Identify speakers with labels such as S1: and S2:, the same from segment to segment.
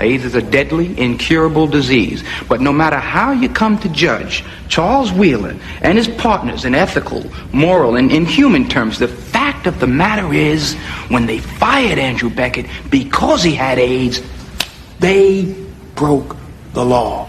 S1: AIDS is a deadly, incurable disease. But no matter how you come to judge Charles Wheeler and his partners in ethical, moral, and inhuman terms, the fact of the matter is, when they fired Andrew Beckett because he had AIDS, they broke the law.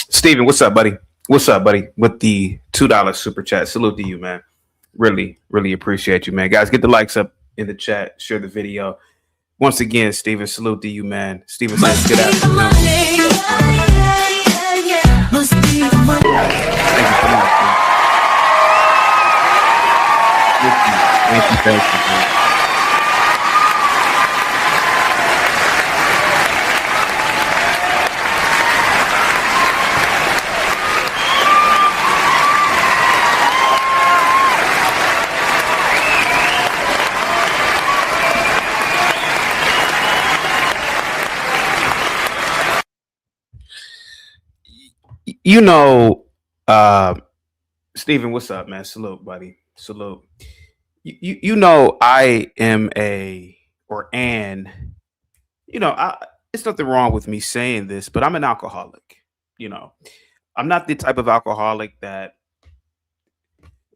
S2: Steven, what's up, buddy? What's up, buddy? With the $2 super chat. Salute to you, man. Really, really appreciate you, man. Guys, get the likes up in the chat. Share the video. Once again, Steven, salute to you, man. Steven says good afternoon. Thank you so much, man. Thank you, man. You know, Steven, what's up, man? Salute, buddy. Salute. You know, I am it's nothing wrong with me saying this, but I'm an alcoholic. You know, I'm not the type of alcoholic that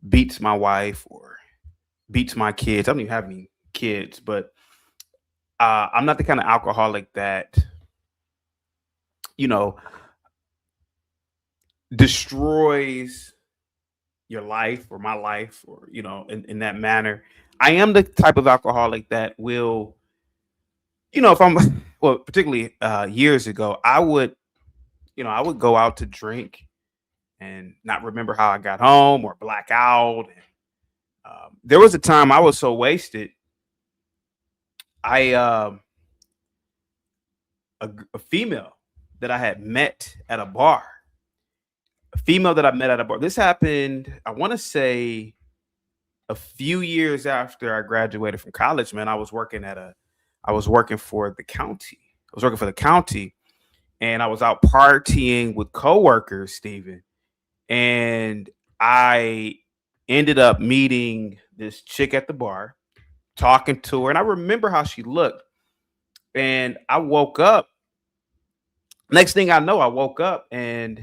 S2: beats my wife or beats my kids. I don't even have any kids, but I'm not the kind of alcoholic that, destroys your life or my life or in that manner. I am the type of alcoholic that will, if I'm well, particularly years ago, I would go out to drink and not remember how I got home or black out. And there was a time I was so wasted, a female that I had met at a bar. This happened, I want to say, a few years after I graduated from college, man. I was working for the county. And I was out partying with coworkers, Steven. And I ended up meeting this chick at the bar, talking to her. And I remember how she looked. And I woke up. Next thing I know, I woke up and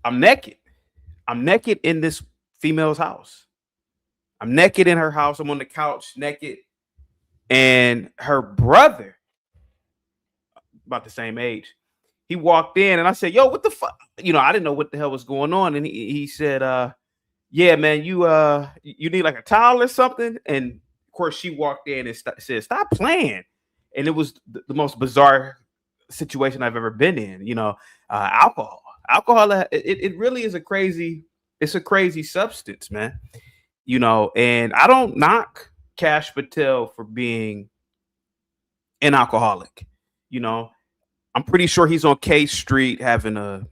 S2: I'm naked. I'm naked in this female's house. I'm naked in her house. I'm on the couch naked. And her brother, about the same age, he walked in and I said, yo, what the fuck? I didn't know what the hell was going on. And he said, yeah, man, you need like a towel or something. And of course she walked in and said, stop playing. And it was the most bizarre situation I've ever been in. Alcohol, it really is a crazy substance, man. And I don't knock Kash Patel for being an alcoholic. I'm pretty sure he's on K Street having a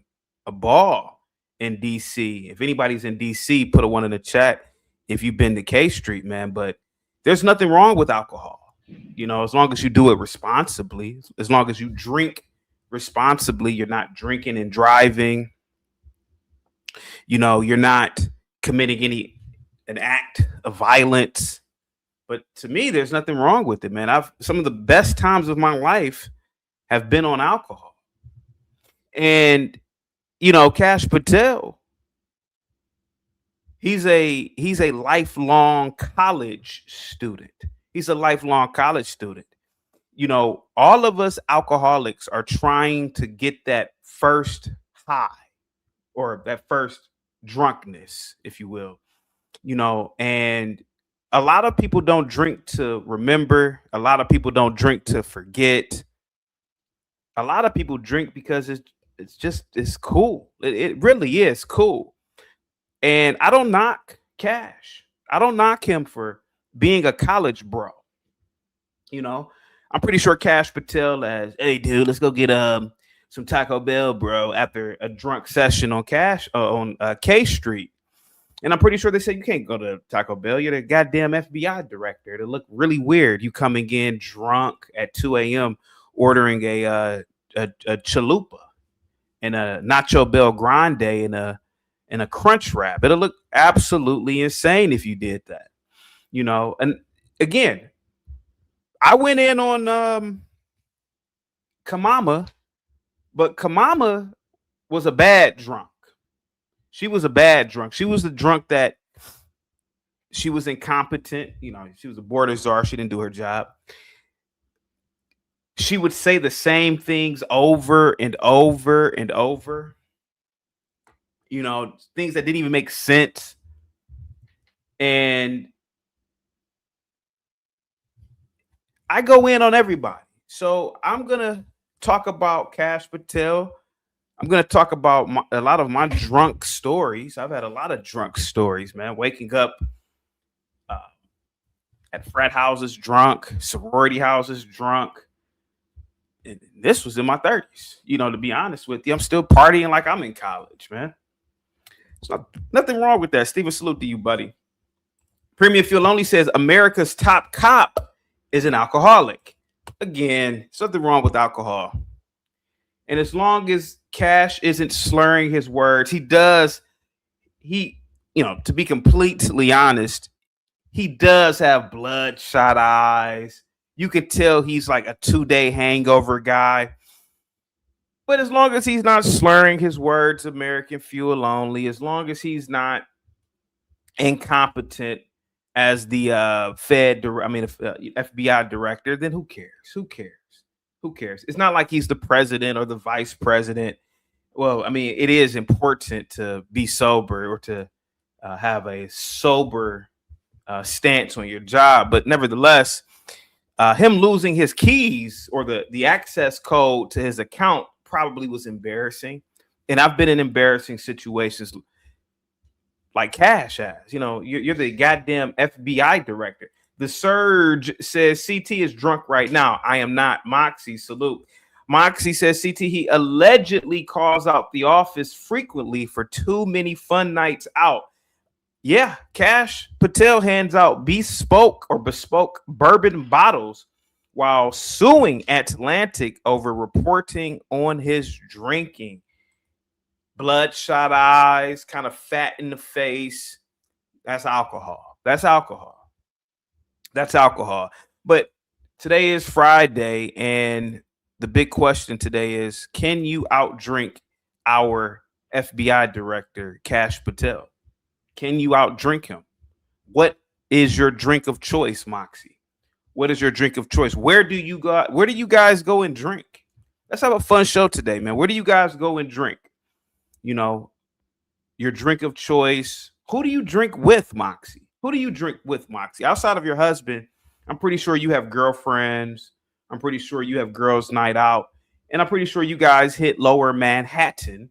S2: ball in DC. If anybody's in DC, put a one in the chat if you've been to K Street, man. But there's nothing wrong with alcohol. As long as you do it responsibly, as long as you drink responsibly, you're not drinking and driving. You're not committing an act of violence. But to me, there's nothing wrong with it, man. Some of the best times of my life have been on alcohol. And Kash Patel, he's a lifelong college student. All of us alcoholics are trying to get that first high or that first drunkenness, if you will, and a lot of people don't drink to remember. A lot of people don't drink to forget. A lot of people drink because it's cool. It really is cool. And I don't knock Cash. I don't knock him for being a college bro. You know, I'm pretty sure Kash Patel as, hey dude, let's go get some Taco Bell, bro, after a drunk session on K Street. And I'm pretty sure they said you can't go to Taco Bell. You're the goddamn FBI director. It'll look really weird. You coming in drunk at 2 a.m. ordering a chalupa and a Nacho Bell Grande and a Crunch Wrap. It'll look absolutely insane if you did that. You know, and again, I went in on Kamama, but Kamama was a bad drunk. She was a bad drunk. She was the drunk that she was incompetent. You know, she was a border czar. She didn't do her job. She would say the same things over and over and over. You know, things that didn't even make sense. And I go in on everybody. So I'm going to talk about Kash Patel. I'm going to talk about a lot of my drunk stories. I've had a lot of drunk stories, man. Waking up at frat houses drunk, sorority houses drunk. And this was in my 30s. You know, to be honest with you, I'm still partying like I'm in college, man. There's nothing wrong with that. Steven, salute to you, buddy. Premium Fuel Only says America's top cop is an alcoholic. Again, something wrong with alcohol. And as long as Cash isn't slurring his words, to be completely honest, he does have bloodshot eyes. You could tell he's like a 2-day hangover guy. But as long as he's not slurring his words, American Fuel Only, as long as he's not incompetent as the FBI director, then who cares? Who cares? It's not like he's the president or the vice president. Well, I mean, it is important to be sober or to have a sober stance on your job. But nevertheless, him losing his keys or the access code to his account probably was embarrassing. And I've been in embarrassing situations like Cash has. You know, you're the goddamn FBI director. The Surge says CT is drunk right now. I am not. Moxie, salute. Moxie says CT, he allegedly calls out the office frequently for too many fun nights out. Yeah, Kash Patel hands out bespoke bourbon bottles while suing Atlantic over reporting on his drinking. Bloodshot eyes, kind of fat in the face. That's alcohol. But today is Friday, and the big question today is, can you outdrink our FBI director, Kash Patel? Can you outdrink him? What is your drink of choice, Moxie? What is your drink of choice? Where do you guys go and drink? Let's have a fun show today, man. Where do you guys go and drink? You know, your drink of choice. Who do you drink with, Moxie? Outside of your husband, I'm pretty sure you have girlfriends. I'm pretty sure you have girls' night out. And I'm pretty sure you guys hit Lower Manhattan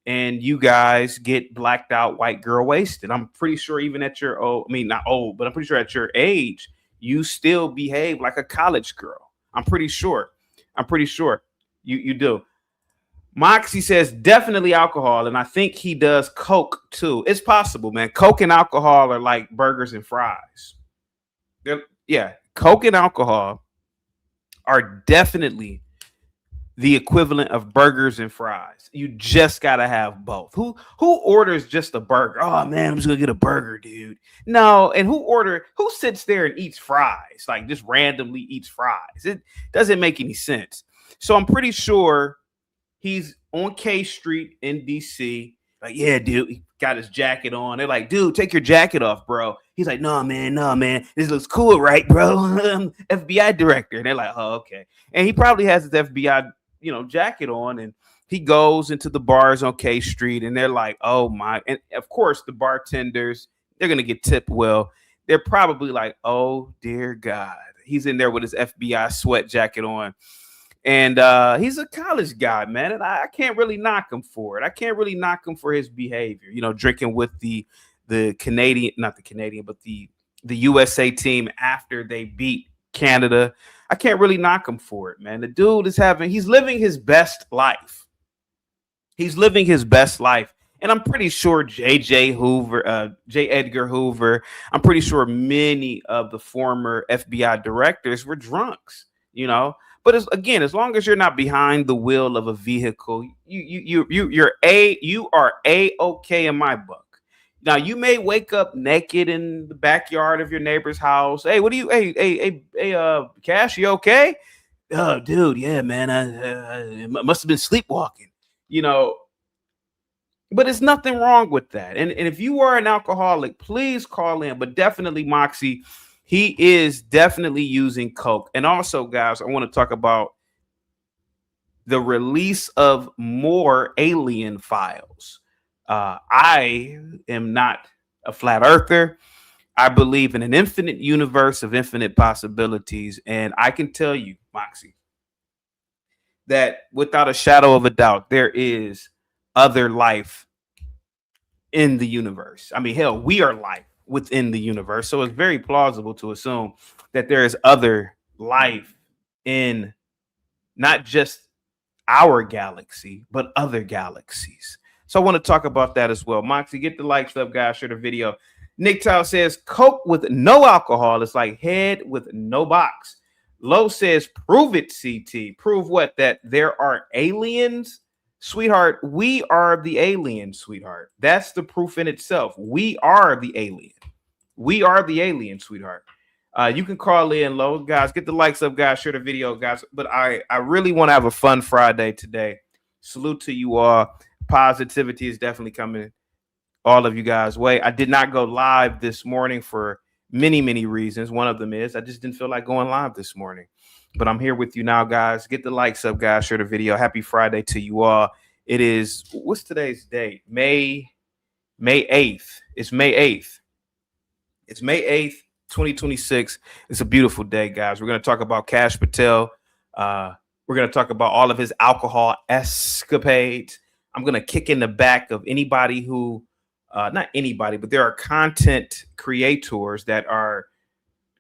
S2: and you guys get blacked out white girl wasted. I'm pretty sure even at your not old, but I'm pretty sure at your age, you still behave like a college girl. I'm pretty sure you do. Moxie says definitely alcohol, and I think he does Coke too. It's possible, man. Coke and alcohol are like burgers and fries. Coke and alcohol are definitely the equivalent of burgers and fries. You just gotta have both. Who orders just a burger? Oh man, I'm just gonna get a burger, dude. No, and who sits there and eats fries? Like just randomly eats fries. It doesn't make any sense. So I'm pretty sure he's on K Street in DC. Like, yeah, dude, he got his jacket on. They're like, dude, take your jacket off, bro. He's like, no, man. This looks cool, right, bro? FBI director. And they're like, oh, okay. And he probably has his FBI, jacket on. And he goes into the bars on K Street. And they're like, oh, my. And, of course, the bartenders, they're going to get tipped well. they're probably like, oh dear God, he's in there with his FBI sweat jacket on. And he's a college guy, man. And I can't really knock him for it. I can't really knock him for his behavior, drinking with the Canadian, not the Canadian, but the USA team after they beat Canada. I can't really knock him for it, man. The dude he's living his best life. He's living his best life. And I'm pretty sure J. Edgar Hoover, I'm pretty sure many of the former FBI directors were drunks, But as long as you're not behind the wheel of a vehicle, you are A-okay in my book. Now you may wake up naked in the backyard of your neighbor's house. Hey, Cash, you okay? Oh, dude, yeah, man, I must have been sleepwalking, But there's nothing wrong with that. And if you are an alcoholic, please call in. But definitely, Moxie, he is definitely using coke. And also, guys, I want to talk about the release of more alien files. I am not a flat earther. I believe in an infinite universe of infinite possibilities. And I can tell you, Moxie, that without a shadow of a doubt, there is other life in the universe. I mean, hell, we are life within the universe. So it's very plausible to assume that there is other life in not just our galaxy, but other galaxies. So I want to talk about that as well. Moxie, get the likes up, guys. Share the video. Nick Tao says, Coke with no alcohol is like head with no box. Lowe says, prove it, CT. Prove what? That there are aliens? Sweetheart, we are the alien, sweetheart. That's the proof in itself. We are the alien. We are the alien, sweetheart. You can call in, Lowe. Guys, get the likes up, guys. Share the video, guys. But I really want to have a fun Friday today. Salute to you all. Positivity is definitely coming all of you guys' way. I did not go live this morning for many, many reasons. One of them is I just didn't feel like going live this morning. But I'm here with you now, guys. Get the likes up, guys. Share the video. Happy Friday to you all. It is, what's today's date? May 8th. It's May 8th. It's May 8th, 2026. It's a beautiful day, guys. We're going to talk about Kash Patel. We're going to talk about all of his alcohol escapades. I'm going to kick in the back of anybody who, not anybody, but there are content creators that are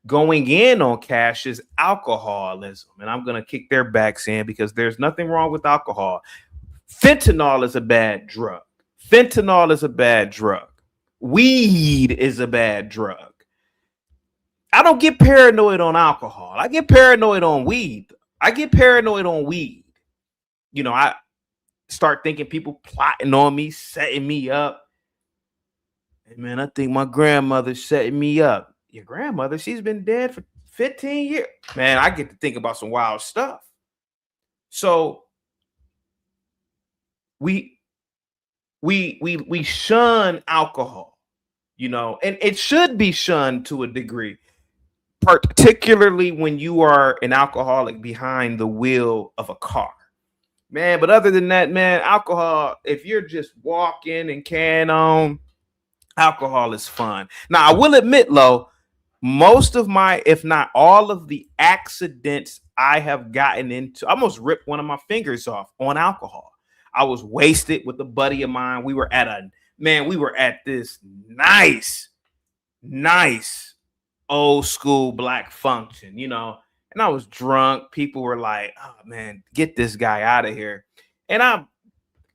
S2: going in on Cash's alcoholism. And I'm going to kick their backs in because there's nothing wrong with alcohol. Fentanyl is a bad drug. Fentanyl is a bad drug. Weed is a bad drug. I don't get paranoid on alcohol. I get paranoid on weed. I get paranoid on weed. I start thinking people plotting on me, setting me up. Hey, man, I think my grandmother's setting me up. Your grandmother, she's been dead for 15 years. Man, I get to think about some wild stuff. So we shun alcohol, and it should be shunned to a degree, particularly when you are an alcoholic behind the wheel of a car. Man, but other than that, man, alcohol, if you're just walking and carrying on, alcohol is fun. Now, I will admit, Lo, most of my, if not all of the accidents I have gotten into, I almost ripped one of my fingers off on alcohol. I was wasted with a buddy of mine. We were at this nice old school black function, and I was drunk. People were like, oh man, get this guy out of here. And I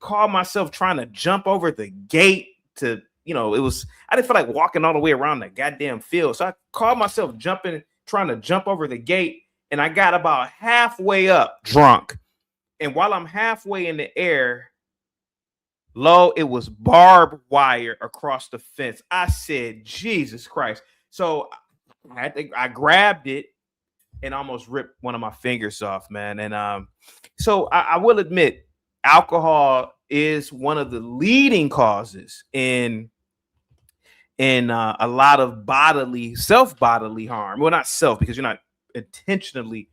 S2: called myself trying to jump over the gate to, I didn't feel like walking all the way around the goddamn field. So I called myself trying to jump over the gate. And I got about halfway up drunk. And while I'm halfway in the air, Lo, it was barbed wire across the fence. I said, Jesus Christ. So I grabbed it and almost ripped one of my fingers off, man. And so I will admit, alcohol is one of the leading causes in a lot of self-bodily harm. Well, not self, because you're not intentionally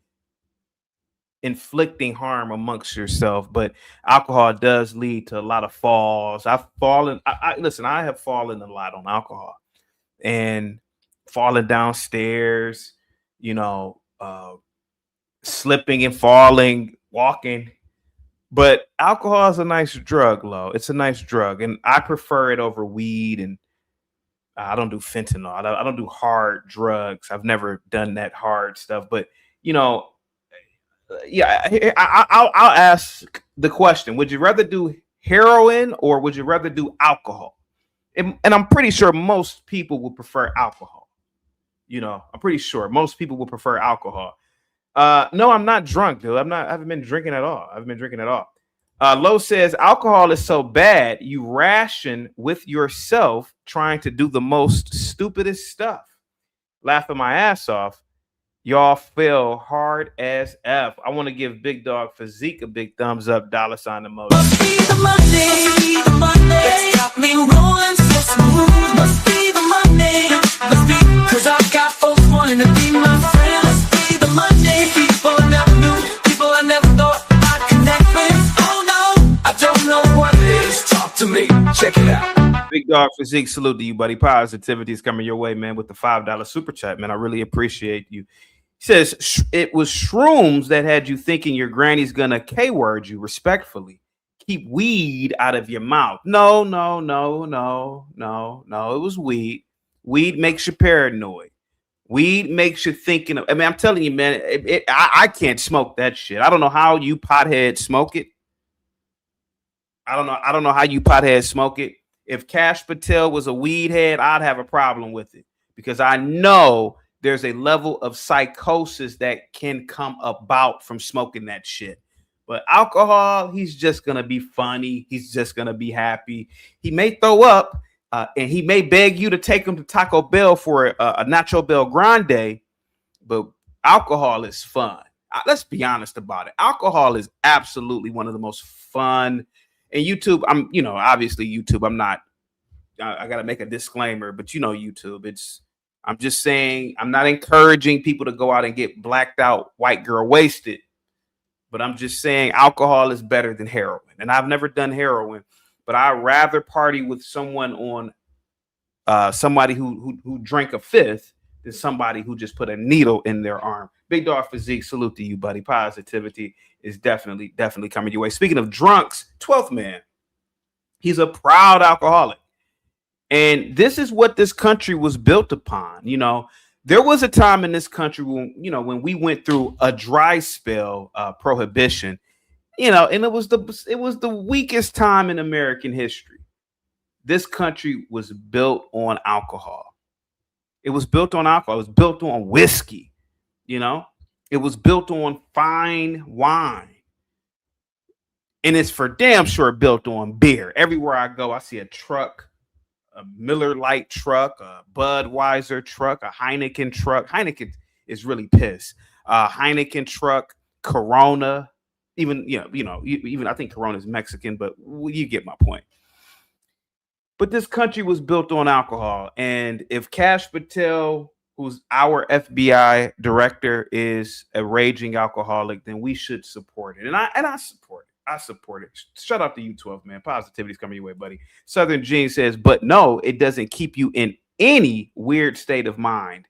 S2: inflicting harm amongst yourself, but alcohol does lead to a lot of falls. I've fallen. Listen, I have fallen a lot on alcohol, and falling downstairs, slipping and falling, walking. But alcohol is a nice drug, Lo. It's a nice drug, and I prefer it over weed. And I don't do fentanyl. I don't do hard drugs. I've never done that hard stuff. But yeah, I'll ask the question: would you rather do heroin or would you rather do alcohol? And I'm pretty sure most people would prefer alcohol. I'm pretty sure most people would prefer alcohol. No, I'm not drunk, dude. I haven't been drinking at all. Lowe says alcohol is so bad you ration with yourself trying to do the most stupidest stuff. Laughing my ass off. Y'all feel hard as F. I want to give Big Dog Physique a big thumbs up, dollar sign emoji. Must be the Monday. That's got me rolling so smooth. Must be the Monday. Must be, cause I've got folks wanting to be my friend. Must be the Monday. People I never knew, people I never thought I'd connect with. Oh no, I don't know what it is. Talk to me, check it out. Big Dog Physique, salute to you, buddy. Positivity is coming your way, man, with the $5 super chat, man. I really appreciate you. He says it was shrooms that had you thinking your granny's gonna K-word you respectfully. Keep weed out of your mouth. No. It was weed. Weed makes you paranoid. Weed makes you thinking. I'm telling you, man. I can't smoke that shit. I don't know how you potheads smoke it. I don't know how you potheads smoke it. If Kash Patel was a weed head, I'd have a problem with it because I know there's a level of psychosis that can come about from smoking that shit. But alcohol, he's just going to be funny. He's just going to be happy. He may throw up and he may beg you to take him to Taco Bell for a Nacho Bell Grande, but alcohol is fun. Let's be honest about it. Alcohol is absolutely one of the most fun. And YouTube, obviously YouTube, I got to make a disclaimer, but YouTube, I'm just saying, I'm not encouraging people to go out and get blacked out, white girl wasted, but I'm just saying alcohol is better than heroin. And I've never done heroin, but I'd rather party with someone on somebody who drank a fifth than somebody who just put a needle in their arm. Big Dog Physique, salute to you, buddy. Positivity is definitely coming your way. Speaking of drunks, 12th man, he's a proud alcoholic. And this is what this country was built upon. There was a time in this country when we went through a dry spell, prohibition, and it was the weakest time in American history. This country was built on alcohol. It was built on alcohol. It was built on whiskey. It was built on fine wine. And it's for damn sure built on beer. Everywhere I go, I see a truck. A Miller Lite truck, a Budweiser truck, a Heineken truck. Heineken is really pissed. Heineken truck, Corona, even I think Corona is Mexican, but you get my point. But this country was built on alcohol, and if Kash Patel, who's our FBI director, is a raging alcoholic, then we should support it, and I support it. I support it. Shout out to you, 12, man. Positivity's coming your way, buddy. Southern Gene says, but no, it doesn't keep you in any weird state of mind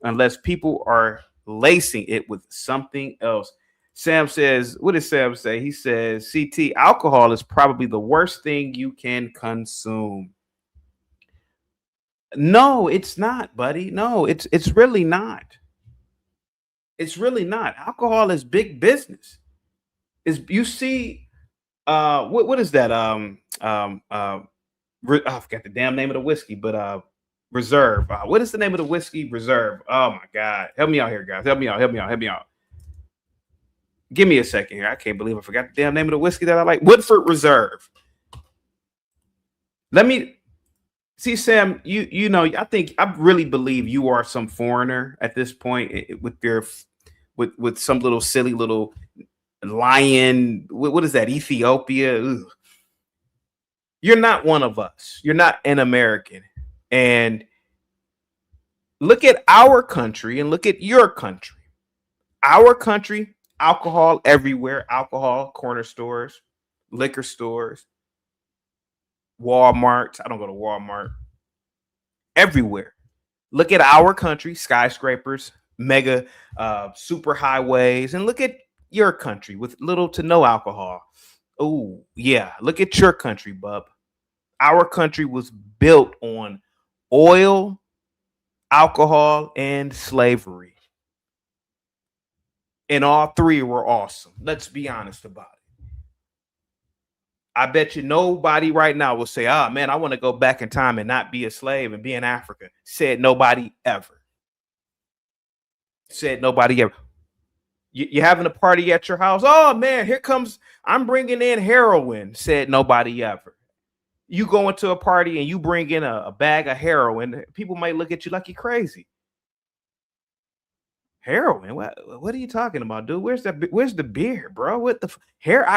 S2: unless people are lacing it with something else. Sam says, what does Sam say? He says, CT, alcohol is probably the worst thing you can consume. No, it's not, buddy. No, it's really not. It's really not. Alcohol is big business. You see, what is that? I forgot the damn name of the whiskey, but Reserve. What is the name of the whiskey? Reserve. Oh my God, help me out here, guys. Help me out. Give me a second here. I can't believe I forgot the damn name of the whiskey that I like. Woodford Reserve. Let me see, Sam. I really believe you are some foreigner at this point with with some little silly little lion. What is that? Ethiopia. Ugh. You're not one of us. You're not an American. And look at our country and look at your country. Our country, alcohol everywhere. Alcohol, corner stores, liquor stores, Walmart. I don't go to Walmart. Everywhere. Look at our country, skyscrapers, mega super highways, and look at your country with little to no alcohol. Oh, yeah. Look at your country, bub. Our country was built on oil, alcohol, and slavery. And all three were awesome. Let's be honest about it. I bet you nobody right now will say, "Ah, man, I want to go back in time and not be a slave and be in Africa." Said nobody ever. Said nobody ever. You're having a party at your house. Oh, man, here comes, I'm bringing in heroin. Said nobody ever. You go into a party and you bring in a bag of heroin, people might look at you like you're crazy. Heroin? What are you talking about, dude? Where's the beer, bro? What the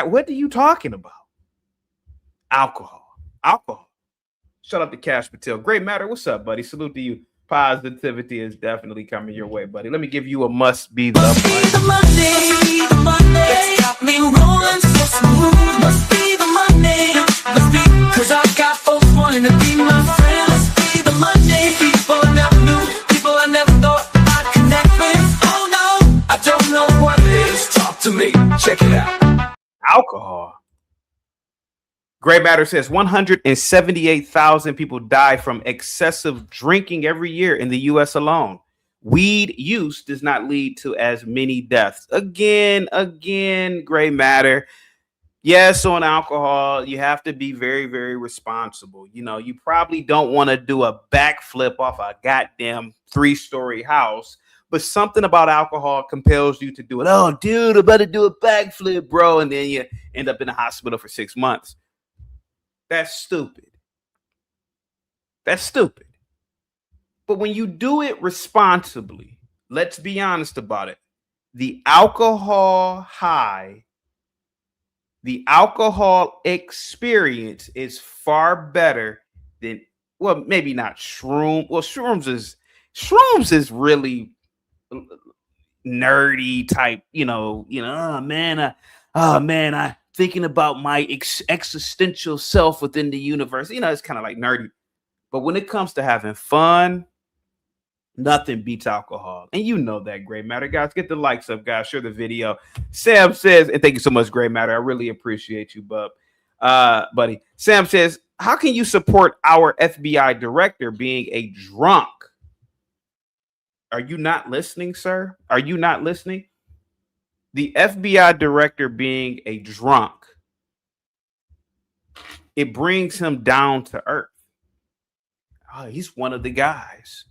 S2: what are you talking about? Alcohol. Shout out to Kash Patel. Great matter. What's up, buddy? Salute to you. Positivity is definitely coming your way, buddy. Let me give you a must be the Monday. That's got me rolling so smooth. Must be the Monday. Must be, cause I got folks wanting to be my friend. Must be the Monday. People I never knew. People I never thought I'd connect with. Oh no, I don't know what it is. Talk to me. Check it out. Alcohol. Great Matter says 178,000 people die from excessive drinking every year in the U.S. alone. Weed use does not lead to as many deaths. Again, Great Matter. Yes, on alcohol, you have to be very, very responsible. You know, you probably don't want to do a backflip off a goddamn 3-story house, but something about alcohol compels you to do it. Oh, dude, I'm about to do a backflip, bro. And then you end up in the hospital for 6 months. That's stupid. But when you do it responsibly, let's be honest about it. The alcohol high, the alcohol experience is far better than, well, maybe not shroom. Well, shrooms is really nerdy type, oh man, I thinking about my existential self within the universe. It's kind of like nerdy. But when it comes to having fun, nothing beats alcohol. And you know that, Great Matter. Guys, get the likes up, guys. Share the video. Sam says, and thank you so much, Great Matter. I really appreciate you, bub. Buddy. Sam says, how can you support our FBI director being a drunk? Are you not listening, sir? Are you not listening? The FBI director being a drunk, it brings him down to earth. Oh, he's one of the guys.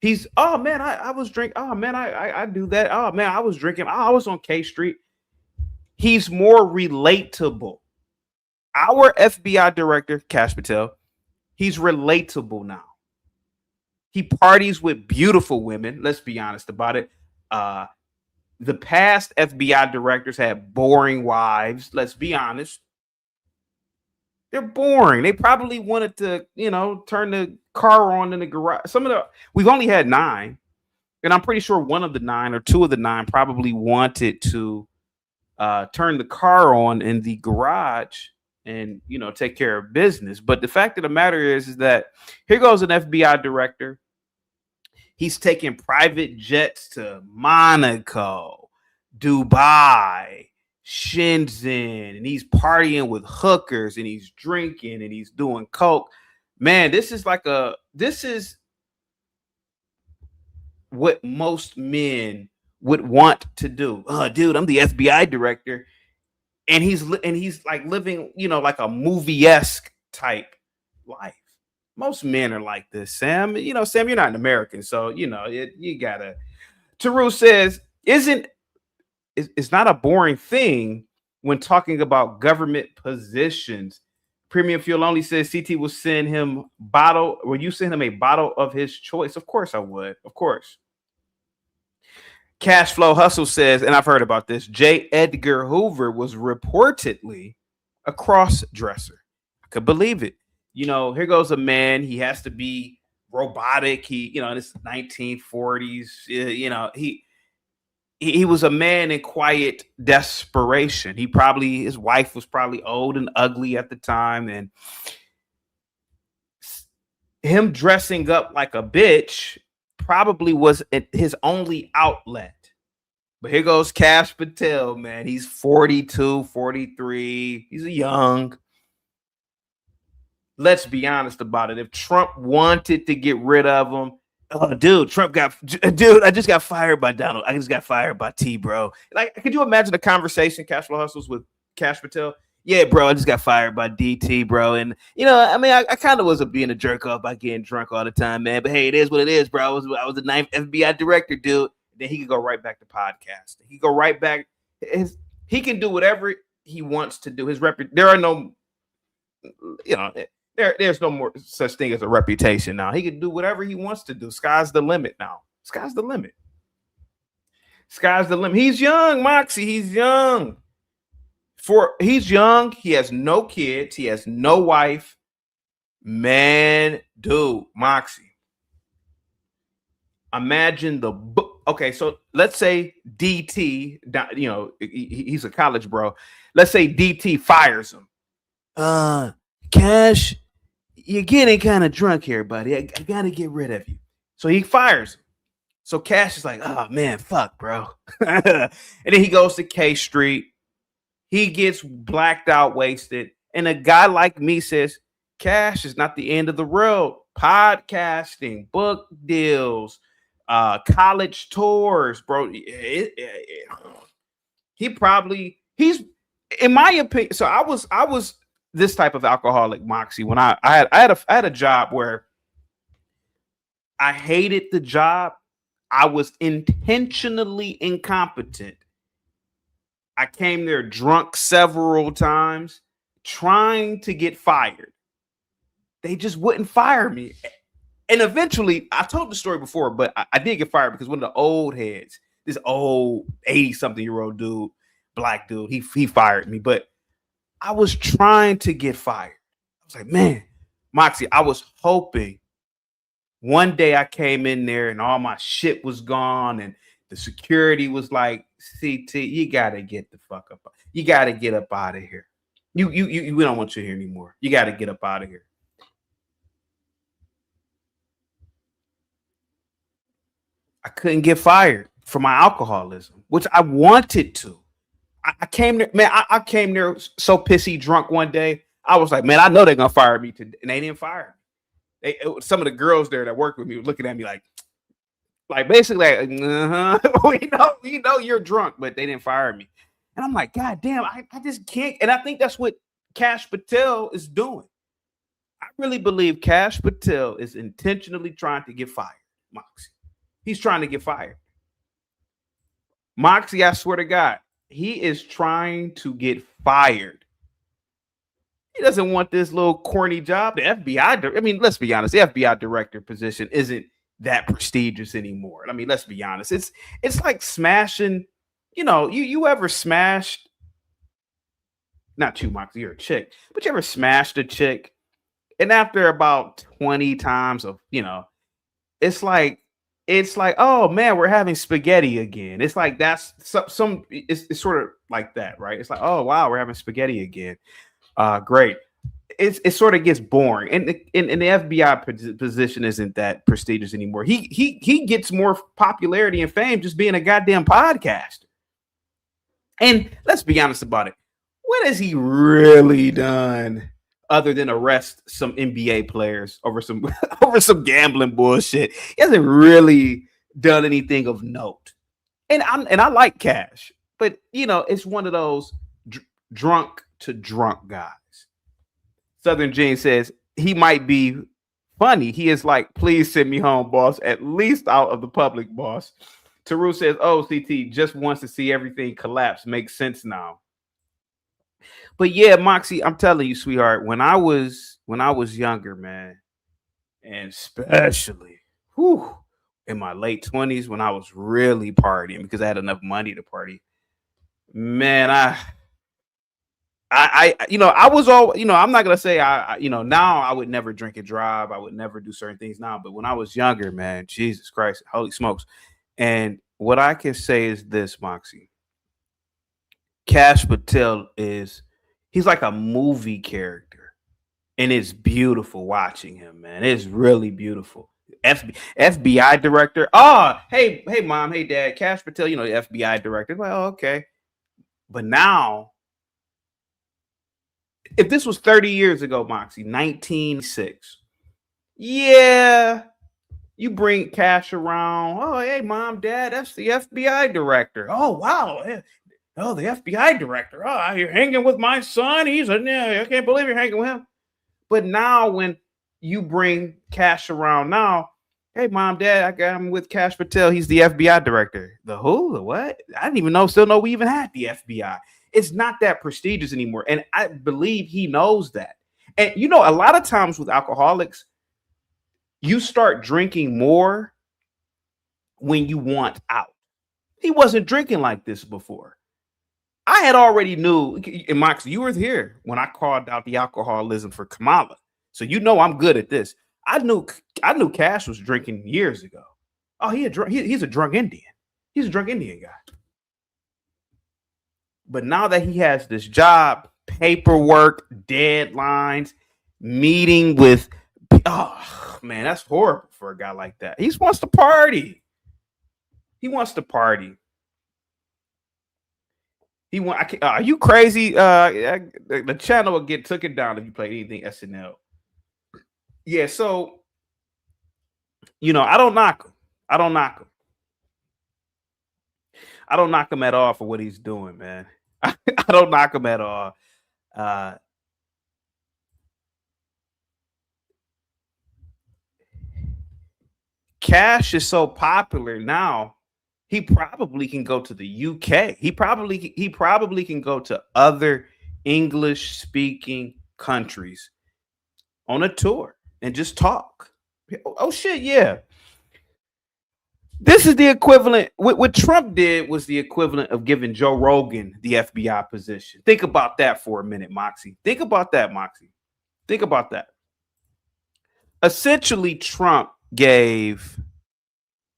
S2: He's, oh man, I was drinking. Oh man, I do that. Oh man, I was drinking. Oh, I was on K Street. He's more relatable. Our FBI director, Kash Patel, he's relatable now. He parties with beautiful women. Let's be honest about it. The past FBI directors had boring wives. Let's be honest. They're boring. They probably wanted to, turn the car on in the garage. We've only had 9. And I'm pretty sure one of the 9 or 2 of the 9 probably wanted to turn the car on in the garage and, take care of business. But the fact of the matter is that here goes an FBI director. He's taking private jets to Monaco, Dubai, Shenzhen, and he's partying with hookers and he's drinking and he's doing coke. Man, this is what most men would want to do. Oh, dude, I'm the FBI director. And he's like living, like a movie-esque type life. Most men are like this, Sam. Sam, you're not an American, so you gotta. Taru says, it's not a boring thing when talking about government positions. Premium Fuel Only says CT will send him will you send him a bottle of his choice? Of course I would. Of course. Cash Flow Hustle says, and I've heard about this, J. Edgar Hoover was reportedly a cross-dresser. I could believe it. Here goes a man. He has to be robotic. This 1940s. He was a man in quiet desperation. His wife was probably old and ugly at the time, and him dressing up like a bitch probably was his only outlet. But here goes Kash Patel, man. He's 42, 43. He's young. Let's be honest about it. If Trump wanted to get rid of him, oh, dude, I just got fired by Donald. I just got fired by T, bro. Like, could you imagine the conversation Cash Flow Hustles with Kash Patel? Yeah, bro, I just got fired by DT, bro. And, you know, I mean, I kind of was being a jerk off by getting drunk all the time, man. But hey, it is what it is, bro. I was the 9th FBI director, dude. Then he could go right back to podcasting. He go right back. He can do whatever he wants to do. There are no, you know, there's no more such thing as a reputation now. He can do whatever he wants to do. Sky's the limit now. Sky's the limit. Sky's the limit. He's young, Moxie. He's young. He's young. He has no kids. He has no wife. Man, dude, Moxie. Imagine the book. Okay, so let's say DT, you know, he's a college bro. Let's say DT fires him. Cash, you're getting kind of drunk here, buddy. I gotta get rid of you. So he fires him. So Cash is like, oh man, fuck, bro. And then he goes to K Street. He gets blacked out, wasted. And a guy like me says, Cash is not the end of the road. Podcasting, book deals, college tours, bro. He's in my opinion. So I was this type of alcoholic, Moxie, when I had a job where I hated the job. I was intentionally incompetent. I came there drunk several times, trying to get fired. They just wouldn't fire me. And eventually, I told the story before, but I did get fired because one of the old heads, this old 80-something-year-old dude, black dude, he fired me. But I was trying to get fired. I was like, man, Moxie, I was hoping one day I came in there and all my shit was gone and the security was like, CT, you gotta get the fuck up. You gotta get up out of here. We don't want you here anymore. You gotta get up out of here. I couldn't get fired for my alcoholism, which I wanted to. I came there, man. I came there so pissy drunk one day. I was like, man, I know they're gonna fire me today, and they didn't fire me. Some of the girls there that worked with me were looking at me like basically we know you're drunk, but they didn't fire me. And I'm like, God damn, I just can't. And I think that's what Kash Patel is doing. I really believe Kash Patel is intentionally trying to get fired, Moxie. He's trying to get fired. Moxie, I swear to God, he is trying to get fired. He doesn't want this little corny job. The FBI, I mean, let's be honest, the FBI director position isn't that prestigious anymore. I mean, let's be honest. It's like smashing, you know, you ever smashed, not you, Moxie, you're a chick, but you ever smashed a chick, and after about 20 times of, you know, it's like, oh man, we're having spaghetti again. It's like that's it's sort of like that, right? It's like, oh wow, we're having spaghetti again. Great. It sort of gets boring, and the FBI position isn't that prestigious anymore. He gets more popularity and fame just being a goddamn podcaster. And let's be honest about it. What has he really done other than arrest some NBA players over some gambling bullshit? He hasn't really done anything of note. And I like Cash, but you know, it's one of those drunk to drunk guys. Southern Gene says he might be funny. He is like, please send me home, boss, at least out of the public, boss. Taru says, oh, CT just wants to see everything collapse. Makes sense now. But yeah, Moxie, I'm telling you, sweetheart, when I was younger, man, and especially in my late 20s when I was really partying because I had enough money to party, man, I was all, you know, I'm not going to say now I would never drink and drive. I would never do certain things now. But when I was younger, man, Jesus Christ, holy smokes. And what I can say is this, Moxie. Kash Patel he's like a movie character. And it's beautiful watching him, man. It's really beautiful. FBI director. Oh, hey, mom, hey, dad, Kash Patel, the FBI director. Well, oh, okay. But now, if this was 30 years ago, Moxie, 1906, yeah, you bring Kash around. Oh, hey, mom, dad, that's the FBI director. Oh, wow. Oh, the FBI director. Oh, you're hanging with my son. I can't believe you're hanging with him. But now when you bring Kash around now, hey, mom, dad, I got him with Kash Patel. He's the FBI director. The who? The what? I didn't even still know we even had the FBI. It's not that prestigious anymore. And I believe he knows that. And, a lot of times with alcoholics, you start drinking more when you want out. He wasn't drinking like this before. I had already knew, and Max, you were here when I called out the alcoholism for Kamala. So I'm good at this. I knew Kash was drinking years ago. Oh, he's a drunk Indian. He's a drunk Indian guy. But now that he has this job, paperwork, deadlines, meeting with, oh man, that's horrible for a guy like that. He wants to party. Are you crazy? The channel will get taken down if you play anything SNL. Yeah, so I don't knock him. I don't knock him at all for what he's doing, man. I don't knock him at all. Kash is so popular now. He probably can go to the UK. He probably can go to other English-speaking countries on a tour and just talk. Oh shit, yeah. This is the equivalent. What Trump did was the equivalent of giving Joe Rogan the FBI position. Think about that for a minute, Moxie. Think about that. Essentially, Trump gave.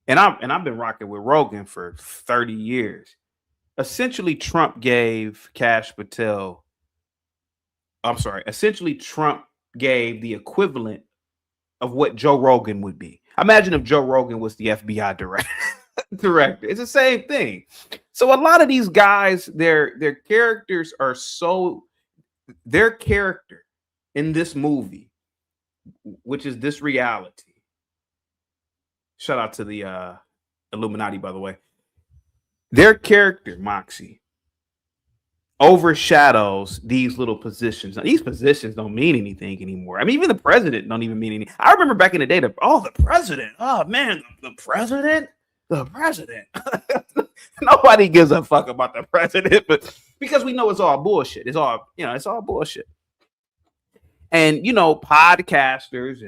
S2: And I've been rocking with Rogan for 30 years. Essentially, Trump gave Kash Patel. Essentially, Trump gave the equivalent of what Joe Rogan would be. Imagine if Joe Rogan was the FBI director. It's the same thing. So a lot of these guys, their characters are their character in this movie, which is this reality. Shout out to the Illuminati, by the way. Their character, Moxie, overshadows these little positions. Now, these positions don't mean anything anymore. I mean, even the president don't even mean anything. I remember back in the day, the president. Oh, man, the president. Nobody gives a fuck about the president, but because we know it's all bullshit. It's all bullshit. And, podcasters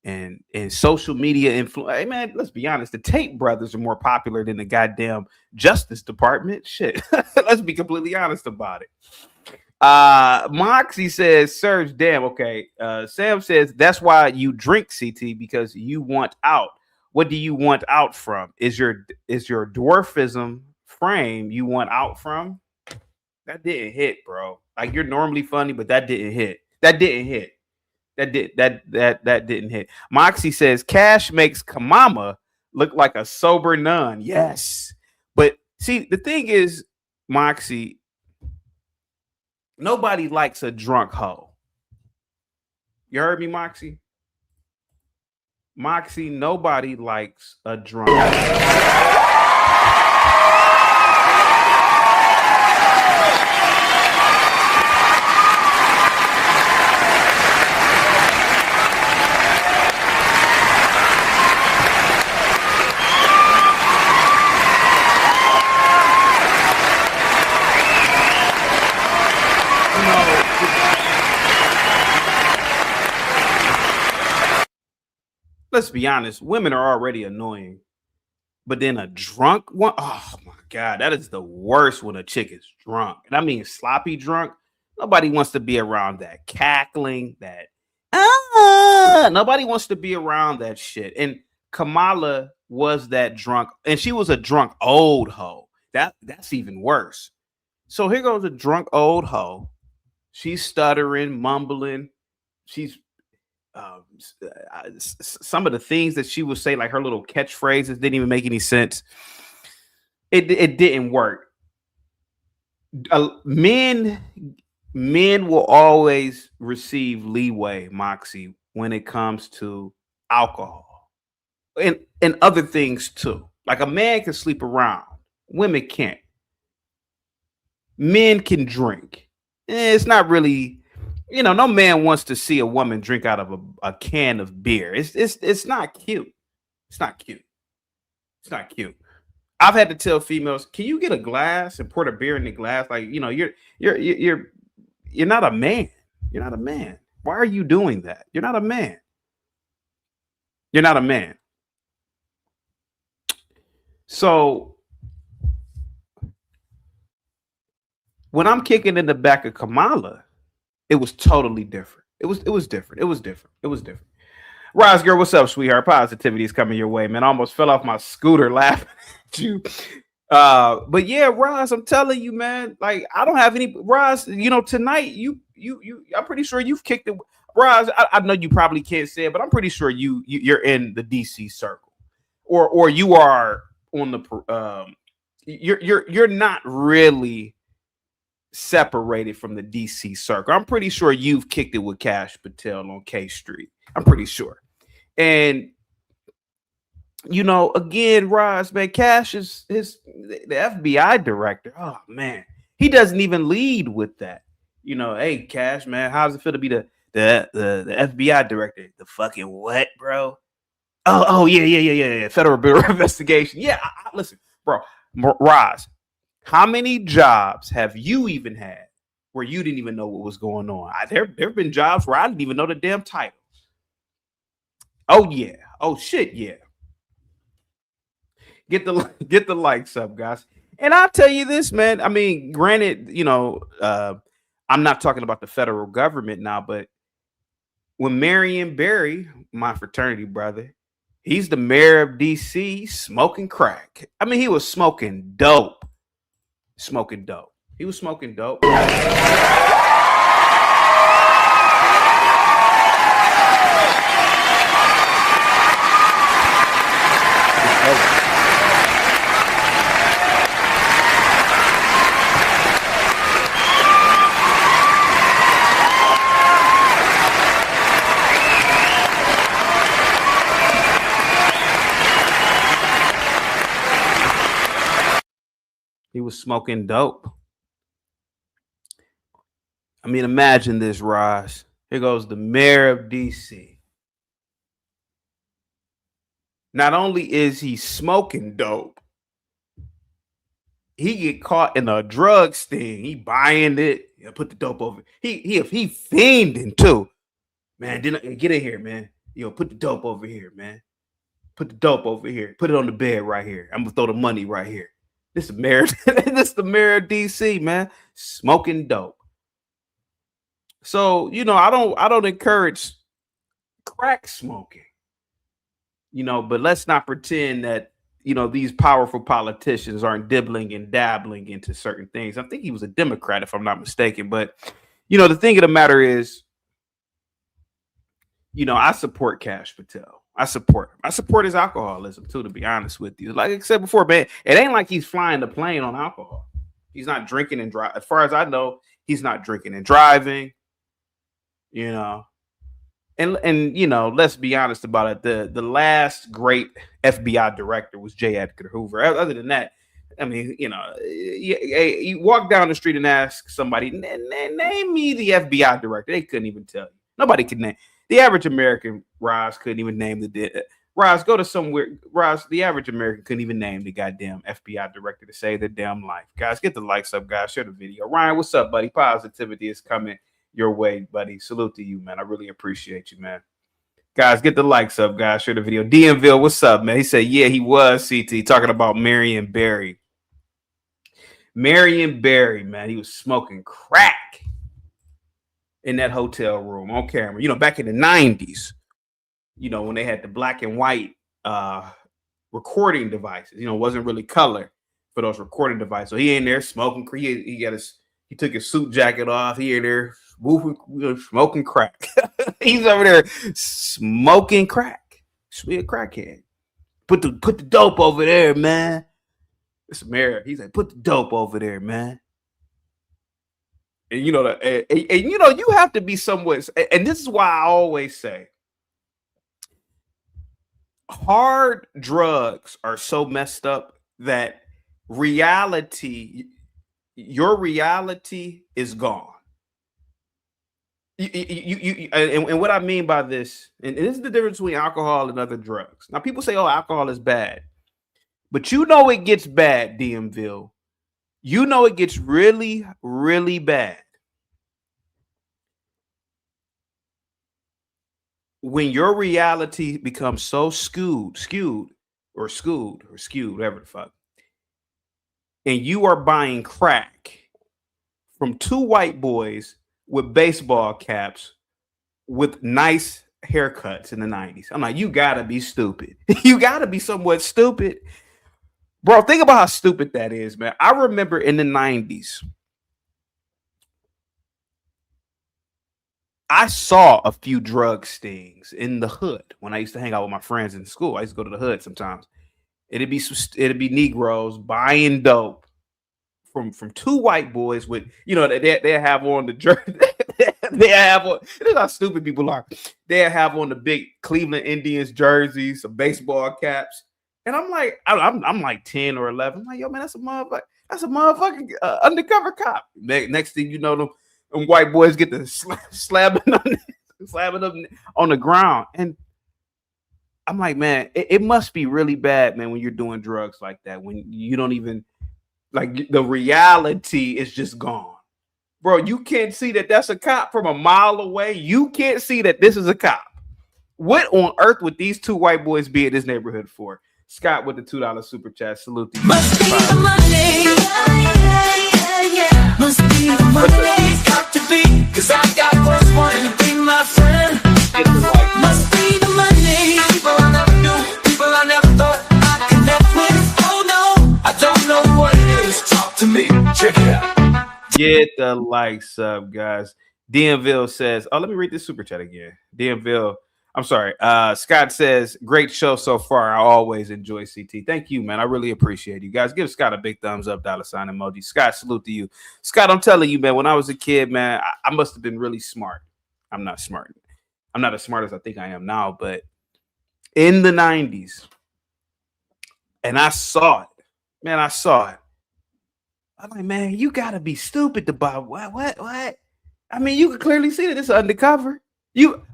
S2: and social media influence. Hey man, let's be honest. The Tate brothers are more popular than the goddamn Justice Department. Shit. Let's be completely honest about it. Moxie says, Serge, damn, okay. Sam says, that's why you drink, CT, because you want out. What do you want out from? Is your dwarfism frame you want out from? That didn't hit, bro. Like, you're normally funny, but that didn't hit. That didn't hit. Moxie says Kash makes Kamama look like a sober nun. Yes. But see, the thing is, Moxie, nobody likes a drunk hoe. You heard me, Moxie? Moxie, nobody likes a drunk hoe. Let's be honest, women are already annoying. But then a drunk one, oh my God, that is the worst when a chick is drunk. And I mean sloppy drunk. Nobody wants to be around that cackling, that nobody wants to be around that shit. And Kamala was that drunk, and she was a drunk old hoe. That's even worse. So here goes a drunk old hoe. She's stuttering, mumbling. She's some of the things that she would say, like her little catchphrases, didn't even make any sense. It didn't work. Men will always receive leeway, Moxie, when it comes to alcohol and other things too. Like a man can sleep around, women can't. Men can drink. It's not really, no man wants to see a woman drink out of a can of beer. It's not cute. It's not cute. It's not cute. I've had to tell females, can you get a glass and pour the beer in the glass? Like, you're not a man. You're not a man. Why are you doing that? You're not a man. You're not a man. So when I'm kicking in the back of Kamala, it was totally different. It was different. It was different. It was different. Roz, girl, what's up, sweetheart? Positivity is coming your way, man. I almost fell off my scooter laughing at you. But yeah, Roz, I'm telling you, man. Like, I don't have any. Roz, tonight you. I'm pretty sure you've kicked it. Roz, I know you probably can't say it, but I'm pretty sure you're in the DC circle, or you are on the. You're not really separated from the DC circle. I'm pretty sure you've kicked it with Kash Patel on K Street. I'm pretty sure. And again, Roz, man, Kash is the FBI director. Oh man, he doesn't even lead with that. Hey Kash, man, how's it feel to be the FBI director? The fucking what, bro? Oh yeah. Federal Bureau of Investigation. Yeah, listen, bro, Roz, how many jobs have you even had where you didn't even know what was going on? There have been jobs where I didn't even know the damn title. Oh yeah. Oh shit, yeah. Get the likes up, guys. And I'll tell you this, man. I mean, granted, I'm not talking about the federal government now, but when Marion Barry, my fraternity brother, he's the mayor of DC, smoking crack. I mean, he was smoking dope. He was smoking dope. He was smoking dope. I mean, imagine this, Roz. Here goes the mayor of DC. Not only is he smoking dope, he get caught in a drug sting. He buying it. Put the dope over. He fiending too. Man, get in here, man. Put the dope over here, man. Put the dope over here. Put it on the bed right here. I'm gonna throw the money right here. This is mayor. This is the mayor of DC, man. Smoking dope. So I don't encourage crack smoking. But let's not pretend that these powerful politicians aren't dibbling and dabbling into certain things. I think he was a Democrat, if I'm not mistaken. But the thing of the matter is, I support Kash Patel. I support his alcoholism too, to be honest with you. Like I said before, man, it ain't like he's flying the plane on alcohol. He's not drinking and driving. As far as I know, he's not drinking and driving. And let's be honest about it. The last great FBI director was J. Edgar Hoover. Other than that, I mean, you walk down the street and ask somebody, name me the FBI director. They couldn't even tell you. Nobody could name. The average American, Roz, couldn't even name Roz, go to somewhere. Roz, the average American couldn't even name the goddamn FBI director to save their damn life. Guys, get the likes up, guys. Share the video. Ryan, what's up, buddy? Positivity is coming your way, buddy. Salute to you, man. I really appreciate you, man. Guys, get the likes up, guys. Share the video. DMville, what's up, man? He said, yeah, he was, CT, talking about Marion Barry. Marion Barry, man, he was smoking crack in that hotel room on camera. Back in the 90s, when they had the black and white recording devices, it wasn't really color for those recording devices. So he in there smoking. He took his suit jacket off. He in there smoking crack. He's over there smoking crack. Sweet crackhead. Put the dope over there, man. It's a mayor. He's like, put the dope over there, man. And you know that, and you know, you have to be somewhat. And this is why I always say, hard drugs are so messed up that reality, your reality is gone. And what I mean by this, and this is the difference between alcohol and other drugs. Now, people say, "Oh, alcohol is bad," but you know it gets bad, DMville. You know it gets really, really bad when your reality becomes so skewed, whatever the fuck, and you are buying crack from two white boys with baseball caps with nice haircuts in the 90s. I'm like, you gotta be stupid. You gotta be somewhat stupid. Bro, think about how stupid that is, man. I remember in the 90s, I saw a few drug stings in the hood when I used to hang out with my friends in school. I used to go to the hood sometimes. It'd be Negroes buying dope from two white boys with, you know, they have on the jersey. They have on, this is how stupid people are. They have on the big Cleveland Indians jerseys, some baseball caps. And I'm like, I'm like 10 or 11. I'm like, yo, man, that's a motherfucking undercover cop. Next thing you know, them white boys get to slapping them on the ground. And I'm like, man, it must be really bad, man, when you're doing drugs like that, when you don't even, like, the reality is just gone. Bro, you can't see that that's a cop from a mile away. You can't see that this is a cop. What on earth would these two white boys be in this neighborhood for? Scott with the $2 super chat. Salute to you.
S3: Must be the money. Must be the money. Got to be, cause I got what's wanting to be my friend. Must be the money. People I never knew, people I never thought I'd connect with. Oh no, I don't know what it is. Talk to me, check it out.
S2: Get the likes up, guys. DMville says, oh, let me read this super chat again. DMville, I'm sorry. Scott says, great show so far. I always enjoy CT. Thank you, man. I really appreciate you guys. Give Scott a big thumbs up, $ emoji. Scott, salute to you. Scott, I'm telling you, man, when I was a kid, man, I must have been really smart. I'm not smart. I'm not as smart as I think I am now, but in the 90s, and I saw it. Man, I saw it. I'm like, man, you gotta be stupid to buy what? I mean, you can clearly see that it's undercover.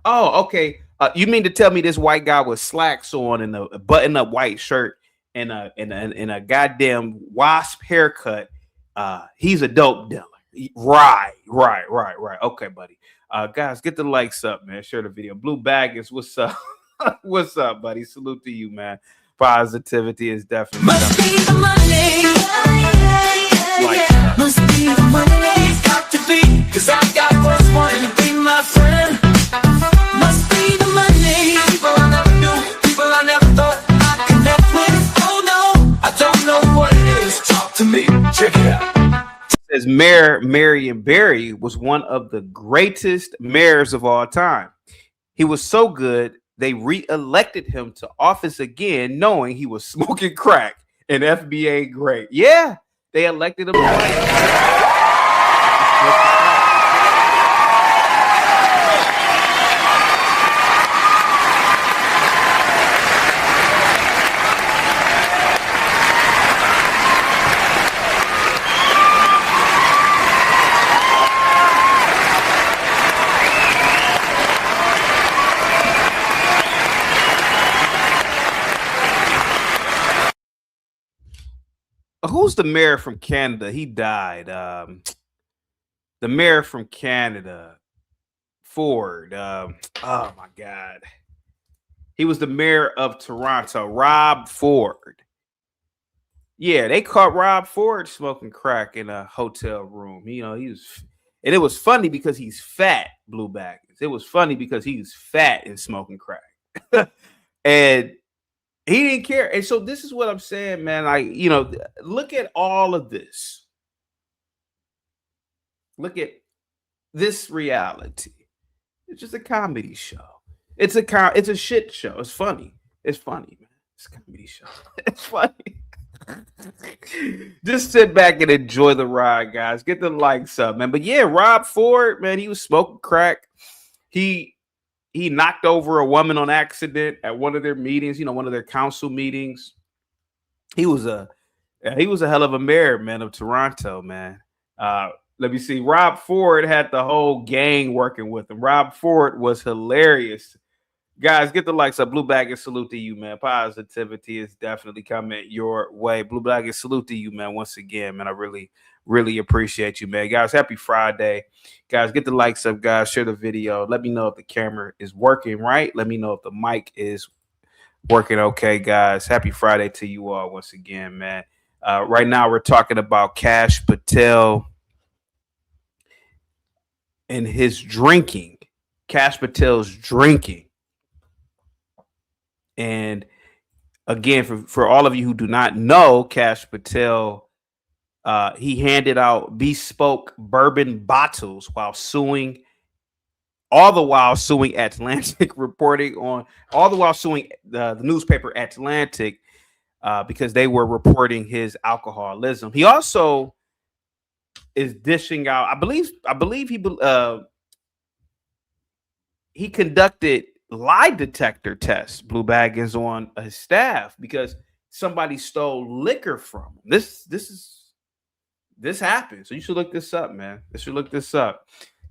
S2: Okay. You mean to tell me this white guy with slacks on and a button-up white shirt and a goddamn wasp haircut? He's a dope dealer. Right. Okay, buddy. Guys, get the likes up, man. Share the video. Blue Baggins, what's up? What's up, buddy? Salute to you, man. Positivity is definitely.
S3: Must be the money. Must be the money. Got to be, cause I got what's wanting to be my friend. Must be the money. People I never knew, people I never thought I'd connect with. Oh no, I don't know what it is. Talk to me, check it out.
S2: Says Mayor Marion Barry was one of the greatest mayors of all time. He was so good, they re-elected him to office again, knowing he was smoking crack and FBA great. Yeah, they elected him. Who's the mayor from Canada? He died. The mayor from Canada, Ford. Oh my God. He was the mayor of Toronto, Rob Ford. Yeah, they caught Rob Ford smoking crack in a hotel room. You know, and it was funny because he's fat, Blue Baggins. It was funny because he's fat and smoking crack. And he didn't care. And so this is what I'm saying, man. Look at all of this. Look at this reality. It's just a comedy show. It's a shit show. It's funny. It's funny, man. It's a comedy show. It's funny. Just sit back and enjoy the ride, guys. Get the likes up, man. But yeah, Rob Ford, man, he was smoking crack. He knocked over a woman on accident at one of their meetings, one of their council meetings. He was a hell of a mayor, man, of Toronto, man. Let me see. Rob Ford had the whole gang working with him. Rob Ford was hilarious. Guys, get the likes up. Blue Bag and salute to you, man. Positivity is definitely coming your way. Blue Bag and salute to you, man. Once again, man, I really, really appreciate you, man. Guys, happy Friday. Guys, get the likes up, guys. Share the video. Let me know if the camera is working right. Let me know if the mic is working okay, guys. Happy Friday to you all once again, man. Right now, we're talking about Kash Patel and his drinking. Kash Patel's drinking. And again, for all of you who do not know, Kash Patel, he handed out bespoke bourbon bottles all the while suing Atlantic, suing the newspaper Atlantic because they were reporting his alcoholism. He also is dishing out, I believe he conducted lie detector tests. Blue Bag is on his staff because somebody stole liquor from him. This happened. So you should look this up, man.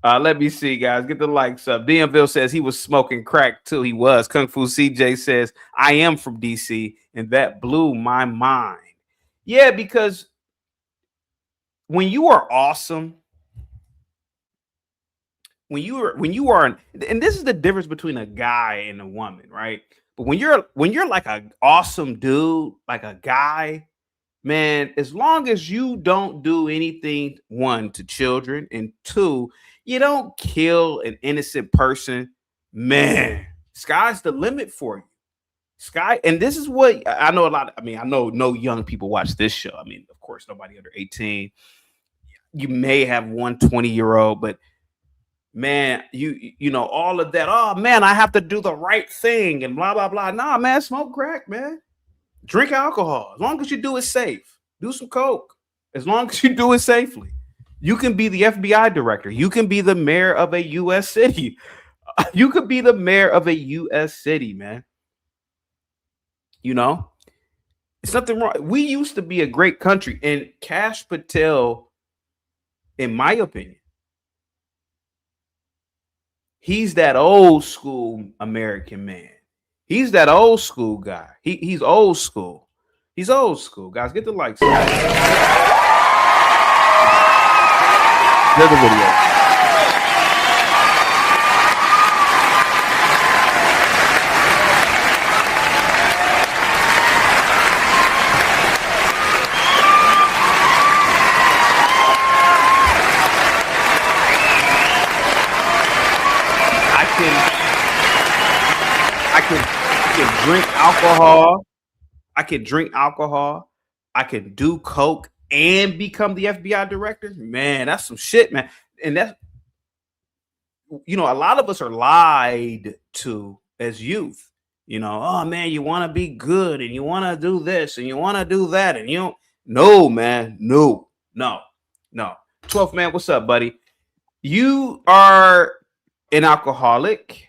S2: Let me see, guys. Get the likes up. DMville says he was smoking crack too. He was. Kung Fu CJ says, I am from DC, and that blew my mind. Yeah, because when you are awesome, when you are, and this is the difference between a guy and a woman, right? But when you're like an awesome dude, like a guy, man, as long as you don't do anything, one, to children, and two, you don't kill an innocent person, man, sky's the limit for you. And this is what I know I know no young people watch this show. I mean, of course, nobody under 18. You may have one 20-year-old, but man, you know, all of that. Oh man, I have to do the right thing and blah, blah, blah. Nah, man, smoke crack, man. Drink alcohol. As long as you do it safe. Do some coke. As long as you do it safely. You can be the FBI director. You can be the mayor of a U.S. city. You could be the mayor of a U.S. city, man. You know, it's nothing wrong. We used to be a great country. And Kash Patel, in my opinion, he's that old school American man. He's that old school guy. He's old school. He's old school. Guys, get the likes. There's the video. Drink alcohol. I can drink alcohol. I can do coke and become the FBI director. Man, that's some shit, man. And that's, you know, a lot of us are lied to as youth. You know, oh man, you want to be good and you want to do this and you want to do that. And you don't. No, man. No. 12th man, what's up, buddy? You are an alcoholic,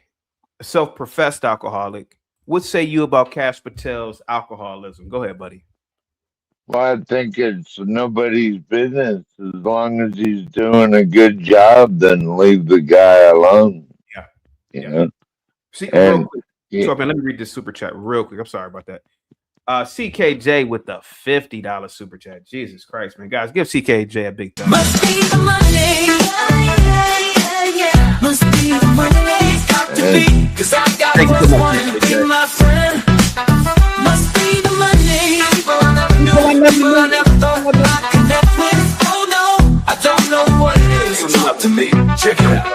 S2: a self-professed alcoholic. What say you about Kash Patel's alcoholism? Go ahead, buddy.
S4: Well, I think it's nobody's business. As long as he's doing a good job, then leave the guy alone.
S2: Yeah.
S4: You know?
S2: See, real quick. So, man, let me read this super chat real quick. I'm sorry about that. CKJ with the $50 super chat. Jesus Christ, man. Guys, give CKJ a big thumbs.
S3: Must be the money. Yeah. Must be the money. Got to be. Cause I got what's wanting to be my friend. Must be the money. People I never knew. People I never thought I'd connect with. Oh no, I don't know what it is. Talk to me. Check it out.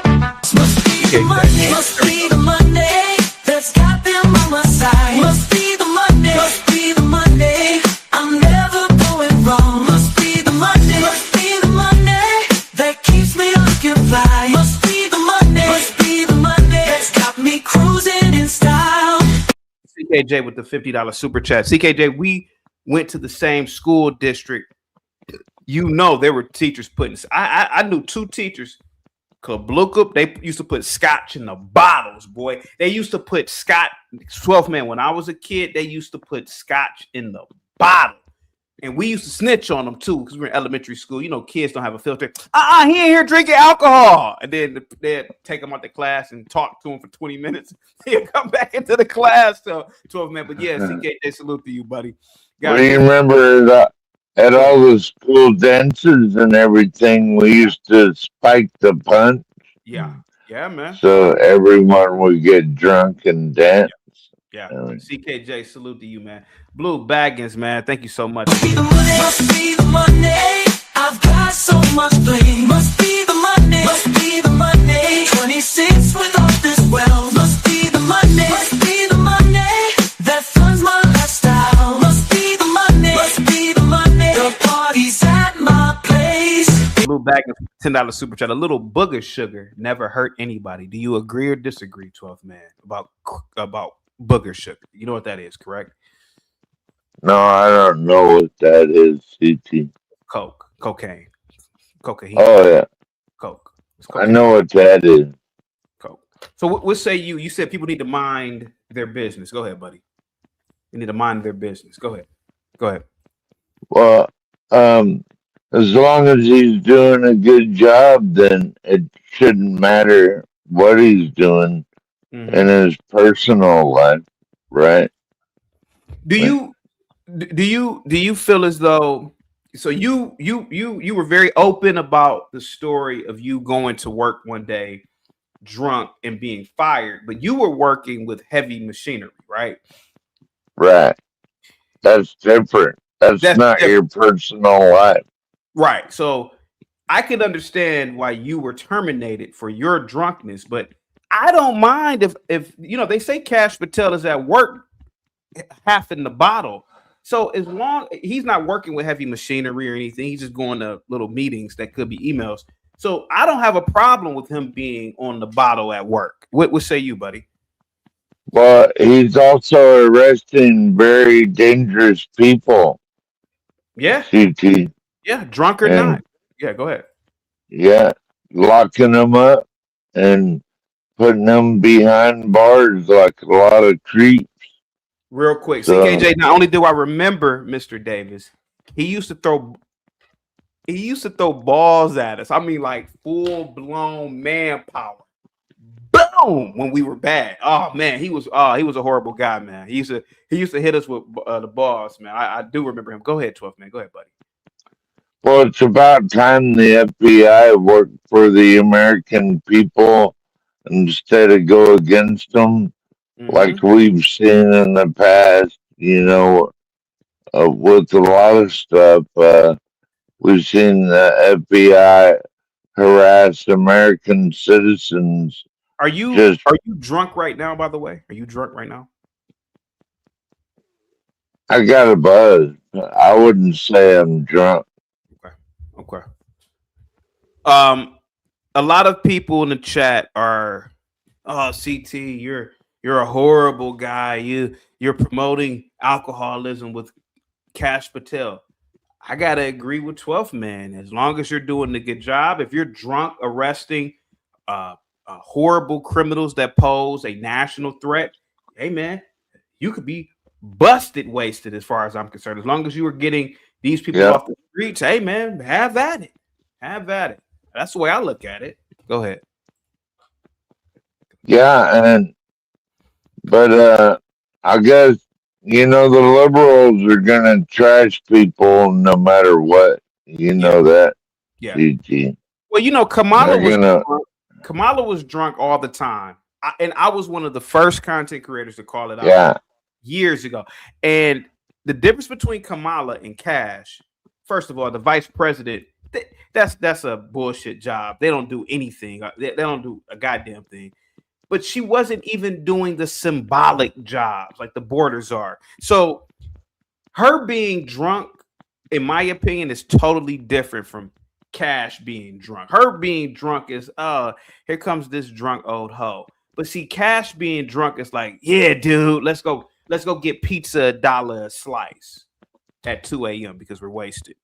S3: Must be the money. Must be the money. That's got them on my side. Must be the money. Must be the money. I'm never going wrong. Must be the money. Must be the money that keeps me looking fly. Must
S2: CKJ with the $50 super chat. CKJ, we went to the same school district. You know, there were teachers putting. I knew two teachers. Kablukup, they used to put scotch in the bottles, boy. They used to put scotch. 12th man, when I was a kid, they used to put scotch in the bottle. And we used to snitch on them too, because we were in elementary school. You know, kids don't have a filter. He ain't here drinking alcohol. And then they'd take them out the class and talk to them for 20 minutes. He'd come back into the class. So 12th man, but yeah, CKJ, salute to you, buddy.
S4: Do you remember that? At all the school dances and everything, we used to spike the punch.
S2: Yeah, man.
S4: So everyone would get drunk and dance.
S2: Yeah. CKJ, salute to you, man. Blue Baggins, man. Thank you so much.
S3: Must be the money. I've got so much bling. Must be the money. Must be the money. 26 with all this wealth. Must be the money. Must be the money that funds my lifestyle. Must be the money. Must be the money. The party's at my place.
S2: Blue Baggins, $10 super chat. A little booger sugar never hurt anybody. Do you agree or disagree, 12th man, about booger sugar? You know what that is, correct?
S4: No, I don't know what that is, CT.
S2: Cocaine.
S4: Oh, yeah.
S2: Coke.
S4: I know what that is.
S2: Coke. So what say you said people need to mind their business. Go ahead, buddy. They need to mind their business. Go ahead.
S4: Well, as long as he's doing a good job, then it shouldn't matter what he's doing in his personal life, right?
S2: Do you feel as though, so you were very open about the story of you going to work one day drunk and being fired, but you were working with heavy machinery, right?
S4: Right. That's different. That's not different. Your personal life.
S2: Right. So I can understand why you were terminated for your drunkenness, but I don't mind if you know, they say Kash Patel is at work half in the bottle. So as long he's not working with heavy machinery or anything, he's just going to little meetings that could be emails. So I don't have a problem with him being on the bottle at work. What say you, buddy?
S4: Well, he's also arresting very dangerous people.
S2: Yeah.
S4: CT.
S2: Yeah, drunk or not. Yeah, go ahead.
S4: Yeah, locking them up and putting them behind bars like a lot of creeps.
S2: Real quick, CKJ, not only do I remember Mr. Davis, he used to throw balls at us. I mean, like full-blown manpower. Boom! When we were bad. Oh man, he was a horrible guy, man. He used to hit us with the balls, man. I do remember him. Go ahead, 12th man. Go ahead, buddy.
S4: Well, it's about time the FBI worked for the American people instead of go against them, like we've seen in the past. You know, with a lot of stuff, we've seen the FBI harass American citizens.
S2: Are you drunk right now, by the way? Are you drunk right now?
S4: I got a buzz. I wouldn't say I'm drunk.
S2: Okay. A lot of people in the chat are, CT, you're a horrible guy. You're promoting alcoholism with Kash Patel. I gotta agree with 12th man. As long as you're doing a good job, if you're drunk arresting horrible criminals that pose a national threat, hey man, you could be busted wasted as far as I'm concerned. As long as you were getting these people off the streets, hey man, have at it. That's the way I look at it. Go ahead.
S4: Yeah, but I guess, you know, the liberals are gonna trash people no matter what. You know that.
S2: Yeah.
S4: CG.
S2: Well, you know, Kamala was drunk all the time. I was one of the first content creators to call it out years ago. And the difference between Kamala and Kash, first of all, the vice president, that's a bullshit job. They don't do anything. They don't do a goddamn thing. But she wasn't even doing the symbolic jobs like the borders are. So her being drunk, in my opinion, is totally different from Kash being drunk. Her being drunk is, here comes this drunk old hoe. But see, Kash being drunk is like, yeah, dude, let's go let's go get pizza $1 a slice at 2 a.m. because we're wasted.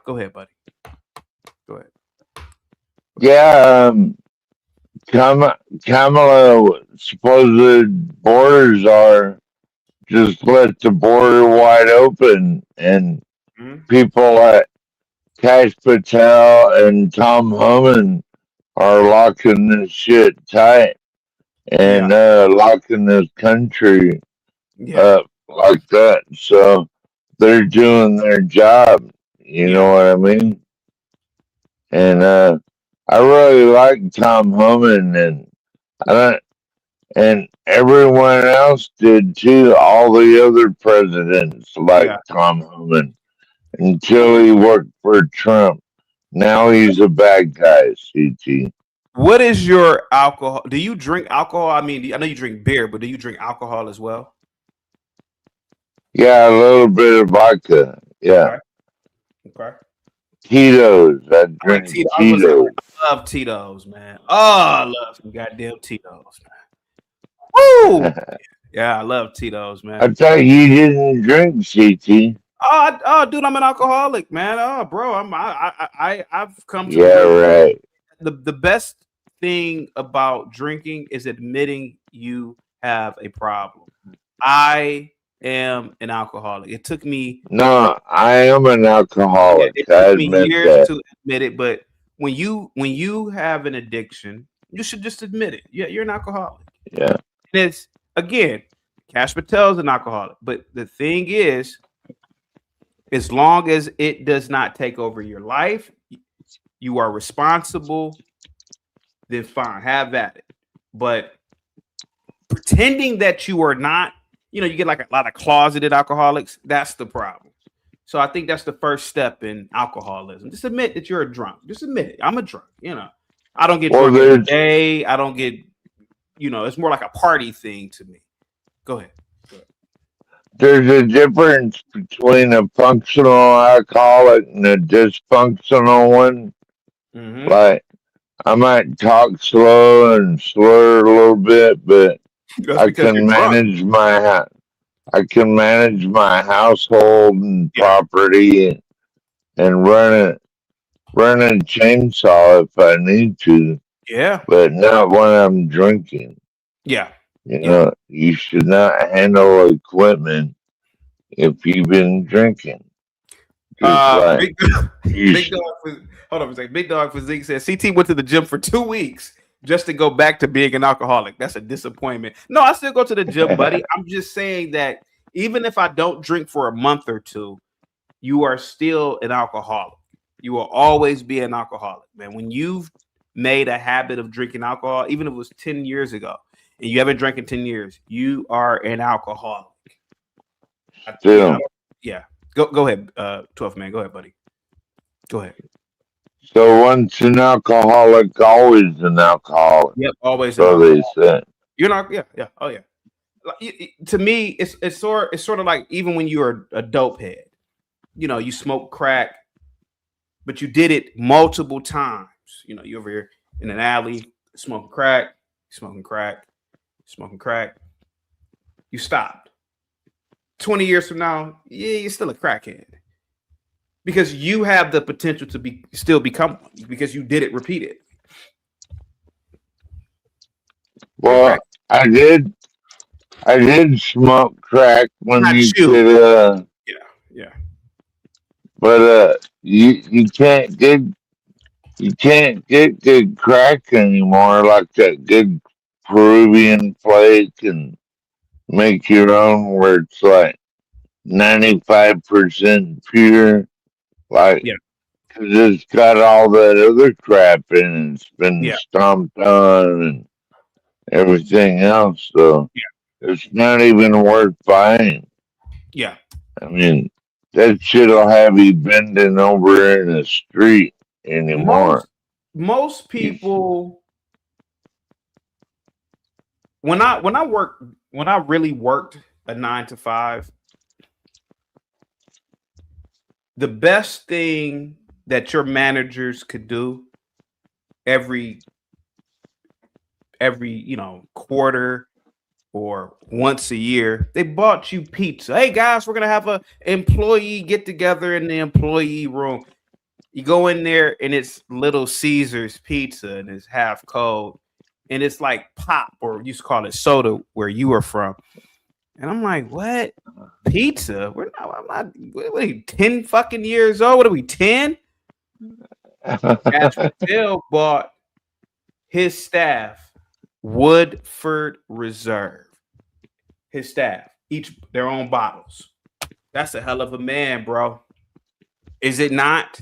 S2: Go ahead, buddy. Go ahead.
S4: Yeah, Kamala supposed borders are just let the border wide open, and people like Kash Patel and Tom Homan are locking this shit tight and locking this country up like that. So they're doing their job. You know what I mean? And I really like Tom Homan, and I don't, and everyone else did too. All the other presidents like Tom Homan until he worked for Trump. Now he's a bad guy, CT.
S2: What is your alcohol? Do you drink alcohol? I mean, I know you drink beer, but do you drink alcohol as well?
S4: Yeah, a little bit of vodka. Yeah.
S2: Okay.
S4: Tito's. I drink Tito's.
S2: I love Tito's, man. Oh, I love some goddamn Tito's, man. Woo! Yeah, I love Tito's, man.
S4: I thought you didn't drink, CT.
S2: Oh, dude, I'm an alcoholic, man. Oh, bro, I've come to
S4: right.
S2: The best thing about drinking is admitting you have a problem. I am an alcoholic. It took me
S4: I am an alcoholic.
S2: It took me years to admit it, but when you have an addiction, you should just admit it. Yeah, you're an alcoholic.
S4: Yeah.
S2: And it's again, Kash Patel is an alcoholic, but the thing is, as long as it does not take over your life, you are responsible, then fine, have at it. But pretending that you are not, you get like a lot of closeted alcoholics. That's the problem. So I think that's the first step in alcoholism. Just admit that you're a drunk. Just admit it. I'm a drunk. I don't get drunk every day. I don't get, it's more like a party thing to me. Go ahead.
S4: There's a difference between a functional alcoholic and a dysfunctional one.
S2: Mm-hmm.
S4: Like, I might talk slow and slur a little bit, but I can manage my household and property and run a chainsaw if I need to.
S2: Yeah.
S4: But not when I'm drinking.
S2: Yeah.
S4: You should not handle equipment if you've been drinking.
S2: Big Dog Physique says CT went to the gym for 2 weeks just to go back to being an alcoholic. That's a disappointment. No, I still go to the gym, buddy. I'm just saying that even if I don't drink for a month or two, you are still an alcoholic. You will always be an alcoholic, man. When you've made a habit of drinking alcohol, even if it was 10 years ago, and you haven't drank in 10 years, you are an alcoholic. Yeah. Go ahead, 12th man. Go ahead, buddy. Go ahead.
S4: So once an alcoholic, always an alcoholic.
S2: Yep, always.
S4: So they say.
S2: You're not. Yeah. Oh yeah. To me, it's sort of like even when you're a dope head, you smoke crack, but you did it multiple times. You over here in an alley smoking crack. You stopped. 20 years from now, you're still a crackhead because you have the potential to still become one because you did it repeated.
S4: Well, I did smoke crack when you could.
S2: Yeah.
S4: But you can't get good crack anymore, like that good Peruvian flake and make your own where it's like 95% pure, like because it's got all that other crap in it. It's been stomped on and everything else, so it's not even worth buying.
S2: Yeah,
S4: I mean that shit'll have you bending over in the street anymore.
S2: Most people. When I really worked a 9 to 5, the best thing that your managers could do every quarter, or once a year, they bought you pizza. Hey guys, we're gonna have a employee get together in the employee room. You go in there and it's Little Caesar's pizza and it's half cold and it's like pop, or you used to call it soda where you were from. And I'm like, what? Pizza? I'm not, what are we, 10 fucking years old? What are we, 10? Kash Patel bought his staff Woodford Reserve. His staff, each their own bottles. That's a hell of a man, bro. Is it not?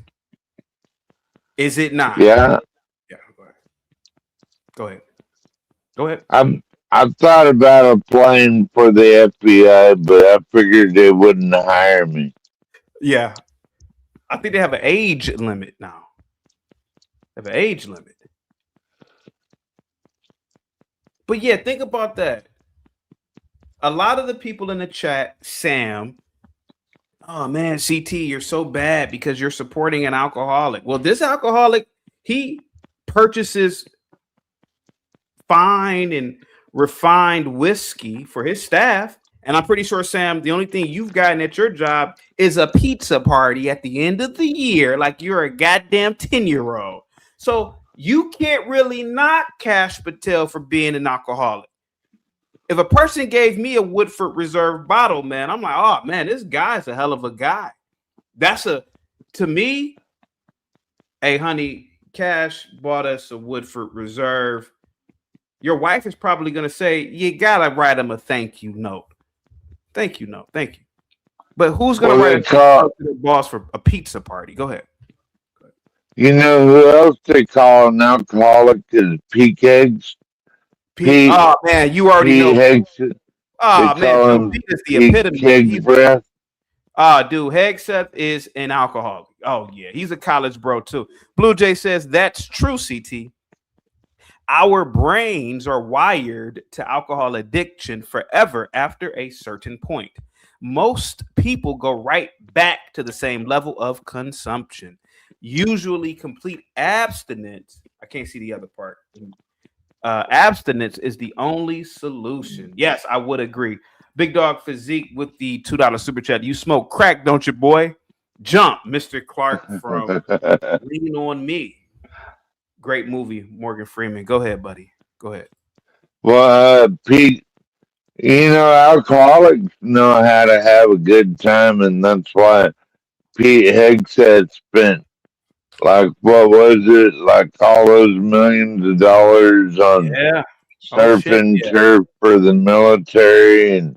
S2: Is it not?
S4: Yeah.
S2: Yeah. Go ahead. Go ahead.
S4: I've thought about applying for the FBI, but I figured they wouldn't hire me.
S2: Yeah. I think they have an age limit now. They have an age limit. But yeah, think about that. A lot of the people in the chat, Sam, oh man, CT, you're so bad because you're supporting an alcoholic. Well, this alcoholic, he purchases fine and refined whiskey for his staff. And I'm pretty sure, Sam, the only thing you've gotten at your job is a pizza party at the end of the year, like you're a goddamn 10-year-old. So you can't really knock Kash Patel for being an alcoholic. If a person gave me a Woodford Reserve bottle, man, I'm like, oh man, this guy's a hell of a guy. To me, hey, honey, Kash bought us a Woodford Reserve. Your wife is probably going to say, you got to write him a thank you note. Thank you note. Thank you. But who's going to write a note to the boss for a pizza party? Go ahead.
S4: You know who else they call an alcoholic is Pete Eggs? Pete,
S2: oh man, you already know.
S4: Hegseth.
S2: Oh man, Pete is the epitome. He's
S4: breath.
S2: Dude, Hegseth is an alcoholic. Oh yeah, he's a college bro too. Blue Jay says that's true, CT. Our brains are wired to alcohol addiction forever after a certain point. Most people go right back to the same level of consumption. Usually complete abstinence. I can't see the other part. Abstinence is the only solution. Yes, I would agree. Big Dog Physique with the $2 super chat. You smoke crack, don't you, boy? Jump, Mr. Clark from Lean on Me. Great movie, Morgan Freeman. Go ahead, buddy. Go ahead.
S4: Well, Pete, you know, alcoholics know how to have a good time, and that's why Pete Hegseth spent, like, what was it? Like all those millions of dollars on surf and turf for the military and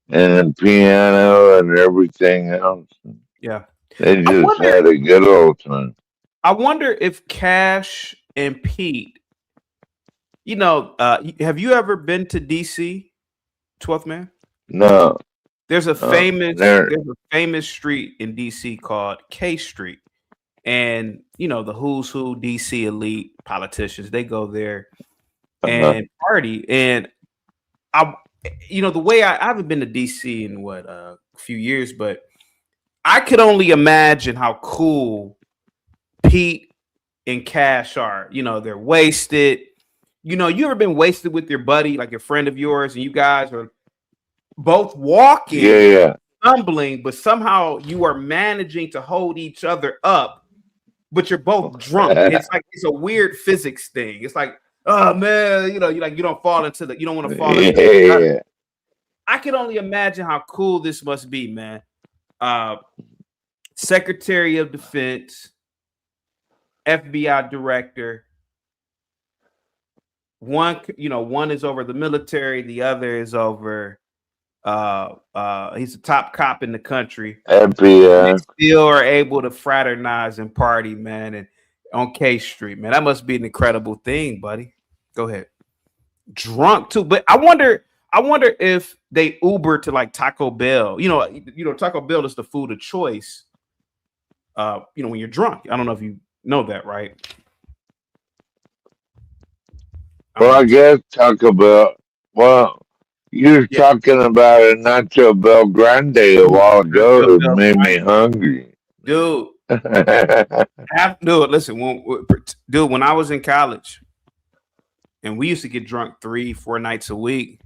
S4: the piano and everything else.
S2: Yeah.
S4: They just had a good old time.
S2: I wonder if Kash and Pete, you know, have you ever been to DC, 12th Man?
S4: No.
S2: There's a famous street in DC called K Street. And, you know, the who's who DC elite politicians, they go there and party. And the way I haven't been to DC in a few years, but I could only imagine how cool Pete and Kash are. You know, they're wasted. You know, you ever been wasted with your buddy, like a friend of yours, and you guys are both walking, stumbling, but somehow you are managing to hold each other up, but you're both drunk. It's a weird physics thing. It's like, oh man, you don't fall into you don't want to fall into I can only imagine how cool this must be, man. Secretary of Defense, FBI director. One is over the military, the other is over he's a top cop in the country.
S4: FBI.
S2: They still are able to fraternize and party, man, and on K Street, man. That must be an incredible thing, buddy. Go ahead. Drunk too, but I wonder if they Uber to like Taco Bell. You know, Taco Bell is the food of choice. When you're drunk. I don't know if you know that, right?
S4: Well, I guess Taco Bell. Well, you were talking about a Nacho Bel Grande a while ago. It made me hungry.
S2: Dude. Listen, when I was in college and we used to get drunk 3-4 nights a week,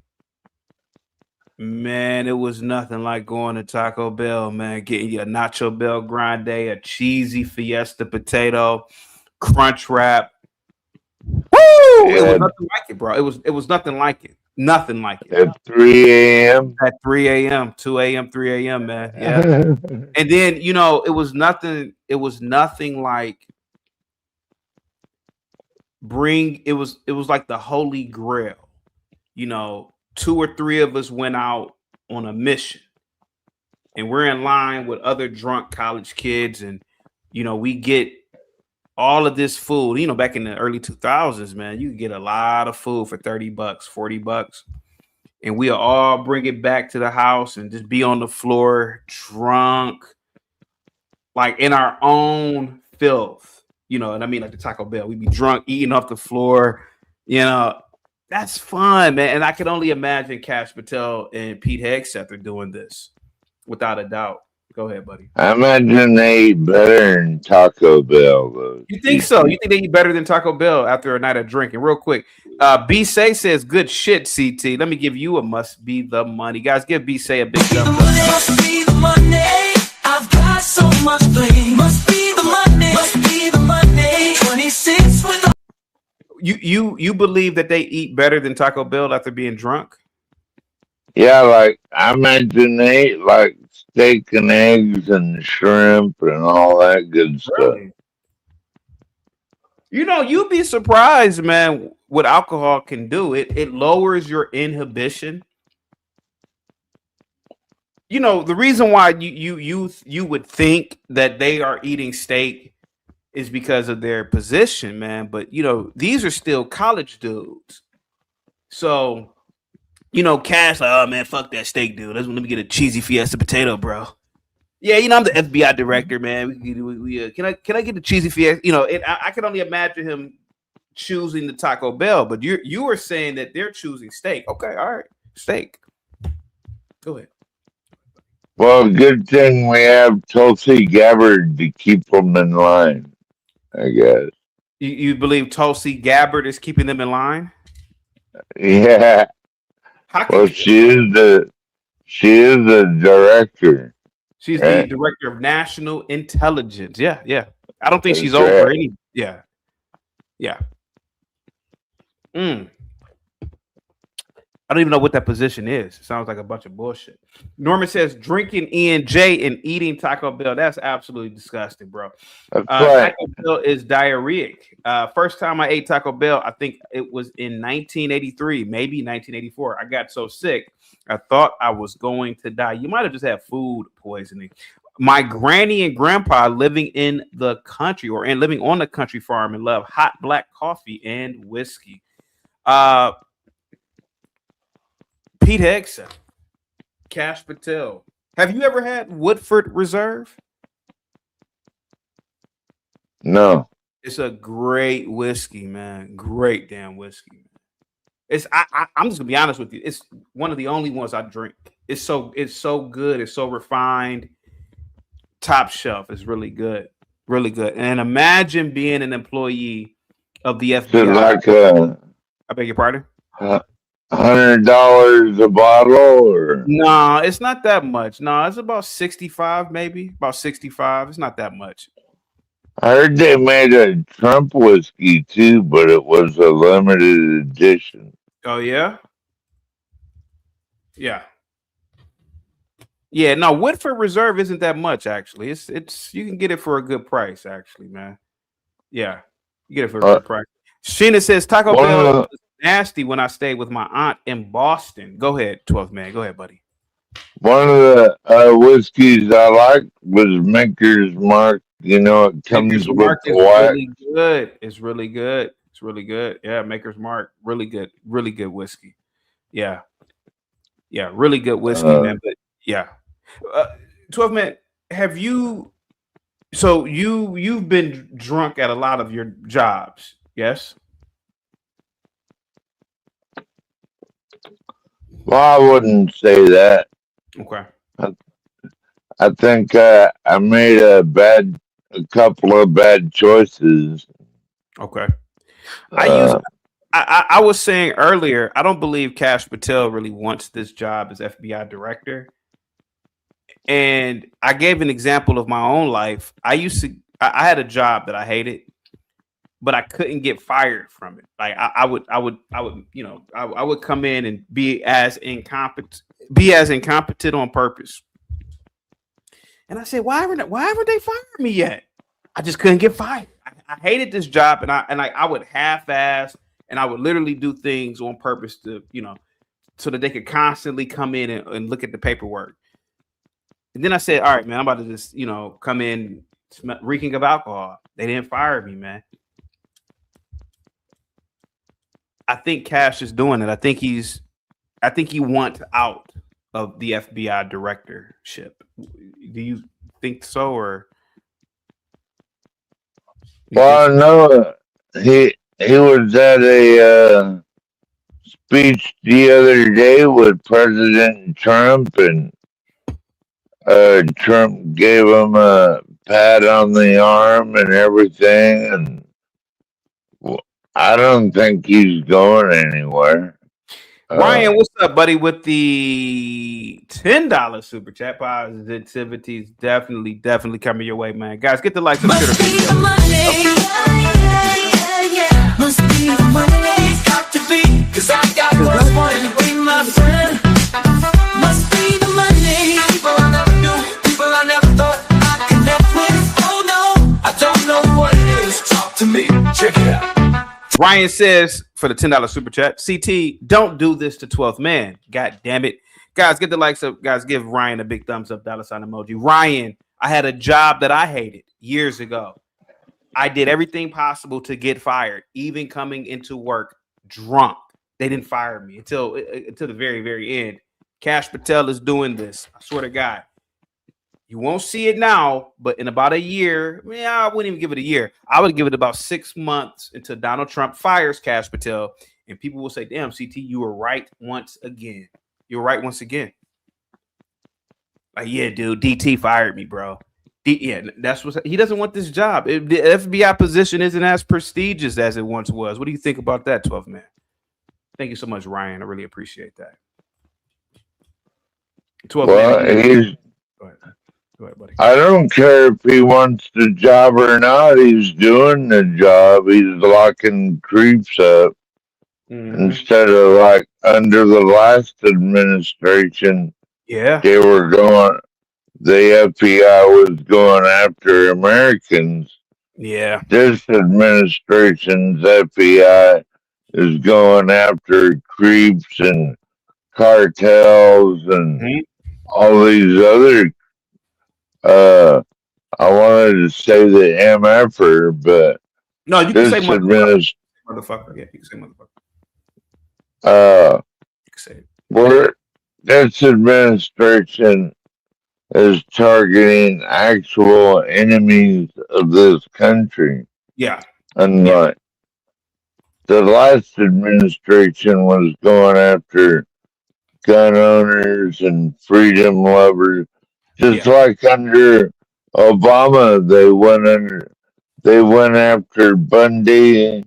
S2: Man, it was nothing like going to Taco Bell, man. Getting you a Nacho Bell Grande, a cheesy Fiesta potato, crunch wrap. Woo! It was
S4: Yeah,
S2: nothing like it, bro. It was nothing like it. Nothing like it.
S4: at 3 a.m.
S2: At 3 a.m., 2 a.m., 3 a.m., man. Yeah. And then, it was nothing like it was like the holy grail. 2 or 3 of us went out on a mission, and we're in line with other drunk college kids, and we get all of this food. Back in the early 2000s, man, you could get a lot of food for $30, $40, and we'll all bring it back to the house and just be on the floor drunk, like in our own filth. And I mean, like the Taco Bell, we'd be drunk eating off the floor. That's fun, man. And I can only imagine Kash Patel and Pete Hegseth doing this, without a doubt. Go ahead, buddy.
S4: I imagine they eat better than Taco Bell, though.
S2: You think so? You think they eat better than Taco Bell after a night of drinking? Real quick. B Say says, good shit, CT. Let me give you a must be the money. Guys, give B Say a big thumbs up.
S3: Must be the money. I've got so much blame. Must be the money. Must be the money. 26 with the
S2: You believe that they eat better than Taco Bell after being drunk?
S4: Yeah, like I imagine they eat like steak and eggs and shrimp and all that good stuff.
S2: Really? You'd be surprised, man, what alcohol can do. It lowers your inhibition. The reason why you would think that they are eating steak is because of their position, man. But these are still college dudes. So, Cash, like, oh man, fuck that steak, dude. Let me get a cheesy Fiesta potato, bro. Yeah, I'm the FBI director, man. Can I get the cheesy Fiesta? I can only imagine him choosing the Taco Bell, but you were saying that they're choosing steak. Okay, all right, steak. Go ahead.
S4: Well, good thing we have Tulsi Gabbard to keep them in line, I guess.
S2: You believe Tulsi Gabbard is keeping them in line?
S4: Yeah. Well, she is the director.
S2: She's
S4: right?
S2: the director of national intelligence. Yeah. I don't think she's
S4: That's
S2: over
S4: right.
S2: any. Yeah. I don't even know what that position is. It sounds like a bunch of bullshit. Norman says drinking E&J and eating Taco Bell. That's absolutely disgusting, bro.
S4: That's right.
S2: Taco Bell is diarrheic. First time I ate Taco Bell, I think it was in 1983, maybe 1984. I got so sick, I thought I was going to die. You might have just had food poisoning. My granny and grandpa living in the country living on the country farm and love hot black coffee and whiskey. Pete Hegseth, Kash Patel. Have you ever had Woodford Reserve?
S4: No.
S2: It's a great whiskey, man. Great damn whiskey. I'm just gonna be honest with you. It's one of the only ones I drink. It's so good. It's so refined. Top shelf. It's really good. Really good. And imagine being an employee of the FBI.
S4: Like
S2: I beg your pardon?
S4: $100 a bottle, or
S2: No, it's not that much. No, it's about 65, maybe. About 65. It's not that much.
S4: I heard they made a Trump whiskey too, but it was a limited edition.
S2: Oh yeah? Yeah. Yeah, no, Woodford Reserve isn't that much actually. It's you can get it for a good price, actually, man. Yeah, you get it for a good price. Sheena says Taco Bell was nasty when I stayed with my aunt in Boston. Go ahead, 12th man. Go ahead, buddy.
S4: One of the whiskeys I liked was Maker's Mark. It comes
S2: Maker's
S4: with
S2: Mark
S4: the
S2: is
S4: wax.
S2: really good. It's really good. It's really good. Yeah, Maker's Mark, really good whiskey. Yeah, really good whiskey, man. But yeah, 12 man. Have you? So you've been drunk at a lot of your jobs, yes?
S4: Well, I wouldn't say that.
S2: Okay.
S4: I think I made a couple of bad choices.
S2: Okay. I was saying earlier, I don't believe Kash Patel really wants this job as FBI director. And I gave an example of my own life. I had a job that I hated, but I couldn't get fired from it. Like I would, I would come in and be as incompetent on purpose. And I said, why haven't they fired me yet? I just couldn't get fired. I hated this job, and I would half-ass, and I would literally do things on purpose to, so that they could constantly come in and look at the paperwork. And then I said, all right, man, I'm about to just, come in reeking of alcohol. They didn't fire me, man. I think Kash is doing it. I think he wants out of the FBI directorship. Do you think so, or?
S4: Well, no, he was at a speech the other day with President Trump, and Trump gave him a pat on the arm and everything, and I don't think he's going anywhere.
S2: Ryan, what's up, buddy? With the $10 super chat, positivity is definitely coming your way, man. Guys, get the likes and
S3: Must be the money. Must be the money. Got to be, 'cause I got what's wanting to be my friend. Must be the money. People I never knew, people I never thought I'd connect with. Oh no, I don't know what it is. Talk to me, check it out.
S2: Ryan says for the $10 super chat, CT, don't do this to 12th man. God damn it. Guys, get the likes up. Guys, give Ryan a big thumbs up, $ emoji. Ryan, I had a job that I hated years ago. I did everything possible to get fired, even coming into work drunk. They didn't fire me until the very, very end. Kash Patel is doing this. I swear to God. You won't see it now, but in about a year, I wouldn't even give it a year. I would give it about 6 months until Donald Trump fires Kash Patel, and people will say, damn, CT, you were right once again. You're right once again. Like, yeah, dude, DT fired me, bro. That's what he doesn't want this job. The FBI position isn't as prestigious as it once was. What do you think about that, 12 man? Thank you so much, Ryan. I really appreciate that. 12 man. Go ahead, buddy.
S4: I don't care if he wants the job or not. He's doing the job. He's locking creeps up. Instead of like under the last administration, they were going. The FBI was going after Americans.
S2: Yeah.
S4: This administration's FBI is going after creeps and cartels and all these other. I wanted to say the MFer, but
S2: no, you can say motherfucker. Yeah, you can say
S4: motherfucker. You can say it. This administration is targeting actual enemies of this country.
S2: Yeah.
S4: And like the last administration was going after gun owners and freedom lovers. Just like under Obama, they went after Bundy,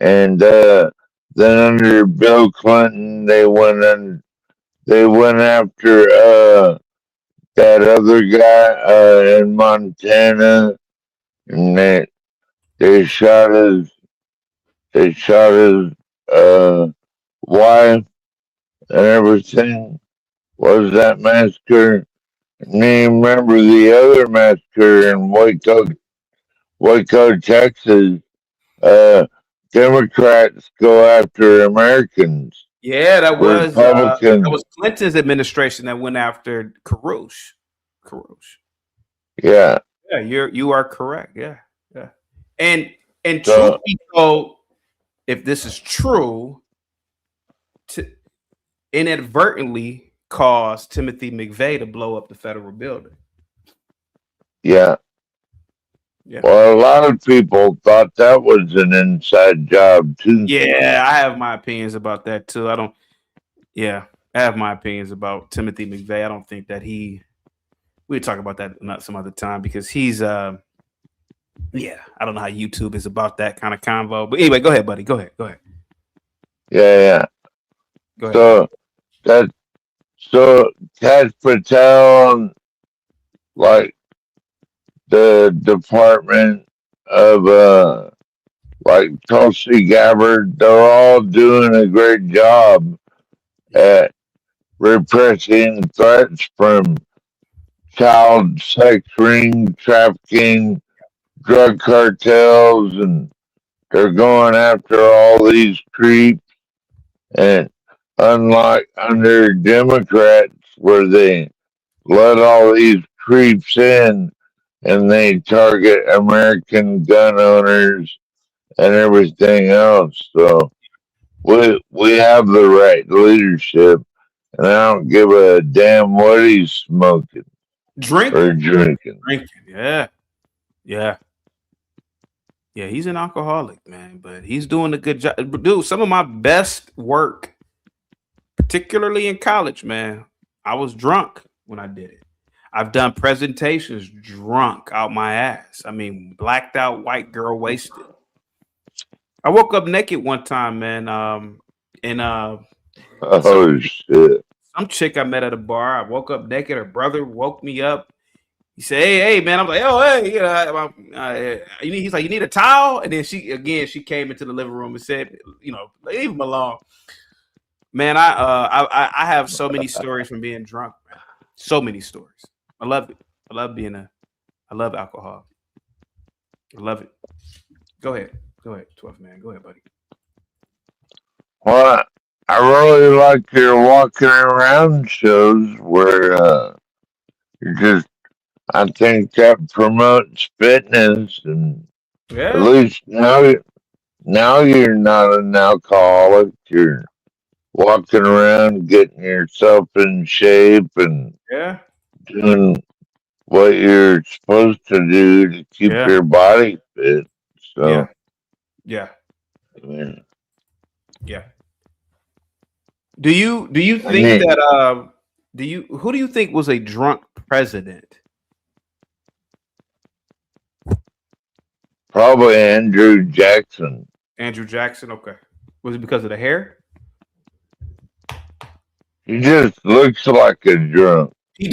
S4: and then under Bill Clinton, they went after that other guy in Montana, and they shot his wife and everything. Was that massacre? And then remember the other massacre in Waco, Texas. Democrats go after Americans.
S2: Yeah, that was Clinton's administration that went after Karush.
S4: Yeah.
S2: Yeah, you are correct. Yeah. And truth be told, if this is true, to inadvertently caused Timothy McVeigh to blow up the federal building.
S4: Yeah. Well, a lot of people thought that was an inside job too.
S2: Yeah, I have my opinions about that too. I have my opinions about Timothy McVeigh. I don't think that we'll talk about that some other time because he's I don't know how YouTube is about that kind of convo. But anyway, go ahead, buddy. Go ahead.
S4: Yeah.
S2: Go ahead.
S4: So that so Kash Patel, like the Department of like Tulsi Gabbard, they're all doing a great job at repressing threats from child sex ring trafficking, drug cartels, and they're going after all these creeps. And unlike under Democrats, where they let all these creeps in and they target American gun owners and everything else. So we have the right leadership, and I don't give a damn what he's smoking or
S2: Drinking.
S4: drinking.
S2: Yeah. Yeah. Yeah, he's an alcoholic, man, but he's doing a good job. Dude, some of my best work, particularly in college, man, I was drunk when I did it. I've done presentations drunk out my ass. I mean, blacked out, white girl, wasted. I woke up naked one time, man. And
S4: Oh shit!
S2: some chick I met at a bar. I woke up naked. Her brother woke me up. He said, "Hey, man." I'm like, "Oh, hey, you know, he's like, you need a towel?" And then she came into the living room and said, "You know, leave him alone." Man, I have so many stories from being drunk, man. So many stories. I love it. I love alcohol. I love it. Go ahead, 12th man. Go ahead, buddy.
S4: Well, I really like your walking around shows where you just. I think that promotes fitness, and at
S2: Yeah,
S4: least now you're not an alcoholic. You're walking around, getting yourself in shape, and
S2: yeah,
S4: doing what you're supposed to do to keep
S2: yeah,
S4: your body fit.
S2: yeah,
S4: So,
S2: yeah,
S4: I mean,
S2: yeah. Do you
S4: I
S2: think
S4: mean,
S2: that who do you think was a drunk president?
S4: probably Andrew Jackson.
S2: Andrew Jackson. Okay, was it because of the hair?
S4: He just looks like a drunk.
S2: He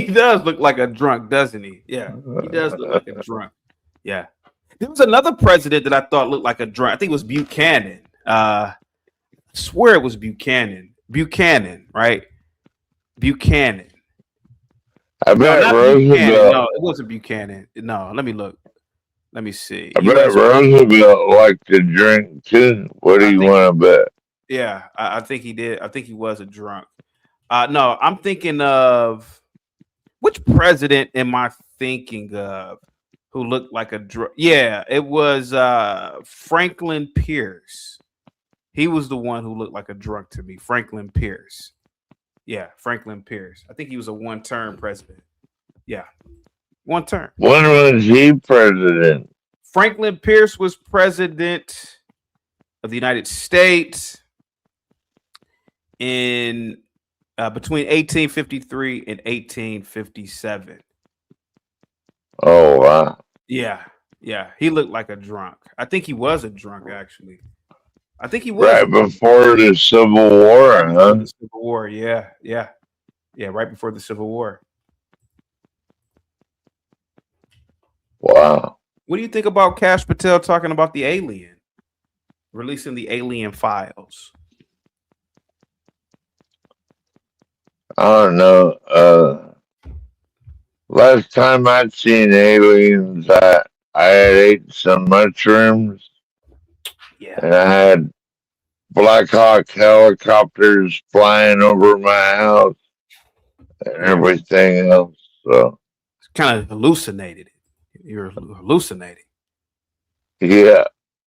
S2: does look like a drunk, doesn't he? Yeah, he does look like a drunk. Yeah. There was another president that I thought looked like a drunk. I think it was Buchanan. I swear it was Buchanan. Buchanan, right? Buchanan.
S4: I
S2: No,
S4: bet
S2: not Buchanan.
S4: Roosevelt.
S2: No, it wasn't Buchanan. No, let me look. Let me see.
S4: I bet
S2: U.S.
S4: Roosevelt liked to drink too. What do
S2: I
S4: you
S2: think,
S4: want to bet?
S2: yeah, I think he did. I think he was a drunk. No, I'm thinking of which president am I thinking of who looked like a drunk? Yeah, it was Franklin Pierce. He was the one who looked like a drunk to me. Franklin Pierce. Yeah, Franklin Pierce. I think he was a one-term president. Yeah, one term.
S4: When was he president?
S2: Franklin Pierce was president of the United States in between 1853 and 1857.
S4: Oh wow!
S2: Yeah, yeah. He looked like a drunk. I think he was a drunk, actually. I think he was
S4: Right before the Civil War,
S2: right before
S4: huh?
S2: the Civil War. Yeah, yeah, yeah. Right before the Civil War.
S4: Wow.
S2: What do you think about Kash Patel talking about the alien, releasing the alien files?
S4: I don't know. Last time I'd seen aliens, I had ate some mushrooms,
S2: Yeah,
S4: and I had Black Hawk helicopters flying over my house and
S2: yeah.
S4: everything else. So
S2: Kind of hallucinated it. You're hallucinating.
S4: yeah,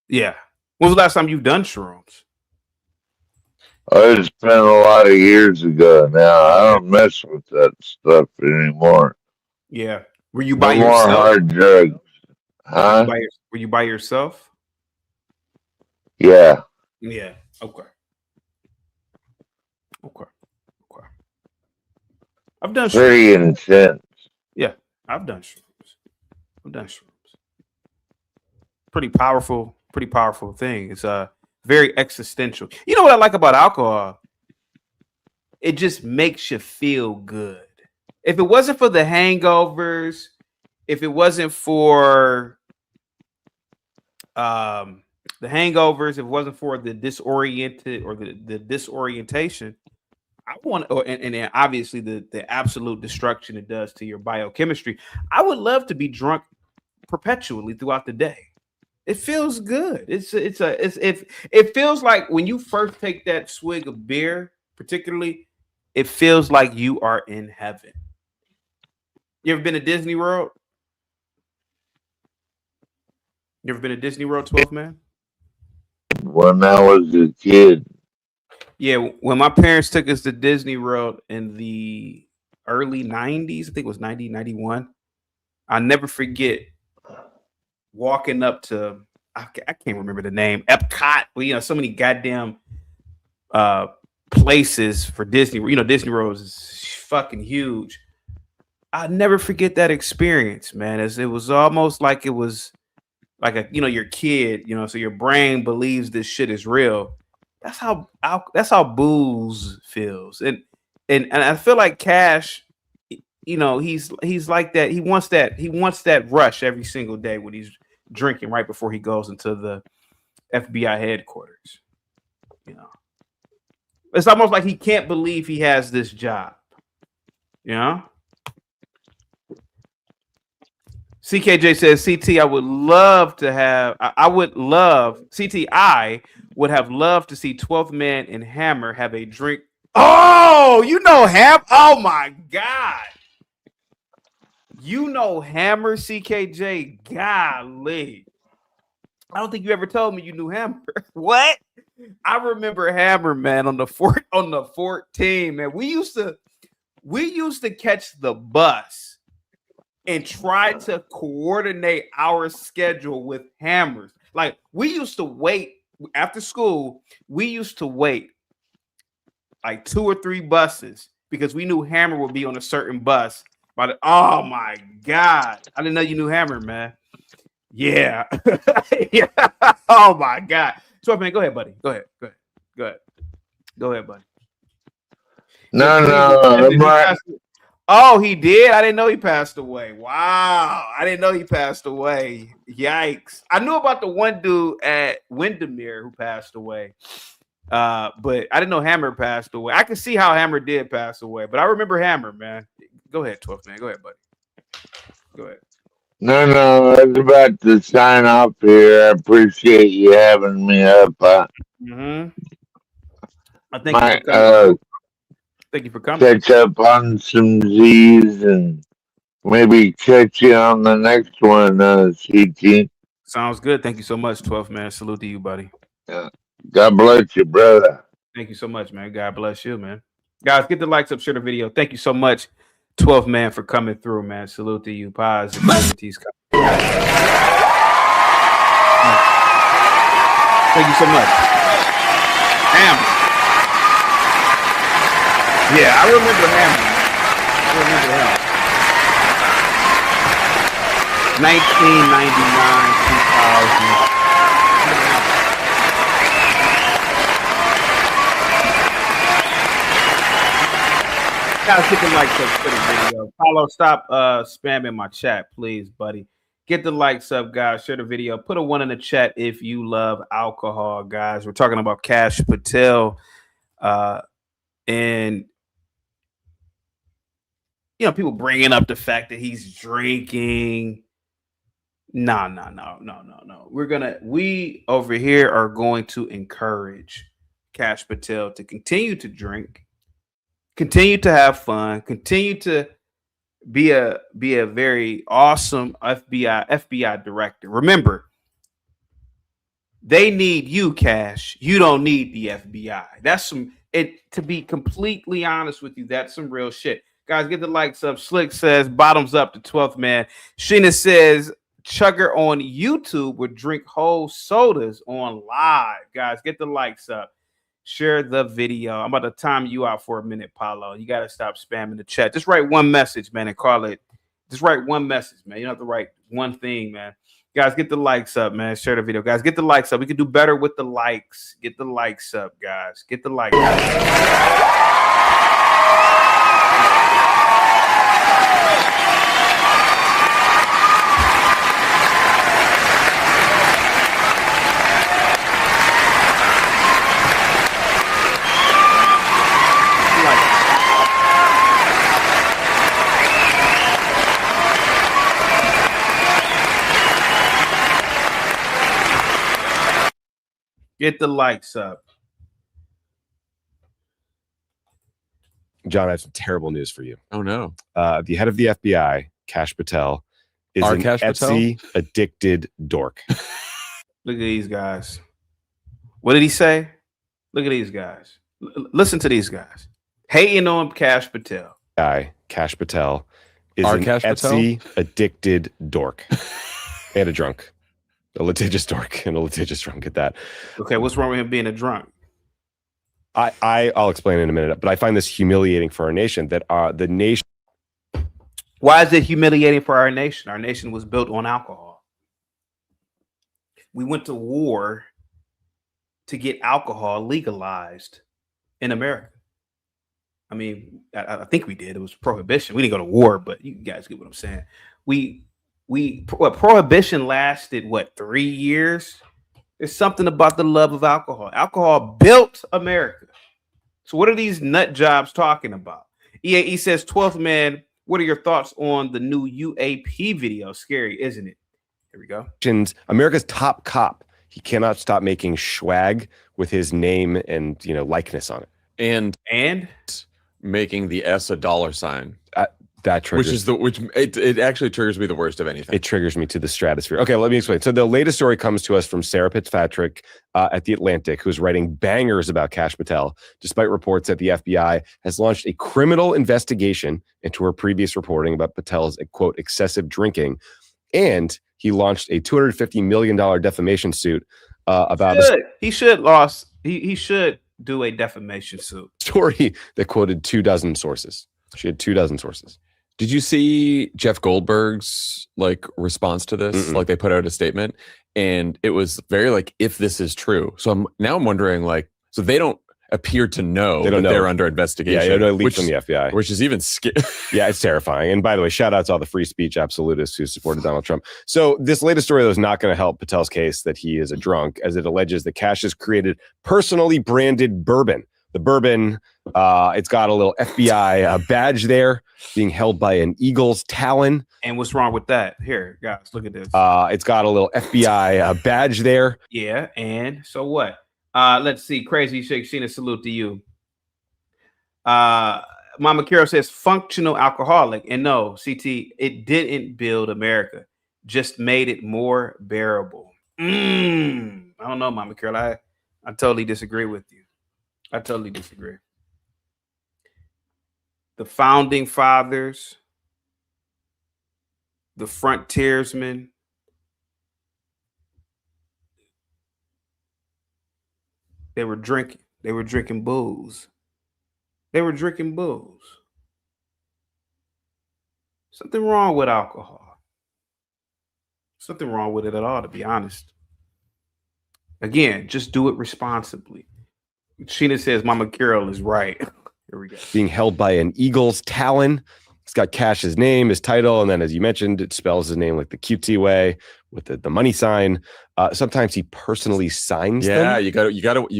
S2: Yeah. When was the last time you've done shrooms?
S4: it's been a lot of years ago now. I don't mess with that stuff anymore.
S2: Yeah. Were you by
S4: No more
S2: yourself?
S4: hard drugs, huh?
S2: Were you by yourself?
S4: Yeah.
S2: Yeah. Okay. Okay. Okay. I've done shrooms.
S4: Pretty intense.
S2: Yeah, I've done shrooms. I've done shrooms. Pretty powerful thing. It's very existential. You know what I like about alcohol? It just makes you feel good. If it wasn't for the hangovers, if it wasn't for the hangovers, if it wasn't for the disoriented or the disorientation, I want, and then obviously the absolute destruction it does to your biochemistry. I would love to be drunk perpetually throughout the day. It feels good. It feels like when you first take that swig of beer, particularly, it feels like you are in heaven. You ever been to Disney World? You ever been to Disney World, 12 man?
S4: When I was a kid.
S2: Yeah, when my parents took us to Disney World in the early 90s, I think it was 90, 91. I'll never forget walking up to, I can't remember the name, Epcot. Well, you know, so many goddamn places for Disney. You know, Disney World is fucking huge. I'll never forget that experience, man. As it was almost like it was like a, you know, your kid, you know, so your brain believes this shit is real. That's how booze feels. And I feel like Cash, you know, he's like that. He wants that rush every single day when he's drinking right before he goes into the FBI headquarters. You know, it's almost like he can't believe he has this job. You know? CKJ says, CT, I would love to have, I would have loved to see 12th Man and Hammer have a drink. Oh, you know Ham. Oh my God. You know Hammer, CKJ. Golly. I don't think you ever told me you knew Hammer. What? I remember Hammer, man, on the 14, man. We used to catch the bus and try to coordinate our schedule with Hammers. Like, we used to wait after school. We used to wait like 2 or 3 buses because we knew Hammer would be on a certain bus. But oh my God, I didn't know you knew Hammer, man. Yeah. Yeah. Oh my God. So, man, go ahead, buddy. Go ahead, buddy.
S4: No,
S2: Oh, he did? I didn't know he passed away. Wow. I didn't know he passed away. Yikes. I knew about the one dude at Windermere who passed away. But I didn't know Hammer passed away. I can see how Hammer did pass away, but I remember Hammer, man. Go ahead, 12th man. Go ahead, buddy. Go ahead.
S4: No, I was about to sign off here. I appreciate you having me up.
S2: I thank you for coming.
S4: Catch up on some Z's and maybe catch you on the next one, CT.
S2: Sounds good. Thank you so much, 12th man. Salute to you, buddy.
S4: Yeah. God bless you, brother.
S2: Thank you so much, man. God bless you, man. Guys, get the likes up, share the video. Thank you so much, 12th man, for coming through, man. Salute to you. Positivity's coming. Thank you so much. Hammer. Yeah, I remember Hammer. 1999, 2000. Guys, hit the likes up for the video. Follow, stop spamming my chat, please, buddy. Get the likes up, guys. Share the video. Put a 1 in the chat if you love alcohol, guys. We're talking about Kash Patel. And, you know, people bringing up the fact that he's drinking. No. We over here are going to encourage Kash Patel to continue to drink, continue to have fun, continue to be a very awesome FBI director. Remember, they need you, Kash. You don't need the FBI. That's to be completely honest with you, that's some real shit. Guys, get the likes up. Slick says, bottoms up to 12th man. Sheena says, chugger on YouTube would drink whole sodas on live. Guys, get the likes up. Share the video. I'm about to time you out for a minute, Paulo. You got to stop spamming the chat. Just write one message, man, and call it. Just write one message, man. You don't have to write one thing, man. Guys, get the likes up, man. Share the video. Guys, get the likes up. We can do better with the likes. Get the likes up, guys. Get the likes up. Get the likes up.
S5: John, I have some terrible news for you.
S6: Oh no.
S5: The head of the FBI, Kash Patel, is an Etsy addicted dork.
S2: Look at these guys. What did he say? Look at these guys. Listen to these guys. Hating on Kash Patel.
S5: Kash Patel is an Etsy addicted dork and a drunk. A litigious dork and a litigious drunk at that.
S2: Okay, what's wrong with him being a drunk?
S5: I'll explain in a minute, but I find this humiliating for our nation that the nation.
S2: Why is it humiliating for our nation? Our nation was built on alcohol. We went to war to get alcohol legalized in America. I mean, I think we did. It was prohibition. We didn't go to war, but you guys get what I'm saying. Prohibition lasted 3 years? There's something about the love of alcohol. Alcohol built America. So what are these nut jobs talking about? EAE says, 12th man, what are your thoughts on the new UAP video? Scary, isn't it? Here we go.
S5: America's top cop. He cannot stop making swag with his name and likeness on it.
S6: And making the S a dollar sign.
S5: That triggers,
S6: it actually triggers me the worst of anything.
S5: It triggers me to the stratosphere. Okay, let me explain. So the latest story comes to us from Sarah Fitzpatrick at The Atlantic, who's writing bangers about Kash Patel, despite reports that the FBI has launched a criminal investigation into her previous reporting about Patel's, quote, excessive drinking. And he launched a $250 million defamation suit about...
S2: He should do a defamation suit.
S5: Story that quoted 24 sources. She had 24 sources.
S6: Did you see Jeff Goldberg's response to this?
S5: Mm-mm.
S6: They put out a statement and it was very if this is true. So I'm wondering so they don't appear to know they're under investigation.
S5: Yeah, no leak from the FBI.
S6: Which is even scary.
S5: Yeah, it's terrifying. And by the way, shout out to all the free speech absolutists who supported Donald Trump. So this latest story is not going to help Patel's case that he is a drunk, as it alleges that Kash has created personally branded bourbon. The bourbon, it's got a little FBI badge there, being held by an eagle's talon.
S2: And what's wrong with that? Here, guys, look at this.
S5: It's got a little FBI badge there.
S2: Yeah, and so what? Let's see. Crazy Shake Sheena, salute to you. Mama Kiro says functional alcoholic. And no, CT, it didn't build America, just made it more bearable. I don't know, Mama Kiro. I totally disagree with you. I totally disagree. The founding fathers, the frontiersmen, they were drinking. They were drinking booze. They were drinking booze. Something wrong with alcohol. Something wrong with it at all, to be honest. Again, just do it responsibly. Sheena says Mama Carol is right. Here we go.
S5: Being held by an eagle's talon. It's got Kash's name, his title, and then, as you mentioned, it spells his name like the cutesy way with the money sign. Sometimes he personally signs them.
S6: Yeah, you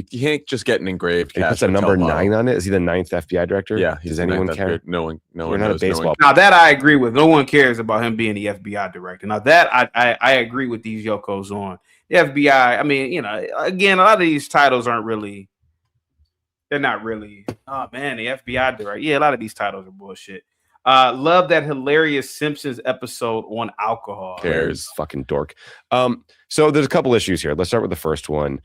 S6: can't just get an engraved Kash.
S5: He puts a number 9 on it. Is he the 9th FBI director?
S6: Yeah.
S5: Does anyone care?
S6: No one
S5: You're not
S6: knows.
S5: a baseball.
S2: Now that I agree with. No one cares about him being the FBI director. Now that I agree with these yokos on. The FBI, I mean, again, a lot of these titles aren't really. They're not really. Oh man, the FBI director. Yeah, a lot of these titles are bullshit. Love that hilarious Simpsons episode on alcohol.
S5: Cares, fucking dork. So there's a couple issues here. Let's start with the first one.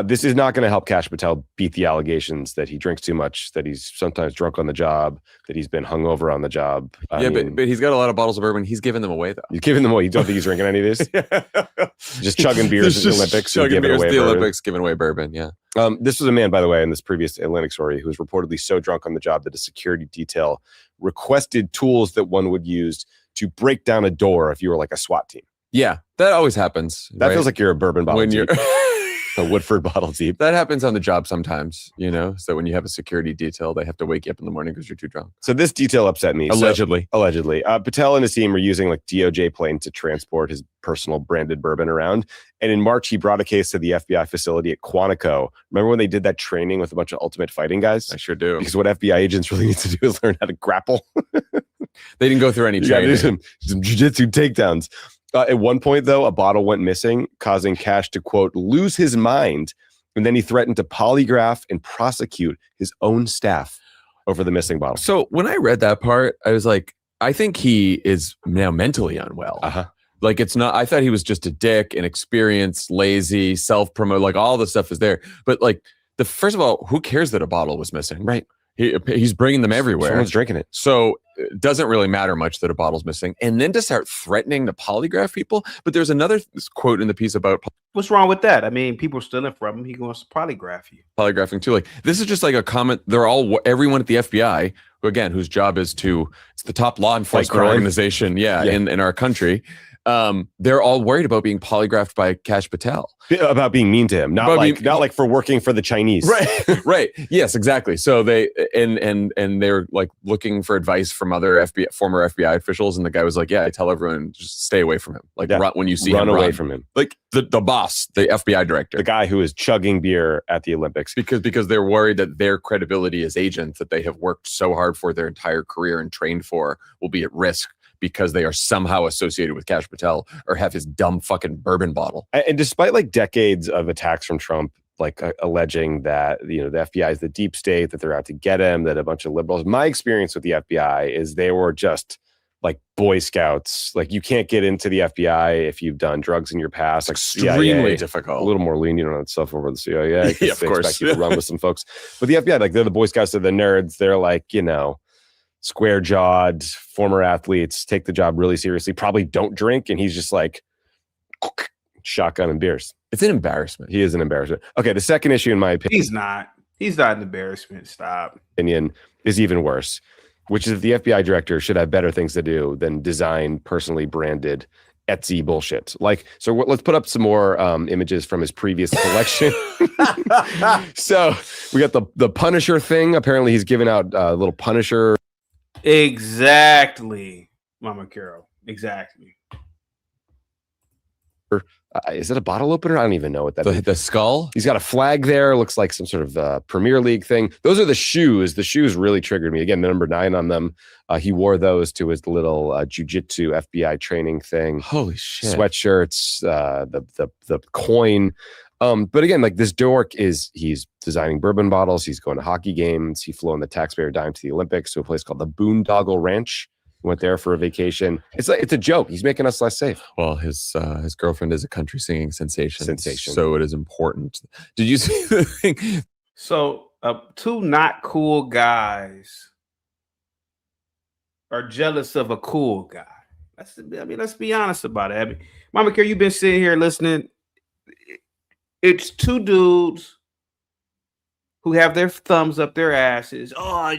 S5: This is not going to help Kash Patel beat the allegations that he drinks too much, that he's sometimes drunk on the job, that he's been hungover on the job.
S6: But he's got a lot of bottles of bourbon. He's giving them away, though.
S5: He's giving them away. You don't think he's drinking any of these? Just chugging beers at the Olympics.
S6: Chugging beers at the Olympics, giving away bourbon, yeah.
S5: This was a man, by the way, in this previous Atlantic story, who was reportedly so drunk on the job that a security detail requested tools that one would use to break down a door if you were like a SWAT team.
S6: Yeah, that always happens.
S5: That feels like you're a bourbon bottle
S6: when
S5: deep.
S6: you're
S5: A Woodford bottle deep.
S6: That happens on the job sometimes, so when you have a security detail, they have to wake you up in the morning because you're too drunk.
S5: So this detail upset me.
S6: Allegedly.
S5: Patel and his team were using like DOJ planes to transport his personal branded bourbon around. And in March, he brought a case to the FBI facility at Quantico. Remember when they did that training with a bunch of ultimate fighting guys?
S6: I sure do.
S5: Because what FBI agents really need to do is learn how to grapple.
S6: They didn't go through any training.
S5: Do some jiu-jitsu takedowns. At one point, though, a bottle went missing, causing Kash to, quote, lose his mind. And then he threatened to polygraph and prosecute his own staff over the missing bottle.
S6: So when I read that part, I was like, I think he is now mentally unwell. Like it's not, I thought he was just a dick, inexperienced, lazy, self-promote, like all the stuff is there. But like first of all, who cares that a bottle was missing?
S5: Right.
S6: He's bringing them everywhere.
S5: Someone's drinking it.
S6: So it doesn't really matter much that a bottle's missing. And then to start threatening to polygraph people. But there's another quote in the piece about
S2: what's wrong with that? I mean, people are stealing from him. He wants to polygraph you.
S6: Polygraphing too. Like this is just like a comment. Everyone at the FBI, whose job is it's the top law enforcement organization. In our country. They're all worried about being polygraphed by Kash Patel.
S5: About being mean to him, not like for working for the Chinese.
S6: Right. Right. Yes, exactly. So they and they're like looking for advice from other former FBI officials, and the guy was like, "Yeah, I tell everyone just stay away from him. Like run when you see him,
S5: run away from him."
S6: Like the boss, the FBI director,
S5: the guy who is chugging beer at the Olympics,
S6: because they're worried that their credibility as agents that they have worked so hard for their entire career and trained for will be at risk. Because they are somehow associated with Kash Patel or have his dumb fucking bourbon bottle.
S5: And despite like decades of attacks from Trump, like alleging that, the FBI is the deep state, that they're out to get him, that a bunch of liberals, my experience with the FBI is they were just like Boy Scouts. Like you can't get into the FBI if you've done drugs in your past.
S6: Extremely difficult.
S5: A little more lenient on stuff over the CIA.
S6: Yeah, of course.
S5: Expect you to run with some folks. But the FBI, like they're the Boy Scouts, they're the nerds. They're like, square-jawed former athletes, take the job really seriously, probably don't drink, and he's just like shotgun and beers.
S6: It's an embarrassment.
S5: He is an embarrassment. Okay, the second issue, in my opinion,
S2: he's not an embarrassment. Stop.
S5: Opinion is even worse, which is that the FBI director should have better things to do than design personally branded Etsy bullshit. Like, so let's put up some more images from his previous collection. So we got the Punisher thing. Apparently he's giving out a little Punisher.
S2: Exactly, Mama Carol. Exactly.
S5: Is it a bottle opener? I don't even know what that is.
S6: The skull?
S5: He's got a flag there. Looks like some sort of Premier League thing. Those are the shoes. The shoes really triggered me. Again, the number 9 on them. He wore those to his little jiu-jitsu FBI training thing.
S6: Holy shit.
S5: Sweatshirts, the coin. But again, like this dork he's designing bourbon bottles. He's going to hockey games. He flew on the taxpayer dime to the Olympics to a place called the Boondoggle Ranch. Went there for a vacation. It's a joke. He's making us less safe.
S6: Well, his girlfriend is a country singing sensation. So it is important. Did you see the thing?
S2: So 2 not cool guys are jealous of a cool guy. Let's be honest about it. I mean, Mama Care, you've been sitting here listening. It's 2 dudes who have their thumbs up their asses. Oh,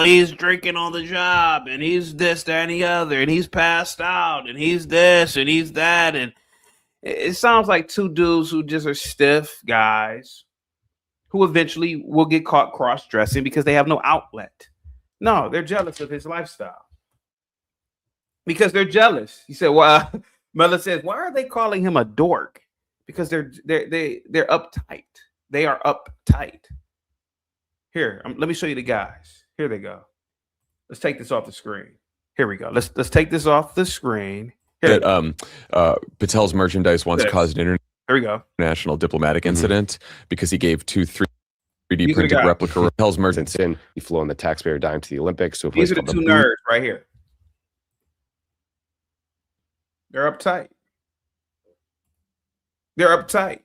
S2: he's drinking on the job, and he's this, that, and the other, and he's passed out, and he's this, and he's that. And it sounds like 2 dudes who just are stiff guys who eventually will get caught cross-dressing because they have no outlet. No, they're jealous of his lifestyle. Because they're jealous. He said, well, Mother says, why are they calling him a dork? Because they're uptight. They are uptight. Here, let me show you the guys. Here they go. Let's take this off the screen. Here we go. Let's take this off the screen. Here.
S6: That Patel's merchandise once caused an international diplomatic incident because he gave 2 3D printed replica Patel's merchandise.
S5: He flew on the taxpayer dime to the Olympics. So
S2: these are the 2 nerds right here. They're uptight. They're uptight.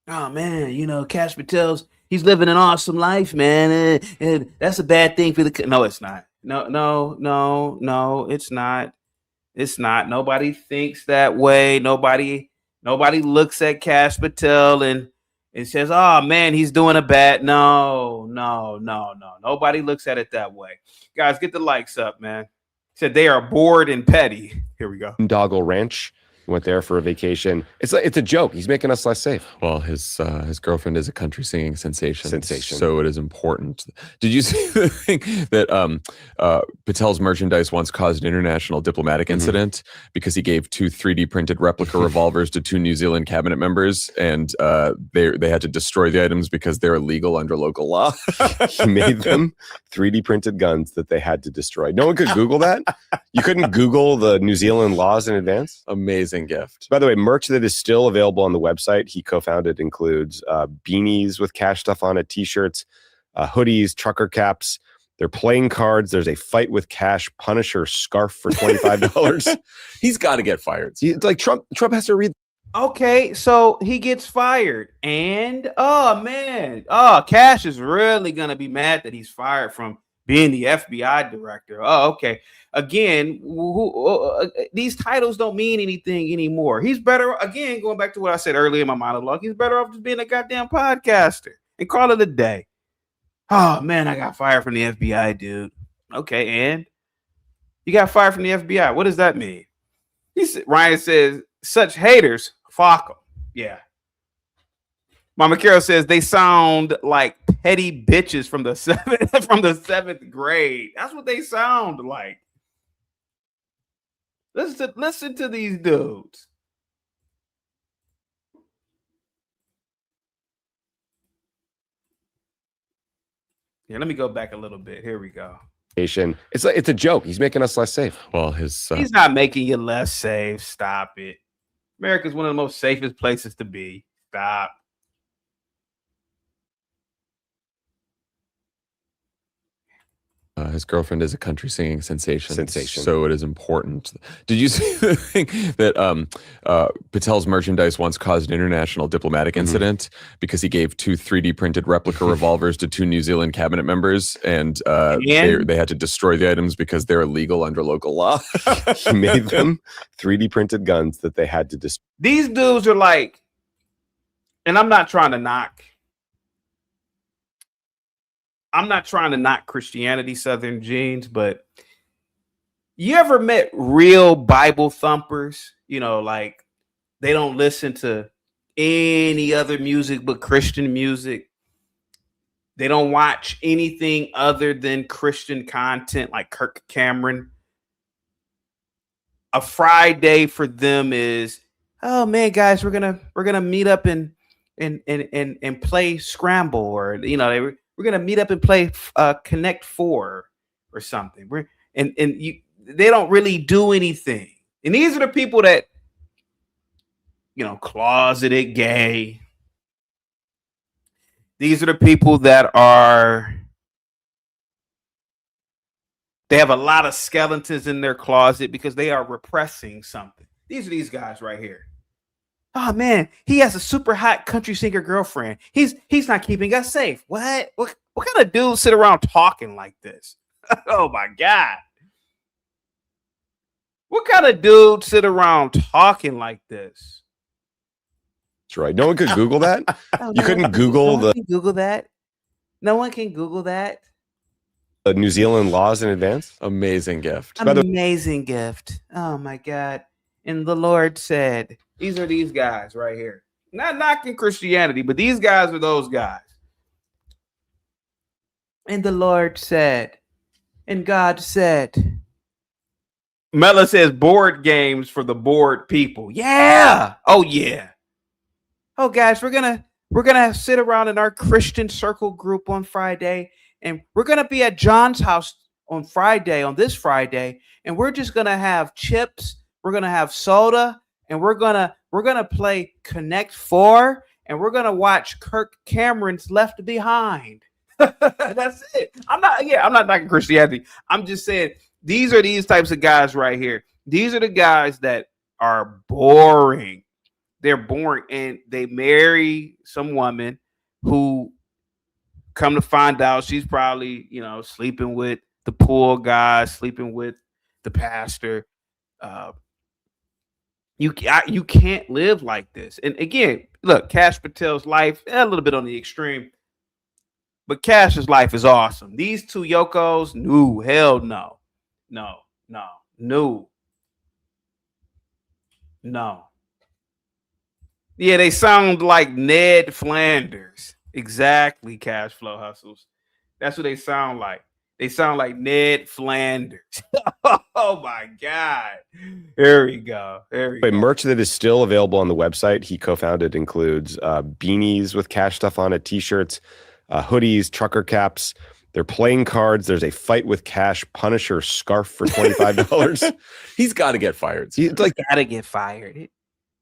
S2: Oh man, Kash Patel's he's living an awesome life, man. And that's a bad thing for the no, it's not. No, it's not. It's not. Nobody thinks that way. Nobody looks at Kash Patel and says, "Oh man, he's doing a bad." No. Nobody looks at it that way. Guys, get the likes up, man. Said they are bored and petty. Here we go.
S5: Doggle Ranch. He went there for a vacation. It's a joke. He's making us less safe.
S6: Well, his girlfriend is a country singing sensation.
S5: Sensation.
S6: So it is important. Did you see the thing that Patel's merchandise once caused an international diplomatic incident because he gave 2 3D printed replica revolvers to 2 New Zealand cabinet members, and they had to destroy the items because they're illegal under local law?
S5: He made them 3D printed guns that they had to destroy. No one could Google that. You couldn't Google the New Zealand laws in advance.
S6: Amazing gift.
S5: By the way, merch that is still available on the website he co-founded includes beanies with Cash stuff on it, t-shirts, hoodies, trucker caps. They're playing cards. There's a Fight with Cash Punisher scarf for $25.
S6: He's got to get fired.
S5: It's like Trump has to read.
S2: Okay, so he gets fired, and Cash is really gonna be mad that he's fired from being the FBI director. Oh, okay. Again, these titles don't mean anything anymore. He's better, again, going back to what I said earlier in my monologue, he's better off just being a goddamn podcaster and call it a day. Oh, man, I got fired from the FBI, dude. Okay, and? You got fired from the FBI. What does that mean? Ryan says, such haters, fuck them. Yeah. Mama Carol says they sound like petty bitches from the seventh grade. That's what they sound like. Listen to these dudes. Yeah, let me go back a little bit. Here we go.
S5: It's a joke. He's making us less safe.
S6: Well,
S2: he's not making you less safe. Stop it. America's one of the most safest places to be. Stop.
S6: His girlfriend is a country singing sensation. So it is important. Did you see the thing that Patel's merchandise once caused an international diplomatic incident because he gave 2 3D printed replica revolvers to 2 New Zealand cabinet members, and they had to destroy the items because they're illegal under local law?
S5: He made them 3D printed guns that they had to destroy.
S2: These dudes are like, and I'm not trying to knock Christianity, Southern genes, but you ever met real Bible thumpers? You know, like they don't listen to any other music but Christian music. They don't watch anything other than Christian content, like Kirk Cameron. A Friday for them is, oh man, guys, we're gonna meet up and play Scramble, or we're gonna meet up and play Connect 4 or something. They don't really do anything. And these are the people that, closeted gay. These are the people that they have a lot of skeletons in their closet because they are repressing something. These are these guys right here. Oh man, he has a super hot country singer girlfriend. He's not keeping us safe. What kind of dudes sit around talking like this? Oh my God. What kind of dudes sit around talking like this?
S5: That's right. No one could Google that. You couldn't Google
S2: Google that. No one can Google that.
S5: The New Zealand laws in advance.
S6: Amazing gift.
S2: Amazing gift. Oh my God. And the Lord said, these are these guys right here. Not knocking Christianity, but these guys are those guys. And the Lord said, and God said, Mela says board games for the bored people. Yeah. Oh yeah. Oh guys, we're gonna sit around in our Christian circle group on Friday, and we're gonna be at John's house on this Friday, and we're just gonna have chips, we're gonna have soda, and we're gonna play Connect 4, and we're gonna watch Kirk Cameron's Left Behind. That's it. I'm not knocking Christianity. I'm just saying these are these types of guys right here. These are the guys that are boring. They're boring, and they marry some woman who, come to find out, she's probably, sleeping with the pool guy, sleeping with the pastor. You can't live like this. And again, look, Kash Patel's life, a little bit on the extreme, but Cash's life is awesome. These two Yokos, no, hell no. Yeah, they sound like Ned Flanders. Exactly, Cash Flow Hustles. That's what they sound like. They sound like Ned Flanders. Oh my God. Here we go.
S5: Merch that is still available on the website he co-founded includes beanies with Cash stuff on it, t-shirts, hoodies, trucker caps. They're playing cards. There's a Fight with Cash Punisher scarf for $25.
S6: He's got to get fired.
S2: He's like, gotta get fired.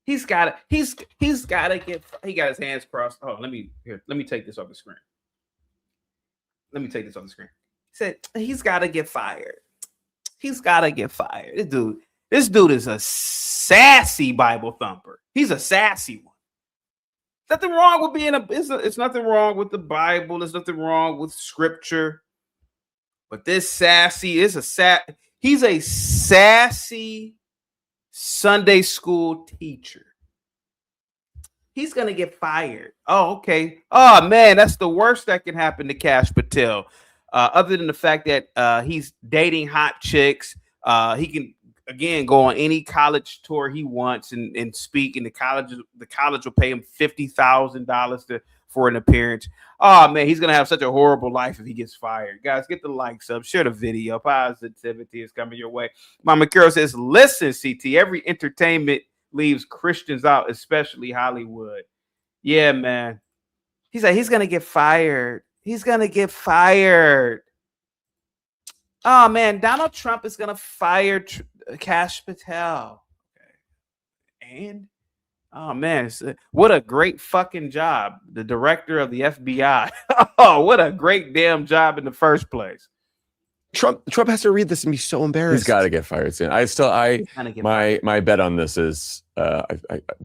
S2: He got his hands crossed. Oh, let me take this off the screen. He said he's got to get fired. He's got to get fired. This dude is a sassy Bible thumper. He's a sassy one. Nothing wrong with being it's nothing wrong with the Bible. There's nothing wrong with scripture. But this sassy is he's a sassy Sunday school teacher. He's gonna get fired. Oh, okay. Oh man, that's the worst that can happen to Kash Patel. Other than the fact that he's dating hot chicks, he can again go on any college tour he wants and speak, and the college will pay him $50,000 for an appearance. Oh man, he's gonna have such a horrible life if he gets fired. Guys, get the likes up, share the video. Positivity is coming your way. Mama Carol says, listen, CT, every entertainment leaves Christians out, especially Hollywood. Yeah, man. He's like, he's gonna get fired. He's gonna get fired. Oh man, Donald Trump is gonna fire Kash Patel. Okay. And oh man, what a great fucking job. The director of the FBI. Oh, what a great damn job in the first place.
S5: Trump has to read this and be so embarrassed.
S6: He's got to get fired soon. My bet on this is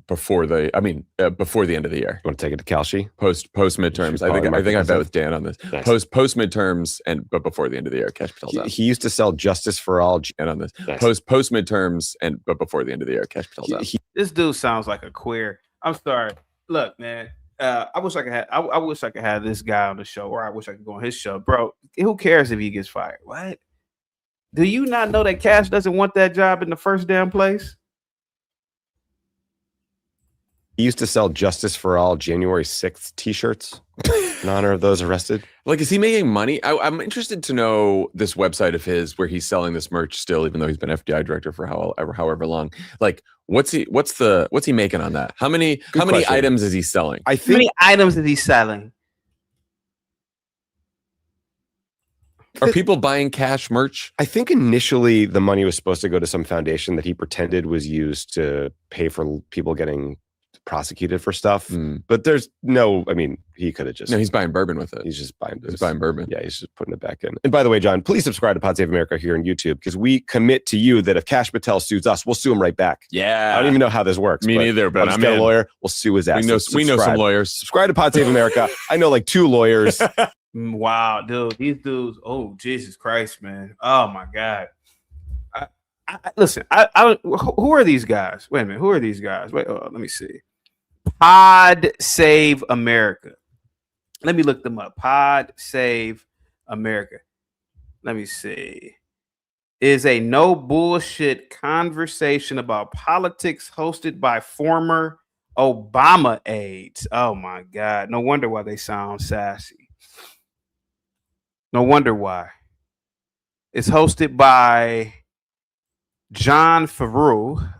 S6: before the end of the year.
S5: You want to take it to Kalshi?
S6: Post midterms. I think I bet with Dan on this. Nice. Post midterms but before the end of the year. Kash Patel's out.
S5: He used to sell Justice for All
S6: and on this. Nice. Post midterms but before the end of the year. Kash Patel's out.
S2: This dude sounds like a queer. I'm sorry. Look, man. I wish I could have this guy on the show, or I wish I could go on his show, bro. Who cares if he gets fired? What? Do you not know that Kash doesn't want that job in the first damn place?
S5: He used to sell Justice for All January 6th t-shirts in honor of those arrested.
S6: Like, is he making money? I'm interested to know this website of his where he's selling this merch still, even though he's been FBI director for however long. Like, what's he making on that? How many items is he selling?
S2: How many items is he selling?
S6: Are people buying Kash merch?
S5: I think initially the money was supposed to go to some foundation that he pretended was used to pay for people getting prosecuted for stuff. But there's he could have just...
S6: No, he's buying bourbon with it.
S5: He's just buying
S6: bourbon.
S5: Yeah, he's just putting it back in. And by the way, John, please subscribe to Pod Save America here on YouTube, because we commit to you that if Kash Patel sues us, we'll sue him right back.
S6: Yeah.
S5: I don't even know how this works.
S6: Me neither, but
S5: I'm a lawyer. We'll sue his ass.
S6: We know some lawyers.
S5: Subscribe to Pod Save America. I know like 2 lawyers.
S2: Wow, dude. These dudes, oh, Jesus Christ, man. Oh, my God. Listen, who are these guys? Wait a minute. Who are these guys? Wait, let me see. Pod Save America. Let me look them up. Pod Save America. Let me see. Is a no bullshit conversation about politics hosted by former Obama aides. Oh my God. No wonder why they sound sassy. No wonder why. It's hosted by John Favreau.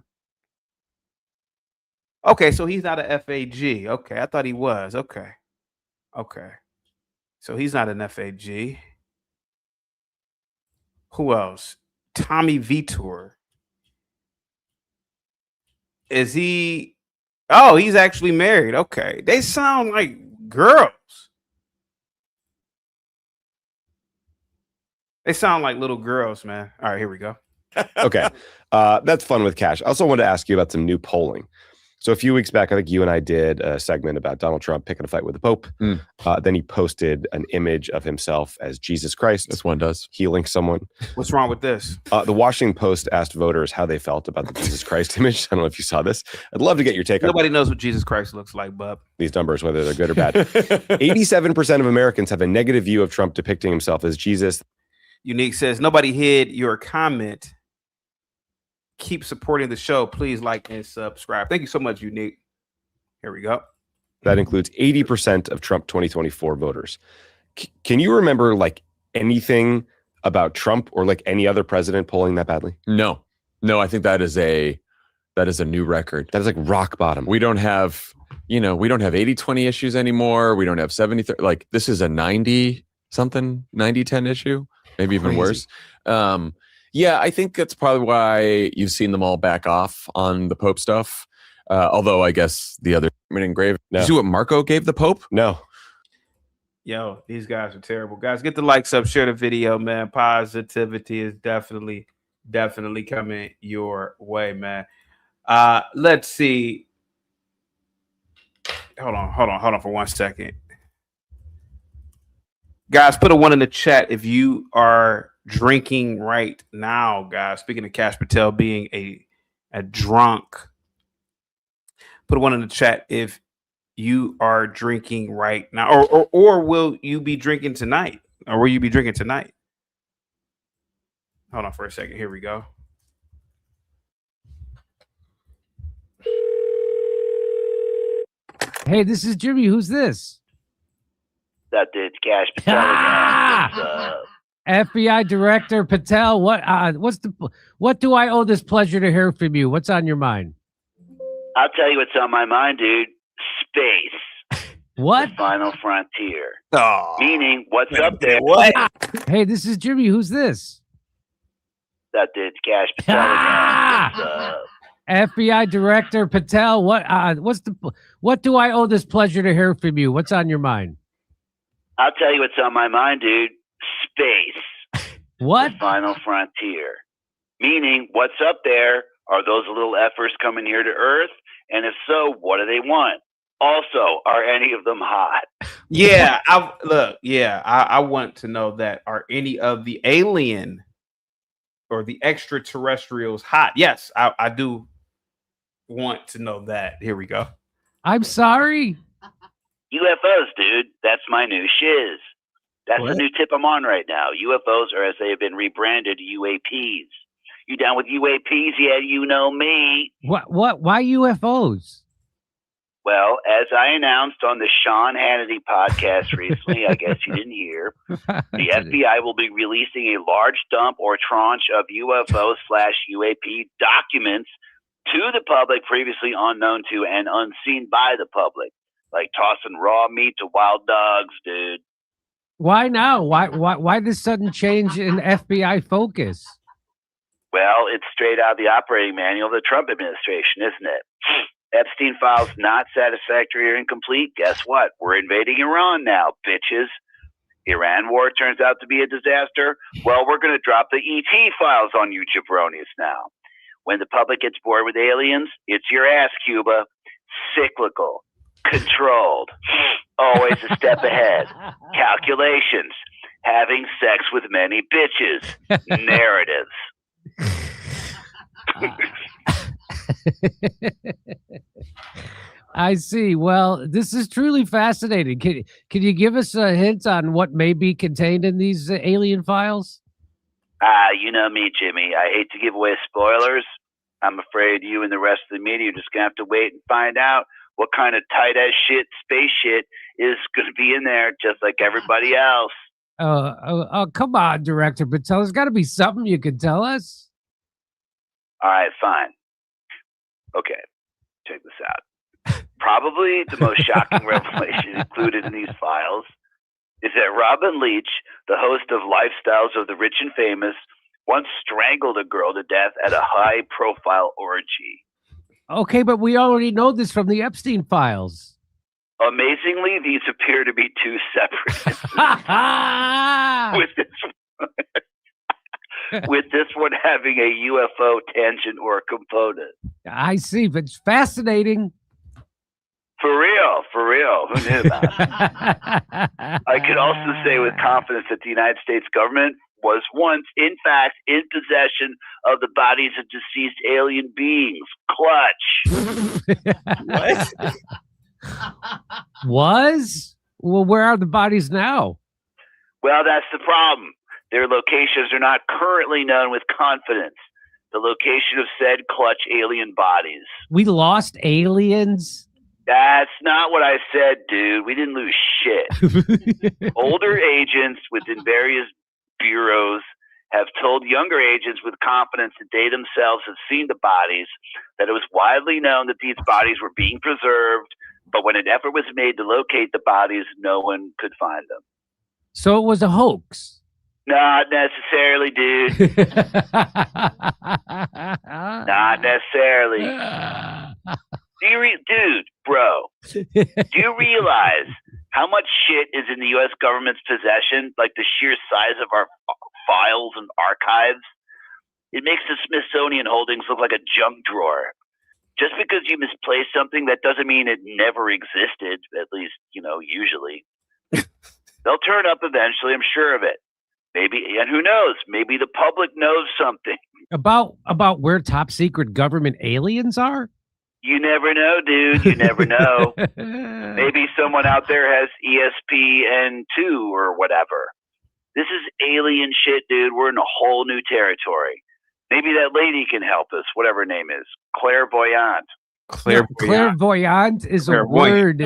S2: Okay, so he's not a FAG. Okay, I thought he was. Okay. So he's not an FAG. Who else? Tommy Vitor. Is he? Oh, he's actually married. Okay. They sound like girls. They sound like little girls, man. All right, here we go.
S5: Okay. That's fun with Kash. I also wanted to ask you about some new polling. So a few weeks back, I think you and I did a segment about Donald Trump picking a fight with the Pope. Then he posted an image of himself as Jesus Christ.
S6: This one does.
S5: Healing someone.
S2: What's wrong with this?
S5: The Washington Post asked voters how they felt about the Jesus Christ image. I don't know if you saw this. I'd love to get your take on it.
S2: Nobody knows what Jesus Christ looks like, bub.
S5: These numbers, whether they're good or bad. 87% of Americans have a negative view of Trump depicting himself as Jesus.
S2: Unique says, nobody hid your comment keep supporting the show, please like and subscribe. Thank you so much, Unique. Here we go.
S5: That includes 80% of Trump 2024 voters. Can you remember like anything about Trump or like any other president polling that badly?
S6: No, I think that is a new record.
S5: That is like rock bottom.
S6: We don't have 80-20 issues anymore. We don't have 70-30. Like this is a 90-10 issue, maybe even worse. Yeah, I think that's probably why you've seen them all back off on the Pope stuff. Although I guess the other engraved.
S5: No.
S6: Did you see what Marco gave the Pope?
S5: No.
S2: Yo, these guys are terrible. Guys, get the likes up, share the video, man. Positivity is definitely coming your way, man. Let's see. Hold on for 1 second. Guys, put a 1 in the chat if you are drinking right now, guys. Speaking of Kash Patel being a drunk. Put a 1 in the chat if you are drinking right now, or will you be drinking tonight? Or will you be drinking tonight? Hold on for a second. Here we go.
S7: Hey, this is Jimmy. Who's this?
S8: That dude's Kash Patel again.
S7: FBI Director Patel. What do I owe this pleasure to hear from you? What's on your mind?
S8: I'll tell you what's on my mind, dude. Space.
S7: What?
S8: The final frontier.
S2: Oh,
S8: meaning, what's up there?
S2: What?
S7: Hey, this is Jimmy. Who's this?
S8: That dude's Kash Patel again.
S7: FBI Director Patel. What do I owe this pleasure to hear from you? What's on your mind?
S8: I'll tell you what's on my mind, dude. Space.
S7: What?
S8: The final frontier. Meaning, what's up there? Are those little effers coming here to Earth? And if so, what do they want? Also, are any of them hot?
S2: Yeah, I want to know that. Are any of the alien or the extraterrestrials hot? Yes, I do want to know that. Here we go.
S7: I'm sorry.
S8: UFOs, dude. That's my new shiz. That's
S2: What?
S8: the new tip I'm on right now. UFOs, or as they have been rebranded, UAPs. You down with UAPs? Yeah, you know me.
S7: What? Why UFOs?
S8: Well, as I announced on the Sean Hannity podcast recently, I guess you didn't hear, the FBI will be releasing a large dump or tranche of UFO/UAP documents to the public previously unknown to and unseen by the public, like tossing raw meat to wild dogs, dude.
S7: Why now? Why this sudden change in FBI focus?
S8: Well, it's straight out of the operating manual of the Trump administration, isn't it? Epstein files not satisfactory or incomplete. Guess what? We're invading Iran now, bitches. Iran war turns out to be a disaster. Well, we're going to drop the ET files on you jabronis now. When the public gets bored with aliens, it's your ass, Cuba. Cyclical, controlled, always a step ahead. Calculations, having sex with many bitches. Narratives.
S7: I see. Well, this is truly fascinating. Can you give us a hint on what may be contained in these alien files?
S8: You know me, Jimmy. I hate to give away spoilers. I'm afraid you and the rest of the media are just going to have to wait and find out what kind of tight-ass shit, space shit, is going to be in there, just like everybody else.
S7: Oh, come on, Director Patel. There's got to be something you can tell us.
S8: All right, fine. Okay, check this out. Probably the most shocking revelation included in these files is that Robin Leach, the host of Lifestyles of the Rich and Famous, once strangled a girl to death at a high-profile orgy.
S7: Okay, but we already know this from the Epstein files.
S8: Amazingly, these appear to be two separate with this one having a UFO tangent or component.
S7: I see, but it's fascinating.
S8: For real. Who knew about it? I can also say with confidence that the United States government was once, in fact, in possession of the bodies of deceased alien beings. Clutch.
S2: What?
S7: Was? Well, where are the bodies now?
S8: Well, that's the problem. Their locations are not currently known with confidence. the location of said clutch alien bodies.
S7: We lost aliens?
S8: That's not what I said, dude. We didn't lose shit. Older agents within various bureaus have told younger agents with confidence that they themselves have seen the bodies, that it was widely known that these bodies were being preserved, but when an effort was made to locate the bodies, no one could find them.
S7: So it was a hoax?
S8: Not necessarily, dude. Not necessarily. Dude, bro, do you realize how much shit is in the U.S. government's possession? Like the sheer size of our files and archives? It makes the Smithsonian holdings look like a junk drawer. Just because you misplaced something, that doesn't mean it never existed, at least, usually. They'll turn up eventually, I'm sure of it. Maybe, and who knows, maybe the public knows something.
S7: About where top secret government aliens are?
S8: You never know, dude. You never know. Maybe someone out there has ESPN2 or whatever. This is alien shit, dude. We're in a whole new territory. Maybe that lady can help us, whatever her name is. Clairvoyant.
S7: Clairvoyant is a word.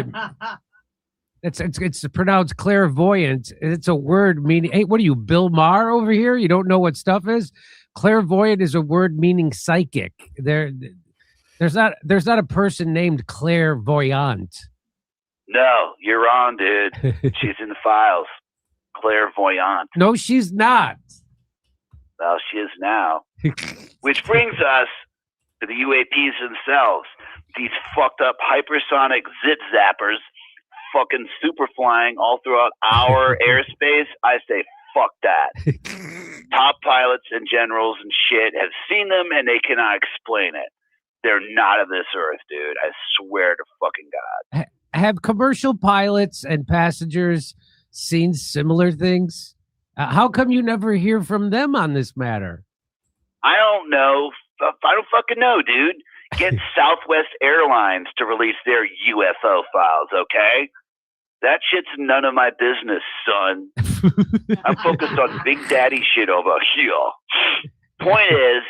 S7: It's pronounced clairvoyant. It's a word meaning, hey, what are you, Bill Maher over here? You don't know what stuff is? Clairvoyant is a word meaning psychic. There's not a person named clairvoyant.
S8: No, you're wrong, dude. She's in the files. Clairvoyant.
S7: No, she's not.
S8: Well, she is now. Which brings us to the UAPs themselves. These fucked up hypersonic zip zappers fucking super flying all throughout our airspace. I say fuck that. Top pilots and generals and shit have seen them and they cannot explain it. They're not of this earth, dude. I swear to fucking God.
S7: Have commercial pilots and passengers seen similar things? How come you never hear from them on this matter?
S8: I don't know. I don't fucking know, dude. Get Southwest Airlines to release their UFO files, okay? That shit's none of my business, son. I'm focused on Big Daddy shit over here. Point is,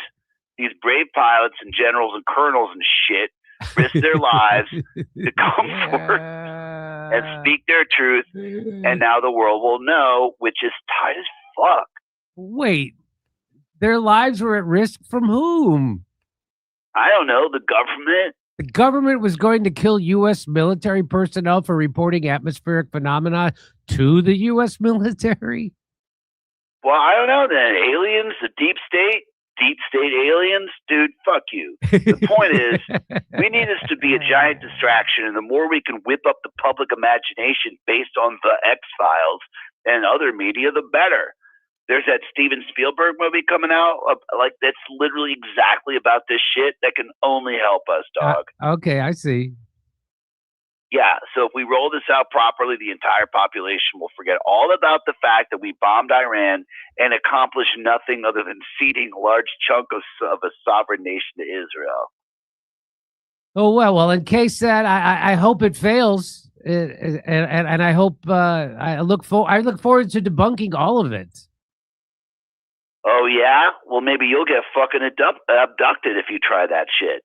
S8: these brave pilots and generals and colonels and shit risk their lives to come forward and speak their truth, and now the world will know, which is tight as fuck.
S7: Wait, their lives were at risk from whom?
S8: I don't know, the government.
S7: The government was going to kill U.S. military personnel for reporting atmospheric phenomena to the U.S. military?
S8: Well, I don't know then. Aliens, the deep state aliens, dude, fuck you. The point is, we need this to be a giant distraction, and the more we can whip up the public imagination based on the X-Files and other media, the better. There's that Steven Spielberg movie coming out, like that's literally exactly about this shit that can only help us, dog.
S7: Okay, I see.
S8: Yeah, so if we roll this out properly, the entire population will forget all about the fact that we bombed Iran and accomplished nothing other than ceding a large chunk of a sovereign nation to Israel.
S7: Oh, well, in case that, I hope it fails, and I hope I look forward to debunking all of it.
S8: Oh, yeah? Well, maybe you'll get fucking abducted if you try that shit.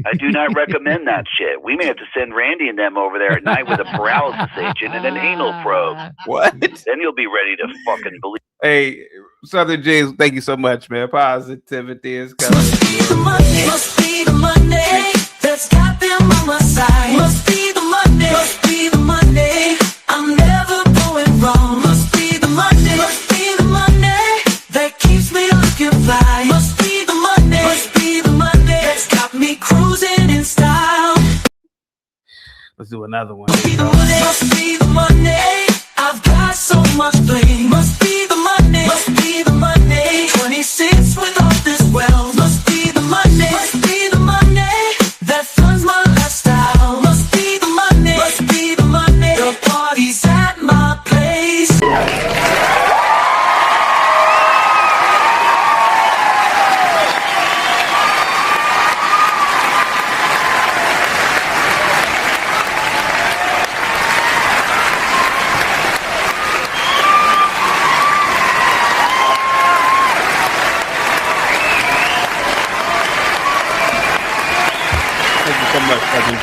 S8: I do not recommend that shit. We may have to send Randy and them over there at night with a paralysis agent and an anal probe.
S2: What?
S8: Then you'll be ready to fucking believe.
S2: Hey, Southern James, thank you so much, man. Positivity is coming.
S3: Must be the Monday that's got them on my side. Must be the Monday. Must be the Monday. I'm never going wrong. Must be the Monday. Must be the Monday that keeps me looking fly. Must be the Monday. Must be the Monday that's got me cruising in style.
S2: Let's do another one.
S3: Must be the Monday. Must be the Monday. I've got so much bling. Must be the Monday. Must be the Monday. 26 with all this wealth. Must be the Monday. Must be the Monday that funds my lifestyle. Must be the Monday. Must be the Monday. The party's at my place.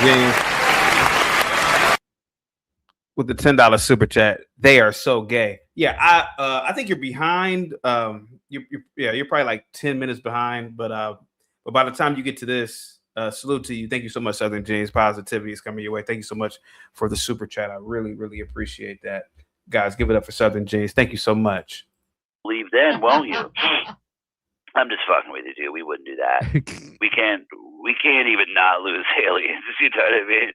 S2: James. With the $10 super chat, they are so gay. Yeah, I think you're behind. You're probably like 10 minutes behind, but by the time you get to this, salute to you. Thank you so much, Southern James. Positivity is coming your way. Thank you so much for the super chat. I really, really appreciate that. Guys, give it up for Southern James. Thank you so much.
S8: Leave then, won't you? I'm just fucking with you, dude. We wouldn't do that. We can't even not lose aliens. You know what I mean?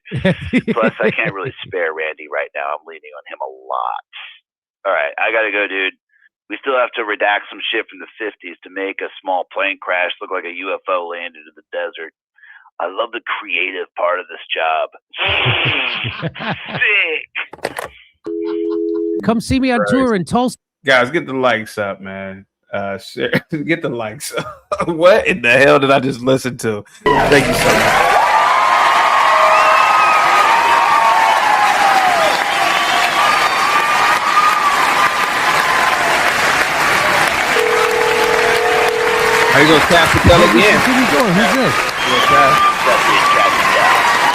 S8: Plus, I can't really spare Randy right now. I'm leaning on him a lot. All right, I gotta go, dude. We still have to redact some shit from the 50s to make a small plane crash look like a UFO landed in the desert. I love the creative part of this job. Sick.
S7: Come see me on tour in Tulsa.
S2: Guys, get the likes up, man. Share, get the likes up. What in the hell did I just listen to? Thank you so much. How you gonna Kash Patel again?
S7: Who's this?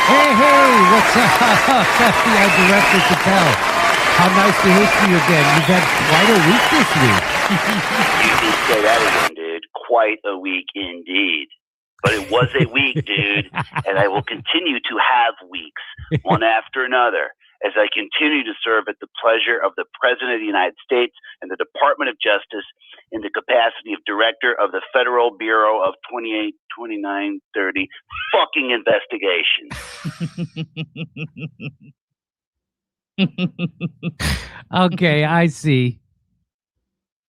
S7: Hey, what's up? FBI Director Patel. How nice to hear from you again. You've had quite a week this week.
S8: You can say that again, dude. Quite a week indeed. But it was a week, dude, and I will continue to have weeks, one after another, as I continue to serve at the pleasure of the President of the United States and the Department of Justice in the capacity of Director of the Federal Bureau of 28, 29, 30 fucking investigations.
S7: Okay, I see.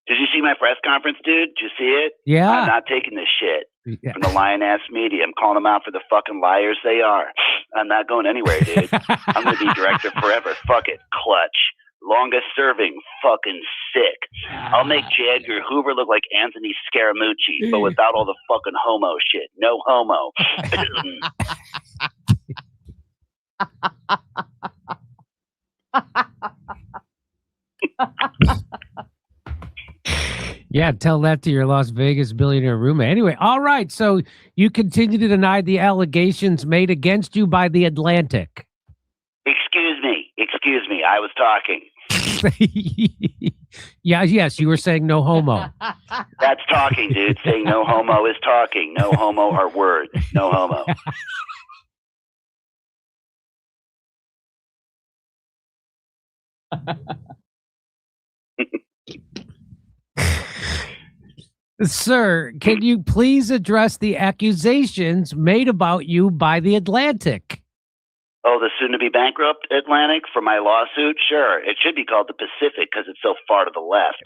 S8: Did you see my press conference, dude? Did you see it?
S7: Yeah.
S8: I'm not taking this shit from the lion-ass media. I'm calling them out for the fucking liars they are. I'm not going anywhere, dude. I'm going to be director forever. Fuck it. Clutch. Longest serving. Fucking sick. I'll make J. Edgar Hoover look like Anthony Scaramucci, but without all the fucking homo shit. No homo.
S7: Yeah, tell that to your Las Vegas billionaire roommate. Anyway, all right. So you continue to deny the allegations made against you by The Atlantic.
S8: Excuse me. I was talking.
S7: Yes, you were saying no homo.
S8: That's talking, dude. Saying no homo is talking. No homo are words. No homo.
S7: Sir, can you please address the accusations made about you by The Atlantic?
S8: Oh, the soon-to-be bankrupt Atlantic for my lawsuit? Sure. It should be called the Pacific because it's so far to the left.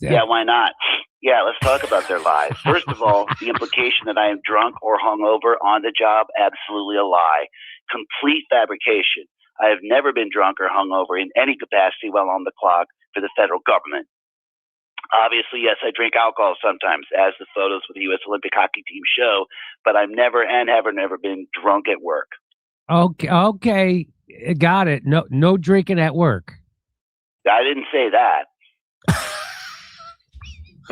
S8: Yeah, why not? Yeah, let's talk about their lies. First of all, the implication that I am drunk or hungover on the job, absolutely a lie. Complete fabrication. I have never been drunk or hungover in any capacity while on the clock for the federal government. Obviously, yes, I drink alcohol sometimes, as the photos with the U.S. Olympic hockey team show, but I've never and have never been drunk at work.
S7: Okay, got it. No drinking at work.
S8: I didn't say that.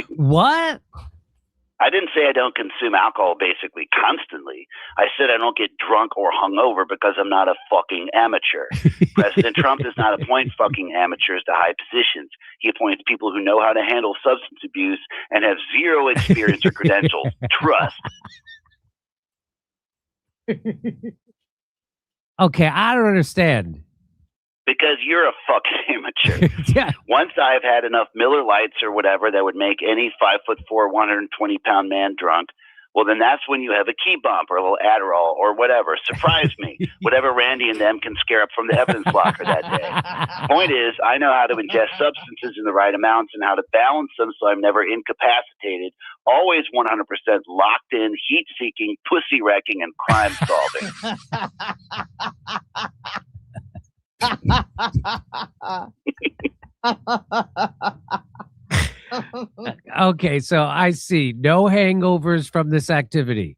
S7: What?
S8: I didn't say I don't consume alcohol basically constantly. I said I don't get drunk or hungover because I'm not a fucking amateur. President Trump does not appoint fucking amateurs to high positions. He appoints people who know how to handle substance abuse and have zero experience or credentials. Trust.
S7: Okay, I don't understand.
S8: Because you're a fucking amateur.
S7: Yeah.
S8: Once I've had enough Miller Lights or whatever that would make any 5'4", 120-pound man drunk, well, then that's when you have a key bump or a little Adderall or whatever. Surprise me. Whatever Randy and them can scare up from the evidence locker that day. Point is, I know how to ingest substances in the right amounts and how to balance them so I'm never incapacitated, always 100% locked in, heat-seeking, pussy-wrecking, and crime-solving.
S7: Okay, so I see no hangovers from this activity.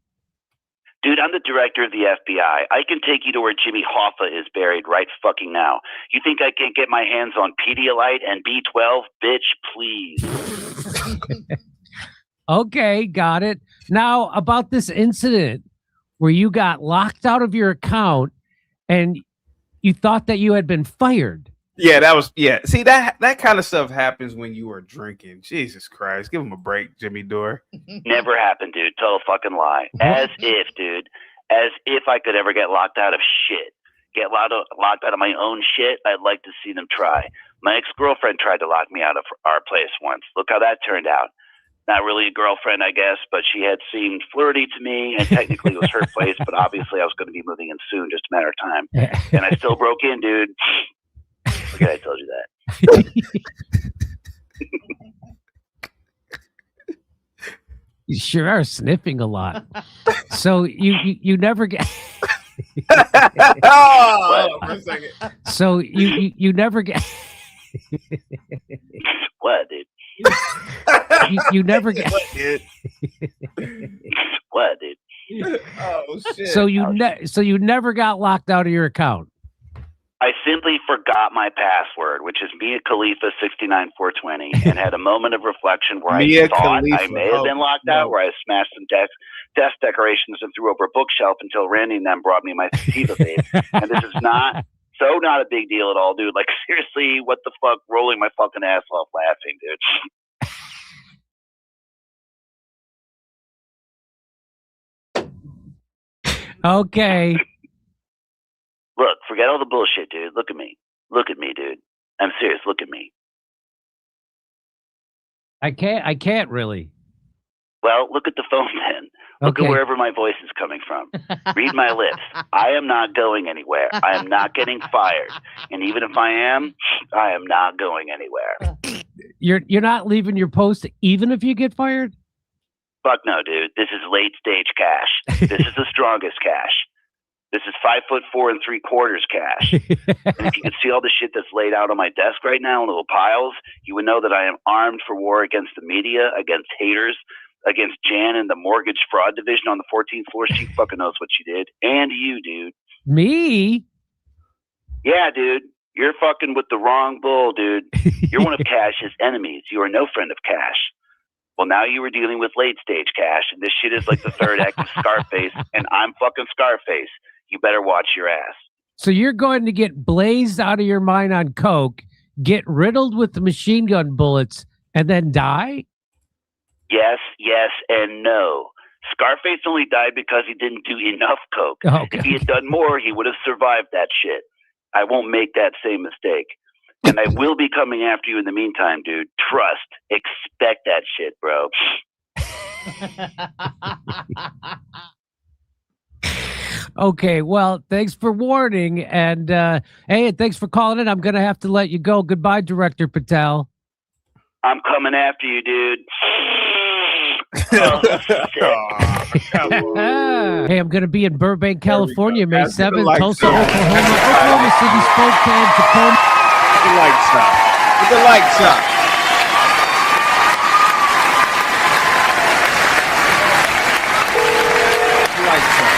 S8: Dude, I'm the director of the FBI. I can take you to where Jimmy Hoffa is buried right fucking now. You think I can't get my hands on Pedialyte and B12? Bitch, please.
S7: Okay, got it. Now, about this incident where you got locked out of your account and you thought that you had been fired.
S2: Yeah, that was See, that kind of stuff happens when you are drinking. Jesus Christ, give him a break, Jimmy Dore.
S8: Never happened, dude. Total fucking lie. As if, dude. As if I could ever get locked out of shit. Get locked out of my own shit. I'd like to see them try. My ex-girlfriend tried to lock me out of our place once. Look how that turned out. Not really a girlfriend, I guess, but she had seemed flirty to me, and technically it was her place, but obviously I was going to be moving in soon, just a matter of time. And I still broke in, dude. Look, I told you that.
S7: You sure are sniffing a lot. So you never get.
S2: Oh, for a second.
S7: So you never get.
S8: What, dude?
S7: You never get.
S8: What, dude? What, dude?
S2: Oh shit!
S7: So you never got locked out of your account.
S8: I simply forgot my password, which is Mia Khalifa 69420, and had a moment of reflection where I thought I may have been locked out, where I smashed some desk decorations and threw over a bookshelf until Randy and them brought me my sativa vape. And this is not a big deal at all, dude. Like, seriously, what the fuck? Rolling my fucking ass off laughing, dude.
S7: Okay.
S8: Look, forget all the bullshit, dude. Look at me. Look at me, dude. I'm serious. Look at me.
S7: I can't really.
S8: Well, look at the phone then. Look at wherever my voice is coming from. Read my lips. I am not going anywhere. I am not getting fired. And even if I am not going anywhere.
S7: You're not leaving your post even if you get fired?
S8: Fuck no, dude. This is late stage Cash. This is the strongest Cash. This is 5'4 3/4 Cash. And if you could see all the shit that's laid out on my desk right now in little piles, you would know that I am armed for war against the media, against haters, against Jan and the mortgage fraud division on the 14th floor. She fucking knows what she did. And you, dude.
S7: Me?
S8: Yeah, dude. You're fucking with the wrong bull, dude. You're one of Cash's enemies. You are no friend of Cash. Well, now you were dealing with late stage Cash, and this shit is like the third act of Scarface, and I'm fucking Scarface. You better watch your ass.
S7: So you're going to get blazed out of your mind on coke, get riddled with the machine gun bullets, and then die?
S8: Yes, and no. Scarface only died because he didn't do enough coke.
S7: Okay.
S8: If he had done more, he would have survived that shit. I won't make that same mistake. And I will be coming after you in the meantime, dude. Trust. Expect that shit, bro.
S7: Okay, well, thanks for warning. And hey, thanks for calling in. I'm going to have to let you go. Goodbye, Director Patel.
S8: I'm coming after you, dude.
S7: Hey, I'm going to be in Burbank, California, May 7th, Tulsa, Oklahoma City, Spokane, Tacoma.
S2: The lights up. The lights up. The lights up.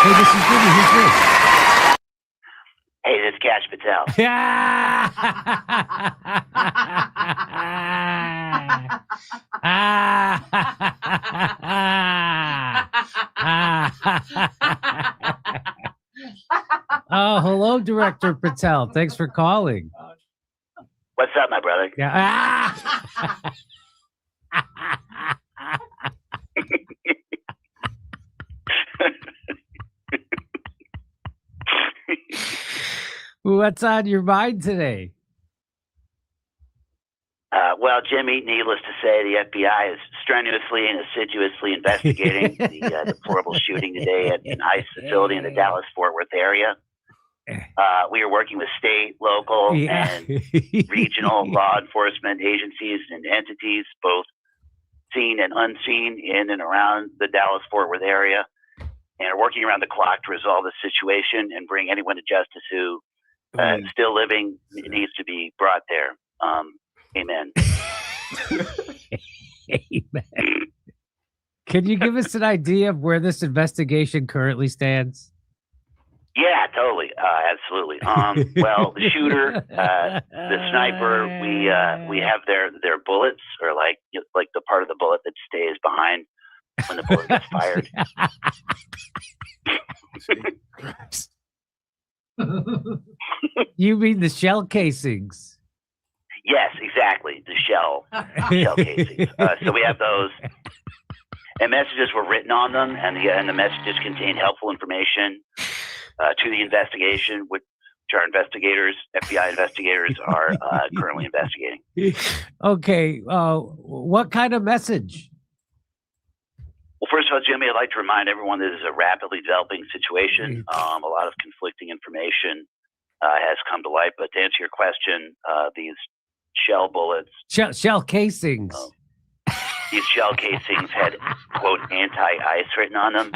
S7: Hey, this is Jimmy. Who's this?
S8: Hey, this is Kash Patel.
S7: Oh, hello, Director Patel. Thanks for calling.
S8: What's up, my brother?
S7: Yeah. What's on your mind today?
S8: Well, Jimmy, needless to say, the FBI is strenuously and assiduously investigating the deplorable shooting today at an ICE facility in the Dallas-Fort Worth area. We are working with state, local, and regional law enforcement agencies and entities, both seen and unseen, in and around the Dallas-Fort Worth area, and are working around the clock to resolve the situation and bring anyone to justice who still living needs to be brought there. Amen.
S7: Amen. Can you give us an idea of where this investigation currently stands?
S8: Yeah, totally. Absolutely. Well, the shooter, the sniper, we have their bullets, or like the part of the bullet that stays behind when the bullet gets fired.
S7: You mean the shell casings?
S8: Yes, exactly. The shell casings. So we have those, and messages were written on them, and the messages contained helpful information to the investigation, which our investigators, FBI investigators, are currently investigating.
S7: Okay, what kind of message?
S8: Well, first of all, Jimmy, I'd like to remind everyone that this is a rapidly developing situation. A lot of conflicting information has come to light. But to answer your question, these shell bullets,
S7: shell casings.
S8: These shell casings had, quote, anti-ice written on them,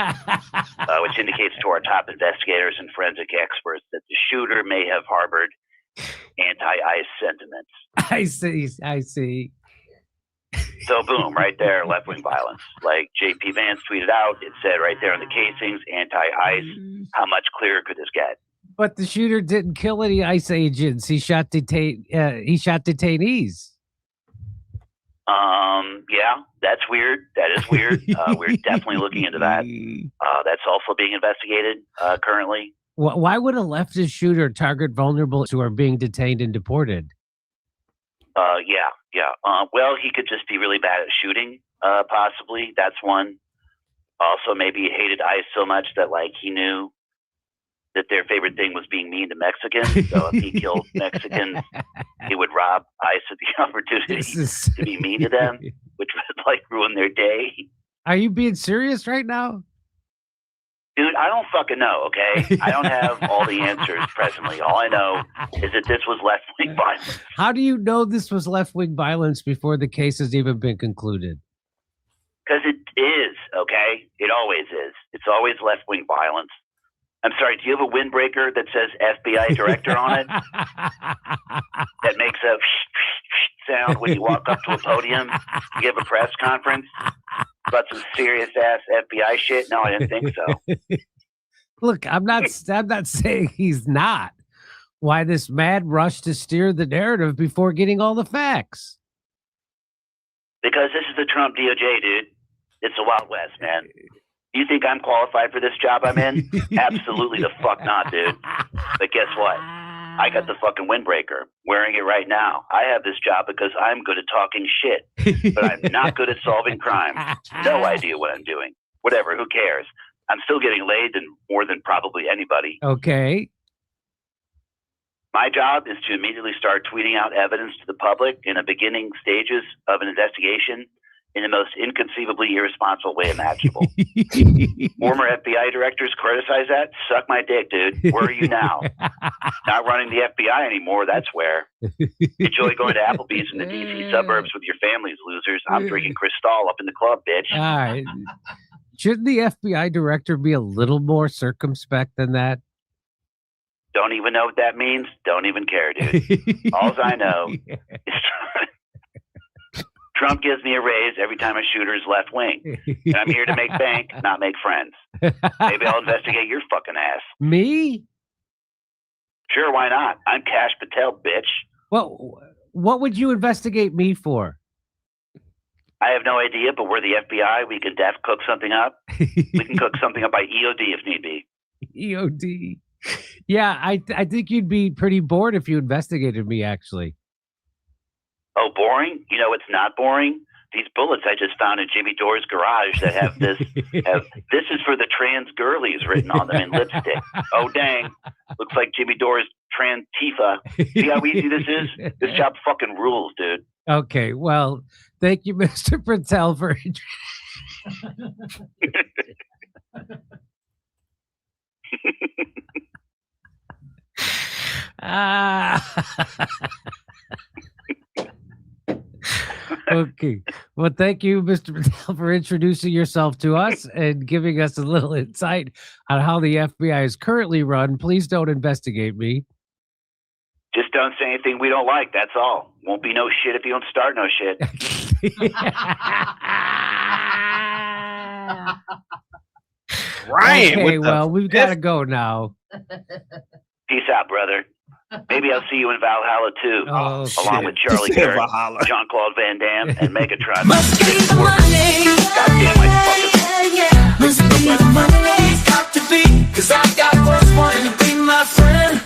S8: which indicates to our top investigators and forensic experts that the shooter may have harbored anti-ice sentiments.
S7: I see.
S8: So boom, right there, left-wing violence. Like J.P. Vance tweeted out, it said right there on the casings, anti-ice. How much clearer could this get?
S7: But the shooter didn't kill any ICE agents. He shot detainees.
S8: Yeah, that's weird. That is weird. We're definitely looking into that. That's also being investigated currently.
S7: Why would a leftist shooter target vulnerables who are being detained and deported?
S8: Yeah. Well, he could just be really bad at shooting, possibly. That's one. Also, maybe he hated ICE so much that, like, he knew that their favorite thing was being mean to Mexicans. So if he killed Mexicans, he would rob ICE of the opportunity to be mean to them, which would, like, ruin their day.
S7: Are you being serious right now?
S8: Dude, I don't fucking know, okay? I don't have all the answers presently. All I know is that this was left-wing violence.
S7: How do you know this was left-wing violence before the case has even been concluded?
S8: Because it is, okay? It always is. It's always left-wing violence. I'm sorry, do you have a windbreaker that says FBI director on it? That makes a sound when you walk up to a podium, you have a press conference about some serious-ass FBI shit? No, I didn't think so.
S7: Look, I'm not saying he's not. Why this mad rush to steer the narrative before getting all the facts?
S8: Because this is the Trump DOJ, dude. It's the Wild West, man. Do you think I'm qualified for this job I'm in? Absolutely the fuck not, dude. But guess what? I got the fucking windbreaker, wearing it right now. I have this job because I'm good at talking shit, but I'm not good at solving crimes. No idea what I'm doing. Whatever, who cares? I'm still getting laid more than probably anybody.
S7: Okay.
S8: My job is to immediately start tweeting out evidence to the public in the beginning stages of an investigation in the most inconceivably irresponsible way imaginable. Former FBI directors criticize that? Suck my dick, dude. Where are you now? Not running the FBI anymore, that's where. Enjoy going to Applebee's in the D.C. suburbs with your families, losers. I'm drinking Cristal up in the club, bitch.
S7: All right. Shouldn't the FBI director be a little more circumspect than that?
S8: Don't even know what that means. Don't even care, dude. All I know is Trump gives me a raise every time a shooter is left wing. And I'm here to make bank, not make friends. Maybe I'll investigate your fucking ass.
S7: Me?
S8: Sure, why not? I'm Kash Patel, bitch.
S7: Well, what would you investigate me for?
S8: I have no idea, but we're the FBI. We can cook something up. We can cook something up by EOD if need be.
S7: EOD. Yeah, I think you'd be pretty bored if you investigated me, actually.
S8: Oh, boring? You know, it's not boring. These bullets I just found in Jimmy Dore's garage that have this is for the trans girlies written on them in lipstick. Oh, dang. Looks like Jimmy Dore's trans Tifa. See how easy this is? This job fucking rules, dude.
S7: Okay, well, thank you, Mr. Patel, for... Okay. Well, thank you, Mr. Patel, for introducing yourself to us and giving us a little insight on how the FBI is currently run. Please don't investigate me.
S8: Just don't say anything we don't like. That's all. Won't be no shit if you don't start no shit.
S2: Ryan,
S7: okay, well, we've got to go now.
S8: Peace out, brother. Maybe I'll see you in Valhalla too, along with Charlie Kirk, Jean-Claude Van Damme, and Megatron.
S3: Must be the money.
S8: Goddamn, I fucking
S3: Must be the money. Got to be, 'cause I got what's wanting to be my friend.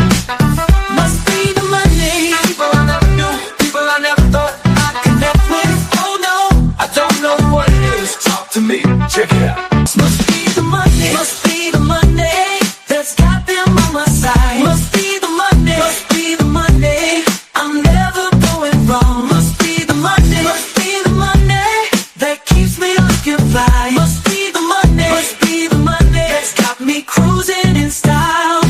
S3: Must be the money. People I never knew, people I never thought I'd connect with. Oh no, I don't know what it is. Talk to me, check it out. Must be the money. Must be the money that's got them on my side. Must be the money. Must be the money. I'm never going wrong. Must be the money. Must be the money that keeps me looking fly. Must be the money. Must be the money that's got me cruising in style.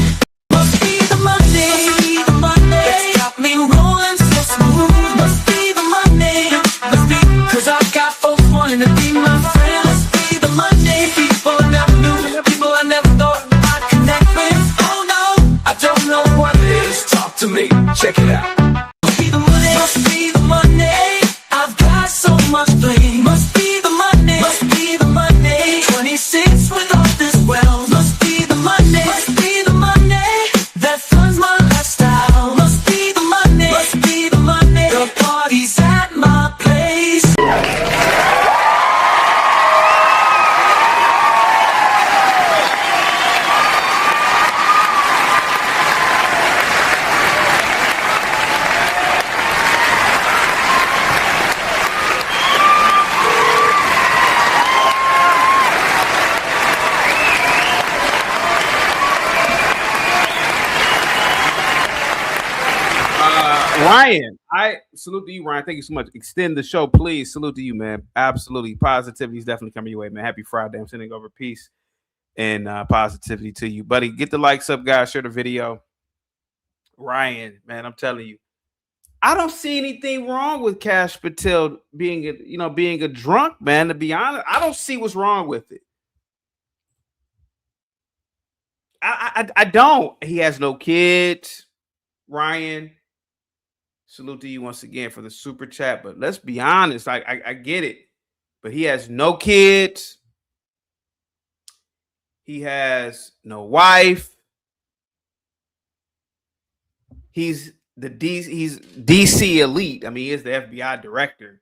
S3: Must be the money. Must be the money that's got me rolling so smooth. Must be the money. Must be, 'cause I got folks wanting to be my friend. Must be the money. People I never knew, people I never thought I'd connect with. Oh no, I don't know what it is. Talk to me, check it out. Must be the money. Must be the money. I've got so much bling. Must be the money. Must be the money. 26 with all this wealth. Must be the money. Must be the money that funds my lifestyle. Must be the money. Must be the money. The party's at my place.
S2: Ryan, I salute to you, Ryan. Thank you so much. Extend the show, please. Salute to you, man. Absolutely. Positivity is definitely coming your way, man. Happy Friday. I'm sending over peace and positivity to you, buddy. Get the likes up, guys. Share the video. Ryan, man, I'm telling you, I don't see anything wrong with Kash Patel being a drunk, man. To be honest, I don't see what's wrong with it. I don't. He has no kids, Ryan. Salute to you once again for the super chat. But let's be honest, I get it. But he has no kids. He has no wife. He's DC elite. I mean, he is the FBI director.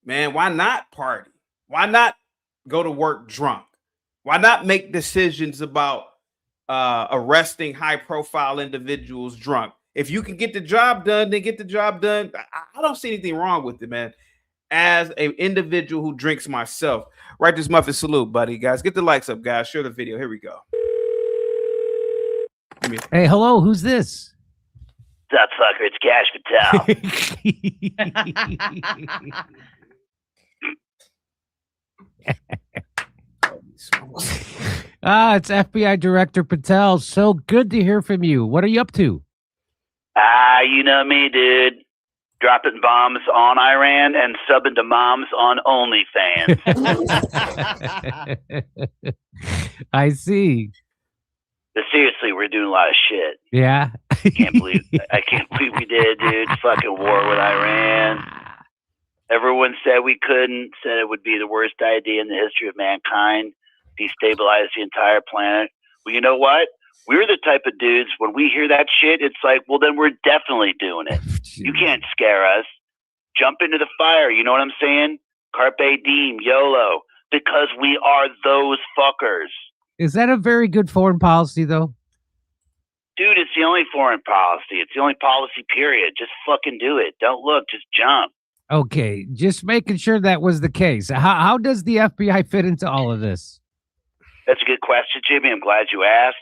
S2: Man, why not party? Why not go to work drunk? Why not make decisions about arresting high-profile individuals drunk? If you can get the job done, then get the job done. I don't see anything wrong with it, man. As an individual who drinks myself, right? This muffin salute, buddy. Guys, get the likes up, guys. Share the video. Here we go.
S7: Hey, hello. Who's this?
S8: What's up, sucker? It's Kash Patel.
S7: It's FBI Director Patel. So good to hear from you. What are you up to?
S8: You know me, dude. Dropping bombs on Iran and subbing to moms on OnlyFans.
S7: I see.
S8: But seriously, we're doing a lot of shit.
S7: Yeah.
S8: I can't believe we did, dude. Fucking war with Iran. Everyone said we couldn't, said it would be the worst idea in the history of mankind, destabilize the entire planet. Well, you know what? We're the type of dudes, when we hear that shit, it's like, well, then we're definitely doing it. You can't scare us. Jump into the fire, you know what I'm saying? Carpe diem, YOLO. Because we are those fuckers.
S7: Is that a very good foreign policy, though?
S8: Dude, it's the only foreign policy. It's the only policy, period. Just fucking do it. Don't look, just jump.
S7: Okay, just making sure that was the case. How does the FBI fit into all of this?
S8: That's a good question, Jimmy. I'm glad you asked.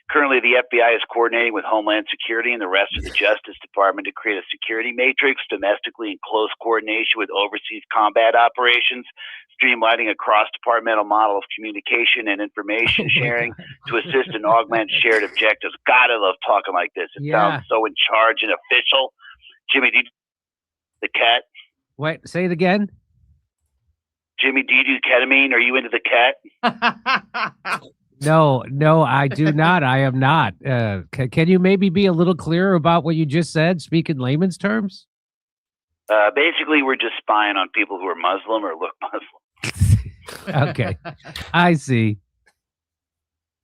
S8: Currently, the FBI is coordinating with Homeland Security and the rest of the Justice Department to create a security matrix domestically in close coordination with overseas combat operations, streamlining a cross-departmental model of communication and information sharing to assist and augment shared objectives. God, I love talking like this. It sounds so in charge and official. Jimmy, do you do the cat?
S7: Wait, say it again.
S8: Jimmy, do you do ketamine? Are you into the cat?
S7: No, I do not. I am not. Can you maybe be a little clearer about what you just said? Speak in layman's terms.
S8: Basically, we're just spying on people who are Muslim or look Muslim.
S7: Okay, I see.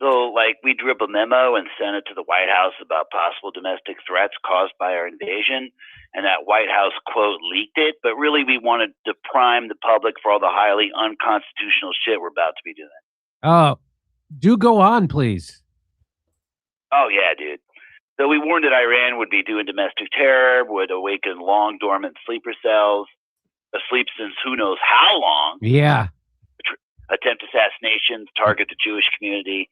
S8: So, like, we drew up a memo and sent it to the White House about possible domestic threats caused by our invasion. And that White House, quote, leaked it. But really, we wanted to prime the public for all the highly unconstitutional shit we're about to be doing.
S7: Oh, do go on, please.
S8: Oh, yeah, dude. So we warned that Iran would be doing domestic terror, would awaken long dormant sleeper cells, asleep since who knows how long.
S7: Yeah.
S8: Attempt assassinations, target the Jewish community,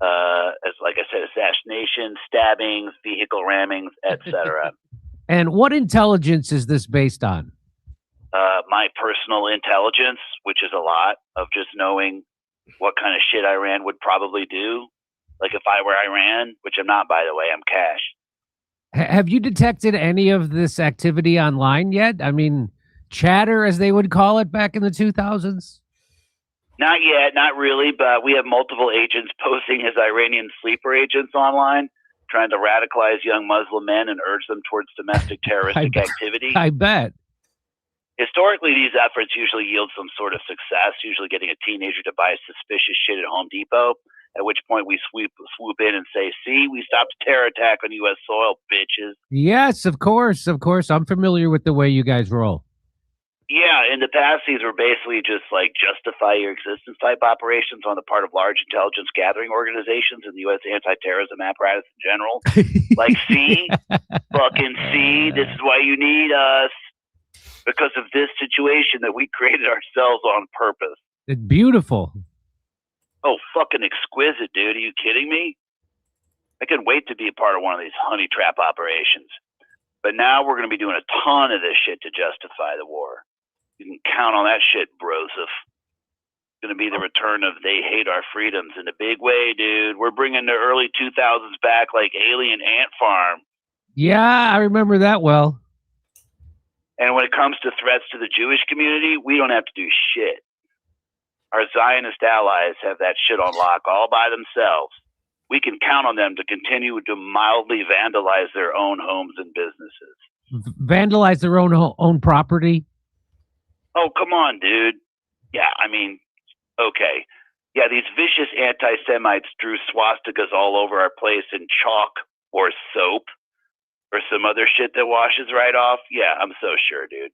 S8: as like I said, assassinations, stabbings, vehicle rammings, etc.
S7: And what intelligence is this based on?
S8: My personal intelligence, which is a lot of just knowing what kind of shit Iran would probably do. Like if I were Iran, which I'm not, by the way, I'm Kash.
S7: Have you detected any of this activity online yet? I mean, chatter, as they would call it back in the 2000s?
S8: Not yet, not really, but we have multiple agents posing as Iranian sleeper agents online, trying to radicalize young Muslim men and urge them towards domestic terroristic activity.
S7: I bet.
S8: Historically, these efforts usually yield some sort of success, usually getting a teenager to buy suspicious shit at Home Depot, at which point we swoop in and say, see, we stopped a terror attack on U.S. soil, bitches.
S7: Yes, of course. Of course. I'm familiar with the way you guys roll.
S8: Yeah, in the past, these were basically just like justify your existence type operations on the part of large intelligence gathering organizations and the U.S. anti-terrorism apparatus in general. Like, see, fucking see, this is why you need us. Because of this situation that we created ourselves on purpose.
S7: It's beautiful.
S8: Oh, fucking exquisite, dude. Are you kidding me? I couldn't wait to be a part of one of these honey trap operations. But now we're going to be doing a ton of this shit to justify the war. You can count on that shit, Broseph. It's going to be the return of they hate our freedoms in a big way, dude. We're bringing the early 2000s back like Alien Ant Farm.
S7: Yeah, I remember that well.
S8: And when it comes to threats to the Jewish community, we don't have to do shit. Our Zionist allies have that shit on lock all by themselves. We can count on them to continue to mildly vandalize their own homes and businesses.
S7: Vandalize their own property?
S8: Oh, come on, dude. Yeah, I mean, okay. Yeah, these vicious anti-Semites drew swastikas all over our place in chalk or soap or some other shit that washes right off. Yeah, I'm so sure, dude.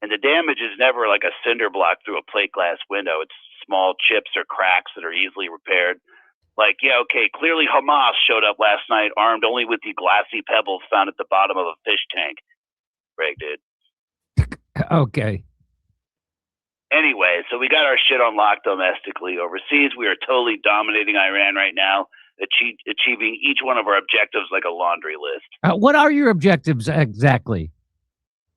S8: And the damage is never like a cinder block through a plate glass window. It's small chips or cracks that are easily repaired. Like, yeah, okay, clearly Hamas showed up last night armed only with the glassy pebbles found at the bottom of a fish tank. Greg did.
S7: Okay.
S8: Anyway, so we got our shit on lock domestically. Overseas, we are totally dominating Iran right now, achieving each one of our objectives like a laundry list.
S7: What are your objectives exactly?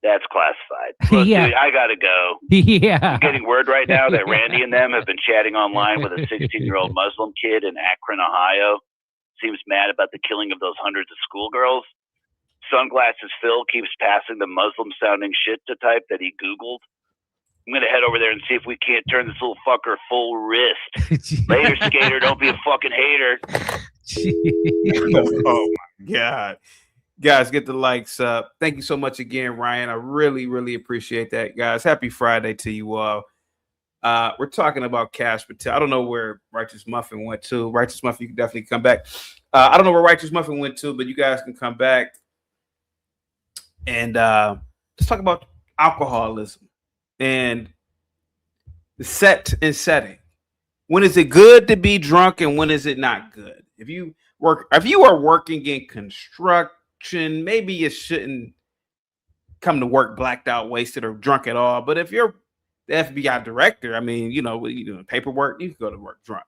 S8: That's classified. Look,
S7: Yeah.
S8: dude, I gotta go.
S7: Yeah.
S8: I'm getting word right now that Randy and them have been chatting online with a 16-year-old Muslim kid in Akron, Ohio. Seems mad about the killing of those hundreds of schoolgirls. Sunglasses Phil keeps passing the Muslim-sounding shit to type that he Googled. I'm going to head over there and see if we can't turn this little fucker full wrist. Later, skater. Don't be a fucking hater.
S2: Oh, my God. Guys, get the likes up. Thank you so much again, Ryan. I really, really appreciate that, guys. Happy Friday to you all. We're talking about Kash Patel. I don't know where Righteous Muffin went to. Righteous Muffin, you can definitely come back. I don't know where Righteous Muffin went to, but you guys can come back. And let's talk about alcoholism and the set and setting. When is it good to be drunk and when is it not good? If you are working in construction, maybe you shouldn't come to work blacked out, wasted, or drunk at all. But if you're the FBI director, I mean, you know, you doing paperwork, you can go to work drunk.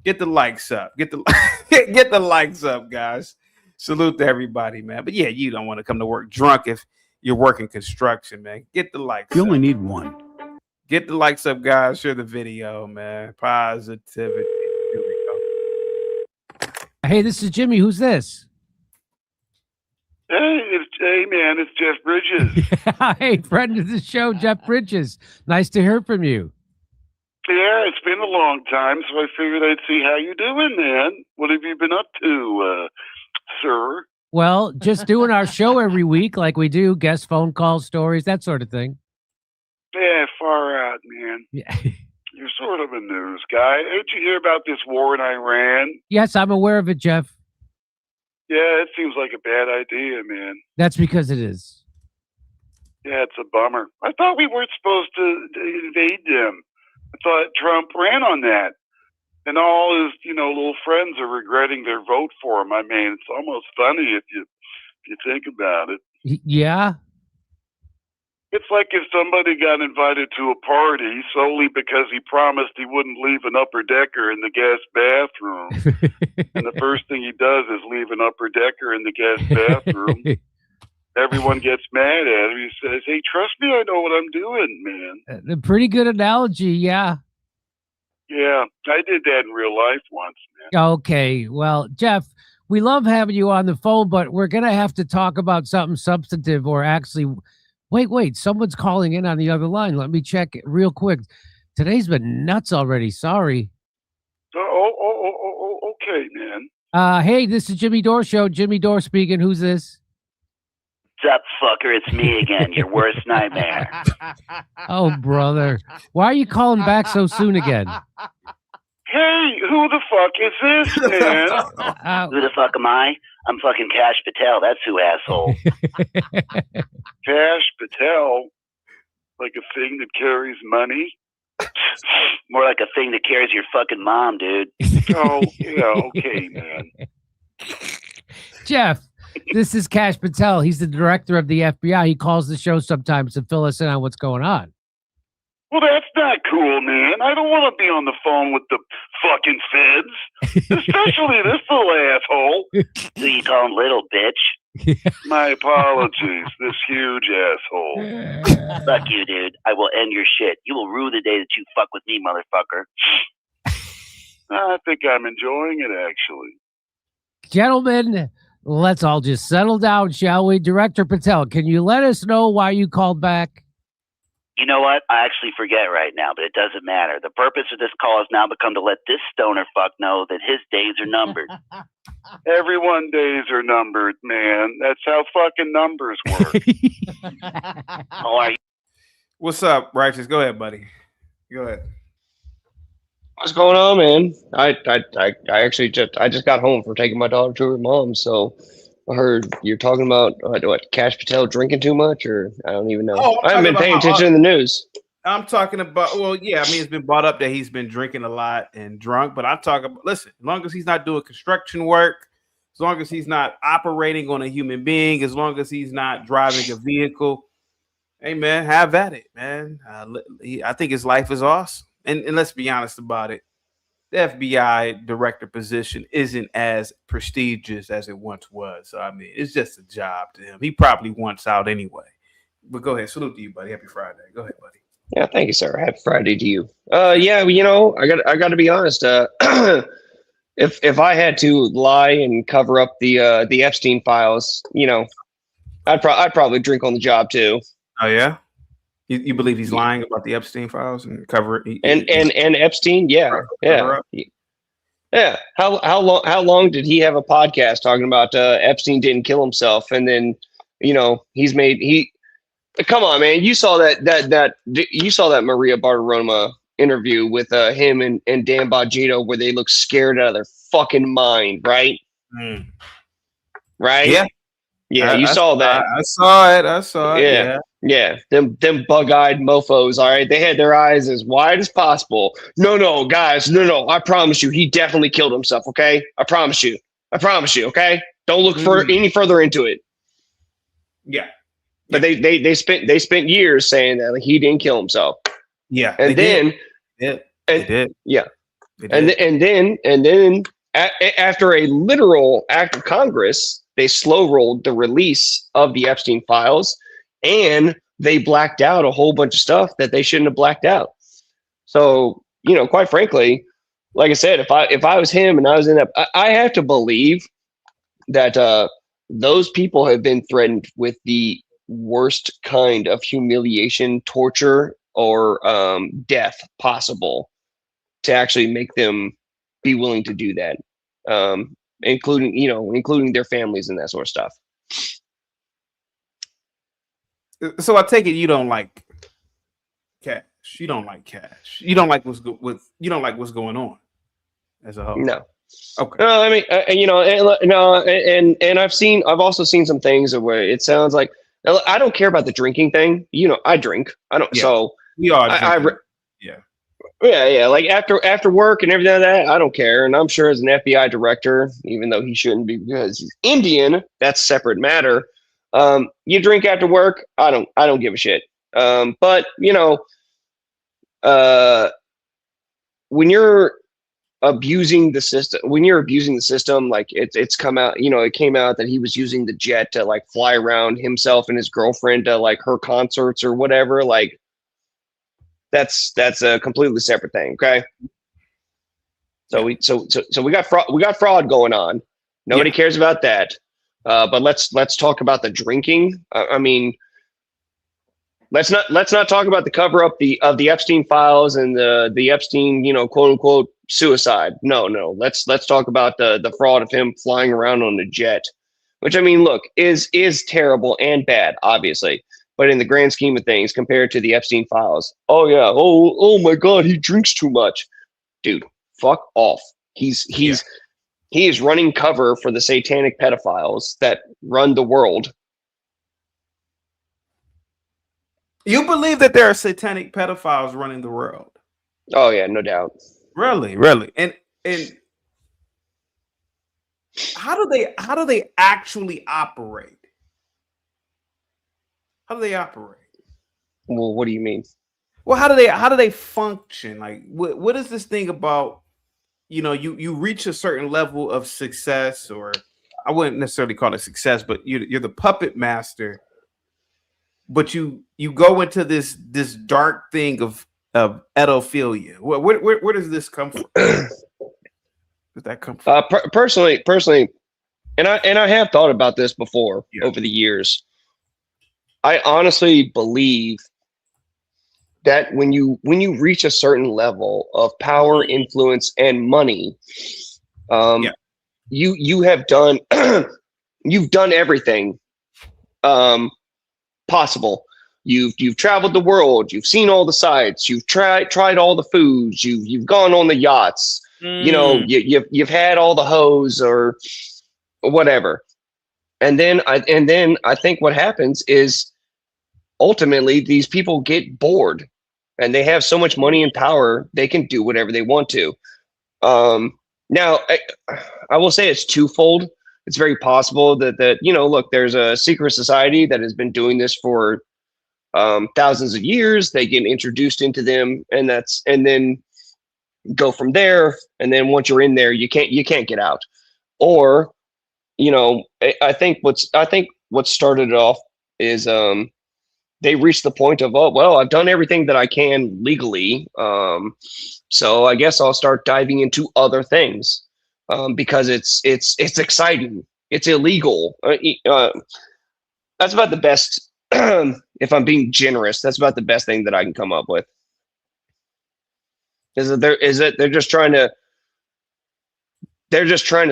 S2: Get the likes up. Get the likes up, guys. Salute to everybody, man. But yeah, you don't want to come to work drunk if you're working construction, man. Get the likes.
S9: You only need one.
S2: Get the likes up, guys. Share the video, man. Positivity. Here we go.
S7: Hey, this is Jimmy. Who's this?
S10: Hey, man, it's Jeff Bridges.
S7: Hey, friend of the show, Jeff Bridges. Nice to hear from you.
S10: Yeah, it's been a long time, so I figured I'd see how you doing, man. What have you been up to, sir?
S7: Well, just doing our show every week like we do, guest phone calls, stories, that sort of thing.
S10: Yeah, far out, man.
S7: Yeah.
S10: You're sort of a news guy. Did you hear about this war in Iran?
S7: Yes, I'm aware of it, Jeff.
S10: Yeah, it seems like a bad idea, man.
S7: That's because it is.
S10: Yeah, it's a bummer. I thought we weren't supposed to invade them. I thought Trump ran on that. And all his, little friends are regretting their vote for him. I mean, it's almost funny if you think about it.
S7: Yeah.
S10: It's like if somebody got invited to a party solely because he promised he wouldn't leave an upper decker in the guest bathroom. And the first thing he does is leave an upper decker in the guest bathroom. Everyone gets mad at him. He says, hey, trust me, I know what I'm doing, man.
S7: A pretty good analogy, yeah.
S10: Yeah, I did that in real life once, man.
S7: Okay, well, Jeff, we love having you on the phone, but we're going to have to talk about something substantive or actually... Wait, someone's calling in on the other line. Let me check it real quick. Today's been nuts already. Sorry.
S10: Okay, man.
S7: Hey, this is Jimmy Dore Show. Jimmy Dore speaking. Who's this?
S8: What's up, fucker? It's me again, your worst nightmare.
S7: Oh, brother. Why are you calling back so soon again?
S10: Hey, who the fuck is this, man?
S8: Who the fuck am I? I'm fucking Kash Patel. That's who, asshole.
S10: Kash Patel? Like a thing that carries money?
S8: More like a thing that carries your fucking mom, dude.
S10: Oh, yeah, okay, man.
S7: Jeff, this is Kash Patel. He's the director of the FBI. He calls the show sometimes to fill us in on what's going on.
S10: Well, that's not cool, man. I don't want to be on the phone with the fucking feds, especially this little asshole.
S8: Who you calling little, bitch?
S10: My apologies, this huge asshole.
S8: Fuck you, dude. I will end your shit. You will rue the day that you fuck with me, motherfucker.
S10: I think I'm enjoying it, actually.
S7: Gentlemen, let's all just settle down, shall we? Director Patel, can you let us know why you called back?
S8: You know what? I actually forget right now, but it doesn't matter. The purpose of this call has now become to let this stoner fuck know that his days are numbered.
S10: Everyone's days are numbered, man. That's how fucking numbers work.
S8: How are you?
S2: What's up, Righteous? Go ahead, buddy. Go ahead.
S9: What's going on, man? I actually just got home from taking my daughter to her mom, so I heard you're talking about what Kash Patel drinking too much, or I don't even know. I haven't been paying attention in the news.
S2: I'm talking about, well, yeah, I mean, it's been brought up that he's been drinking a lot and drunk, but I'm talking about, listen, as long as he's not doing construction work, as long as he's not operating on a human being, as long as he's not driving a vehicle, hey, man, have at it, man. I think his life is awesome. And let's be honest about it. The FBI director position isn't as prestigious as it once was. So, I mean, it's just a job to him. He probably wants out anyway. But go ahead. Salute to you, buddy. Happy Friday. Go ahead, buddy.
S9: Yeah, thank you, sir. Happy Friday to you. Yeah, I got to be honest. If I had to lie and cover up the Epstein files, I'd probably drink on the job too.
S2: Oh yeah. You believe he's lying about the Epstein files and cover it?
S9: And Epstein, yeah. How long did he have a podcast talking about Epstein didn't kill himself, and then come on, man, you saw that Maria Bartiromo interview with him and Dan Bongino where they look scared out of their fucking mind, right? Right? Yeah, you saw that.
S2: I saw it.
S9: Yeah, them bug-eyed mofos, all right? They had their eyes as wide as possible. No, guys, no, I promise you, he definitely killed himself, okay? I promise you, okay? Don't look any further into it.
S2: Yeah.
S9: But they spent years saying that he didn't kill himself.
S2: Yeah.
S9: And then
S2: they did.
S9: Yeah. And then after a literal act of Congress, they slow-rolled the release of the Epstein files, and they blacked out a whole bunch of stuff that they shouldn't have blacked out. So, quite frankly, like I said, if I was him and I was in that, I have to believe that those people have been threatened with the worst kind of humiliation, torture, or death possible to actually make them be willing to do that, including their families and that sort of stuff.
S2: So I take it you don't like Kash. You don't like Kash. You don't like what's you don't like what's going on as a whole.
S9: No.
S2: Okay.
S9: No, I mean, and I've also seen some things where it sounds like I don't care about the drinking thing. I drink. I don't. Yeah. So
S2: we all.
S9: Yeah. Like after work and everything like that, I don't care. And I'm sure as an FBI director, even though he shouldn't be because he's Indian, that's a separate matter. You drink after work. I don't give a shit. But when you're abusing the system, like it's come out, it came out that he was using the jet to like fly around himself and his girlfriend to like her concerts or whatever. Like that's a completely separate thing. Okay. So we got fraud going on. Nobody cares about that. But let's talk about the drinking. I mean, let's not talk about the cover up of the Epstein files and the Epstein, quote unquote suicide. No. Let's talk about the fraud of him flying around on a jet, which I mean, look, is terrible and bad, obviously. But in the grand scheme of things, compared to the Epstein files, oh yeah, oh my God, he drinks too much, dude. Fuck off. He is running cover for the satanic pedophiles that run the world.
S2: You believe that there are satanic pedophiles running the world?
S9: Oh yeah, no doubt.
S2: Really, and how do they actually operate? How do they operate?
S9: Well, what do you mean?
S2: Well, how do they function? Like, what is this thing about? You reach a certain level of success, or I wouldn't necessarily call it success, but you're the puppet master. But you go into this dark thing of pedophilia. Where does this come from? Does that come from?
S9: Personally, and I have thought about this before over the years. I honestly believe that when you reach a certain level of power, influence, and money, you have done you've done everything possible. You've traveled the world, you've seen all the sights, you've tried all the foods, you've gone on the yachts, you've had all the hoes or whatever. And then I think what happens is ultimately these people get bored and they have so much money and power they can do whatever they want to. Now I will say it's twofold. It's very possible that look, there's a secret society that has been doing this for thousands of years. They get introduced into them, and then go from there. And then once you're in there, you can't get out. Or I think what started it off is they reached the point of, oh well, I've done everything that I can legally, so I guess I'll start diving into other things. Because it's exciting. It's illegal. That's about the best. If I'm being generous, that's about the best thing that I can come up with. They're just trying to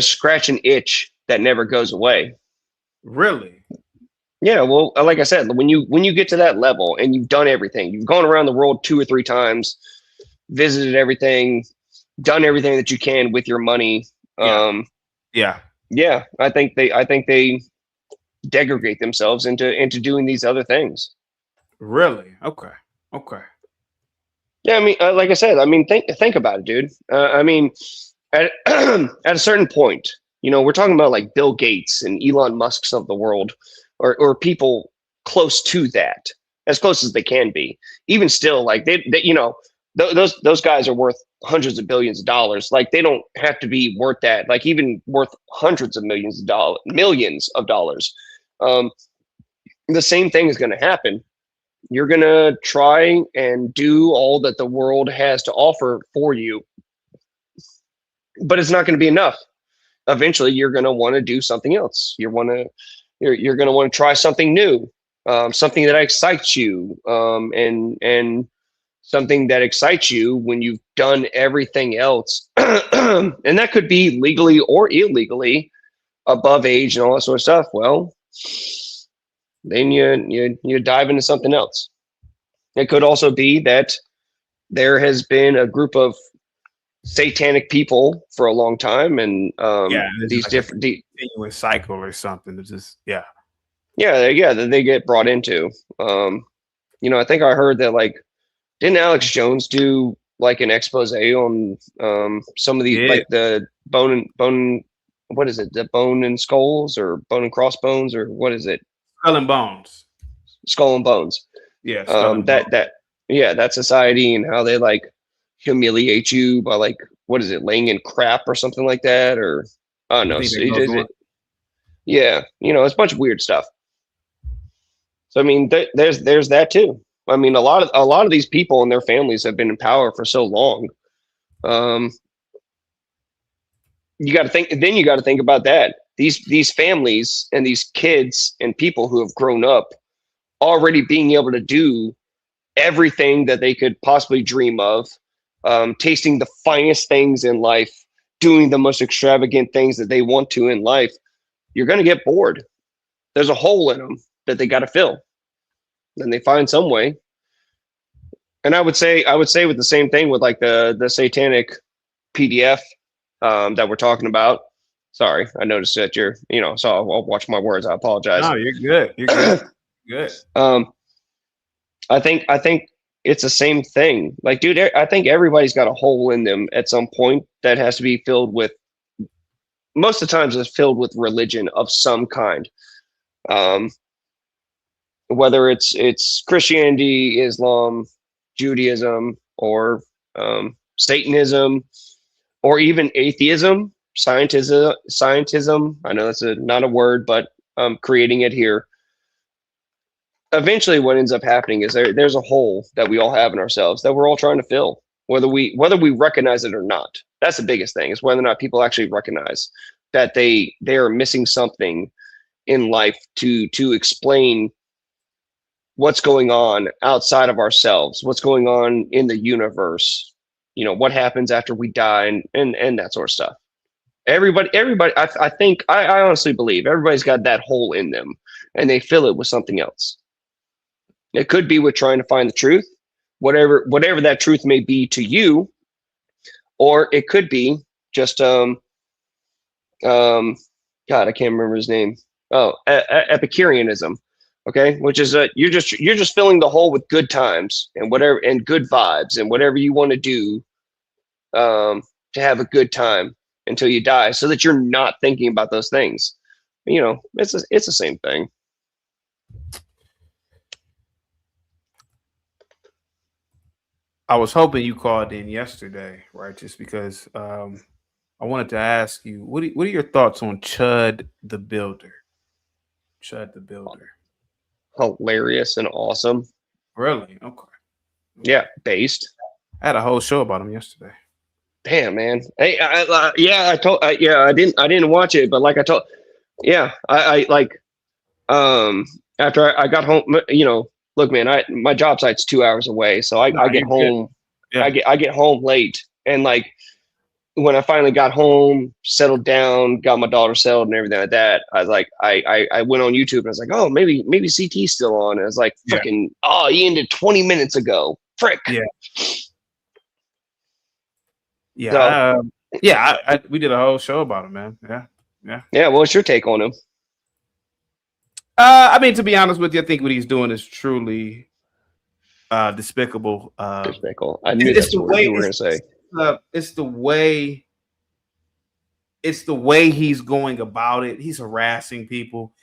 S9: scratch an itch that never goes away.
S2: Really?
S9: Yeah. Well, like I said, when you get to that level and you've done everything, you've gone around the world 2 or 3 times, visited everything, done everything that you can with your money.
S2: Yeah.
S9: I think they degrade themselves into doing these other things.
S2: Really? Okay.
S9: Yeah, I mean, like I said, I mean, think about it, dude. I mean, at a certain point, we're talking about like Bill Gates and Elon Musk's of the world, or people close to that, as close as they can be. Even still, like they those guys are worth hundreds of billions of dollars. Like they don't have to be worth that, like even worth hundreds of millions of dollars. The same thing is going to happen. You're going to try and do all that the world has to offer for you, but it's not going to be enough. Eventually you're going to want to do something else. You're going to want to try something new, something that excites you, and something that excites you when you've done everything else. And that could be legally or illegally, above age and all that sort of stuff. Well, then you dive into something else. It could also be that there has been a group of satanic people for a long time, and these
S2: like
S9: different
S2: continuous cycle or something. It's just
S9: that they get brought into. I think I heard that, like, didn't Alex Jones do like an expose on some of the like the bone, what is it, the bone and skulls, or bone and crossbones, or what is it,
S2: skull and bones,
S9: that society, and how they like humiliate you by, like, what is it, laying in crap or something like that, or I don't know. It's a bunch of weird stuff. So I mean, there's that too. I mean, a lot of these people and their families have been in power for so long. You got to think about that. These families and these kids and people who have grown up already being able to do everything that they could possibly dream of, tasting the finest things in life, doing the most extravagant things that they want to in life. You're going to get bored. There's a hole in them that they got to fill, and they find some way. And I would say with the same thing with like the satanic PDF that we're talking about. Sorry, I noticed that so I'll watch my words. I apologize.
S2: No, you're good. You're good. Good.
S9: I think it's the same thing. Like, dude, I think everybody's got a hole in them at some point that has to be filled with. Most of the times, it's filled with religion of some kind. Whether it's Christianity, Islam, Judaism, or Satanism, or even atheism, scientism. I know that's not a word, but I'm creating it here. Eventually, what ends up happening is there's a hole that we all have in ourselves that we're all trying to fill, whether we recognize it or not. That's the biggest thing, is whether or not people actually recognize that they are missing something in life to explain what's going on outside of ourselves, what's going on in the universe, what happens after we die, and that sort of stuff. Everybody, I honestly believe everybody's got that hole in them, and they fill it with something else. It could be with trying to find the truth, whatever that truth may be to you, or it could be just God, I can't remember his name. Oh, Epicureanism. Okay, which is you're just filling the hole with good times and whatever, and good vibes and whatever you want to do to have a good time until you die, so that you're not thinking about those things. It's the same thing.
S2: I was hoping you called in yesterday, right? Just because I wanted to ask you, what are your thoughts on Chud the Builder? Chud the Builder.
S9: Hilarious and awesome.
S2: Really? Okay.
S9: Yeah, based.
S2: I had a whole show about him yesterday.
S9: Damn, man. Hey, I didn't watch it, but like I told, I after I got home, look, man, my job site's 2 hours away, so I get home. Yeah. I get home late, and like when I finally got home, settled down, got my daughter settled and everything like that, I was like, I went on YouTube and I was like, oh, maybe CT's still on. And I was like, freaking, he ended 20 minutes ago. Frick.
S2: Yeah. Yeah. So, we did a whole show about him, man. Yeah. Yeah.
S9: Yeah. What's your take on him?
S2: I mean, to be honest with you, I think what he's doing is truly despicable.
S9: Despicable. I knew that's what you were going to say.
S2: It's the way he's going about it. He's harassing people.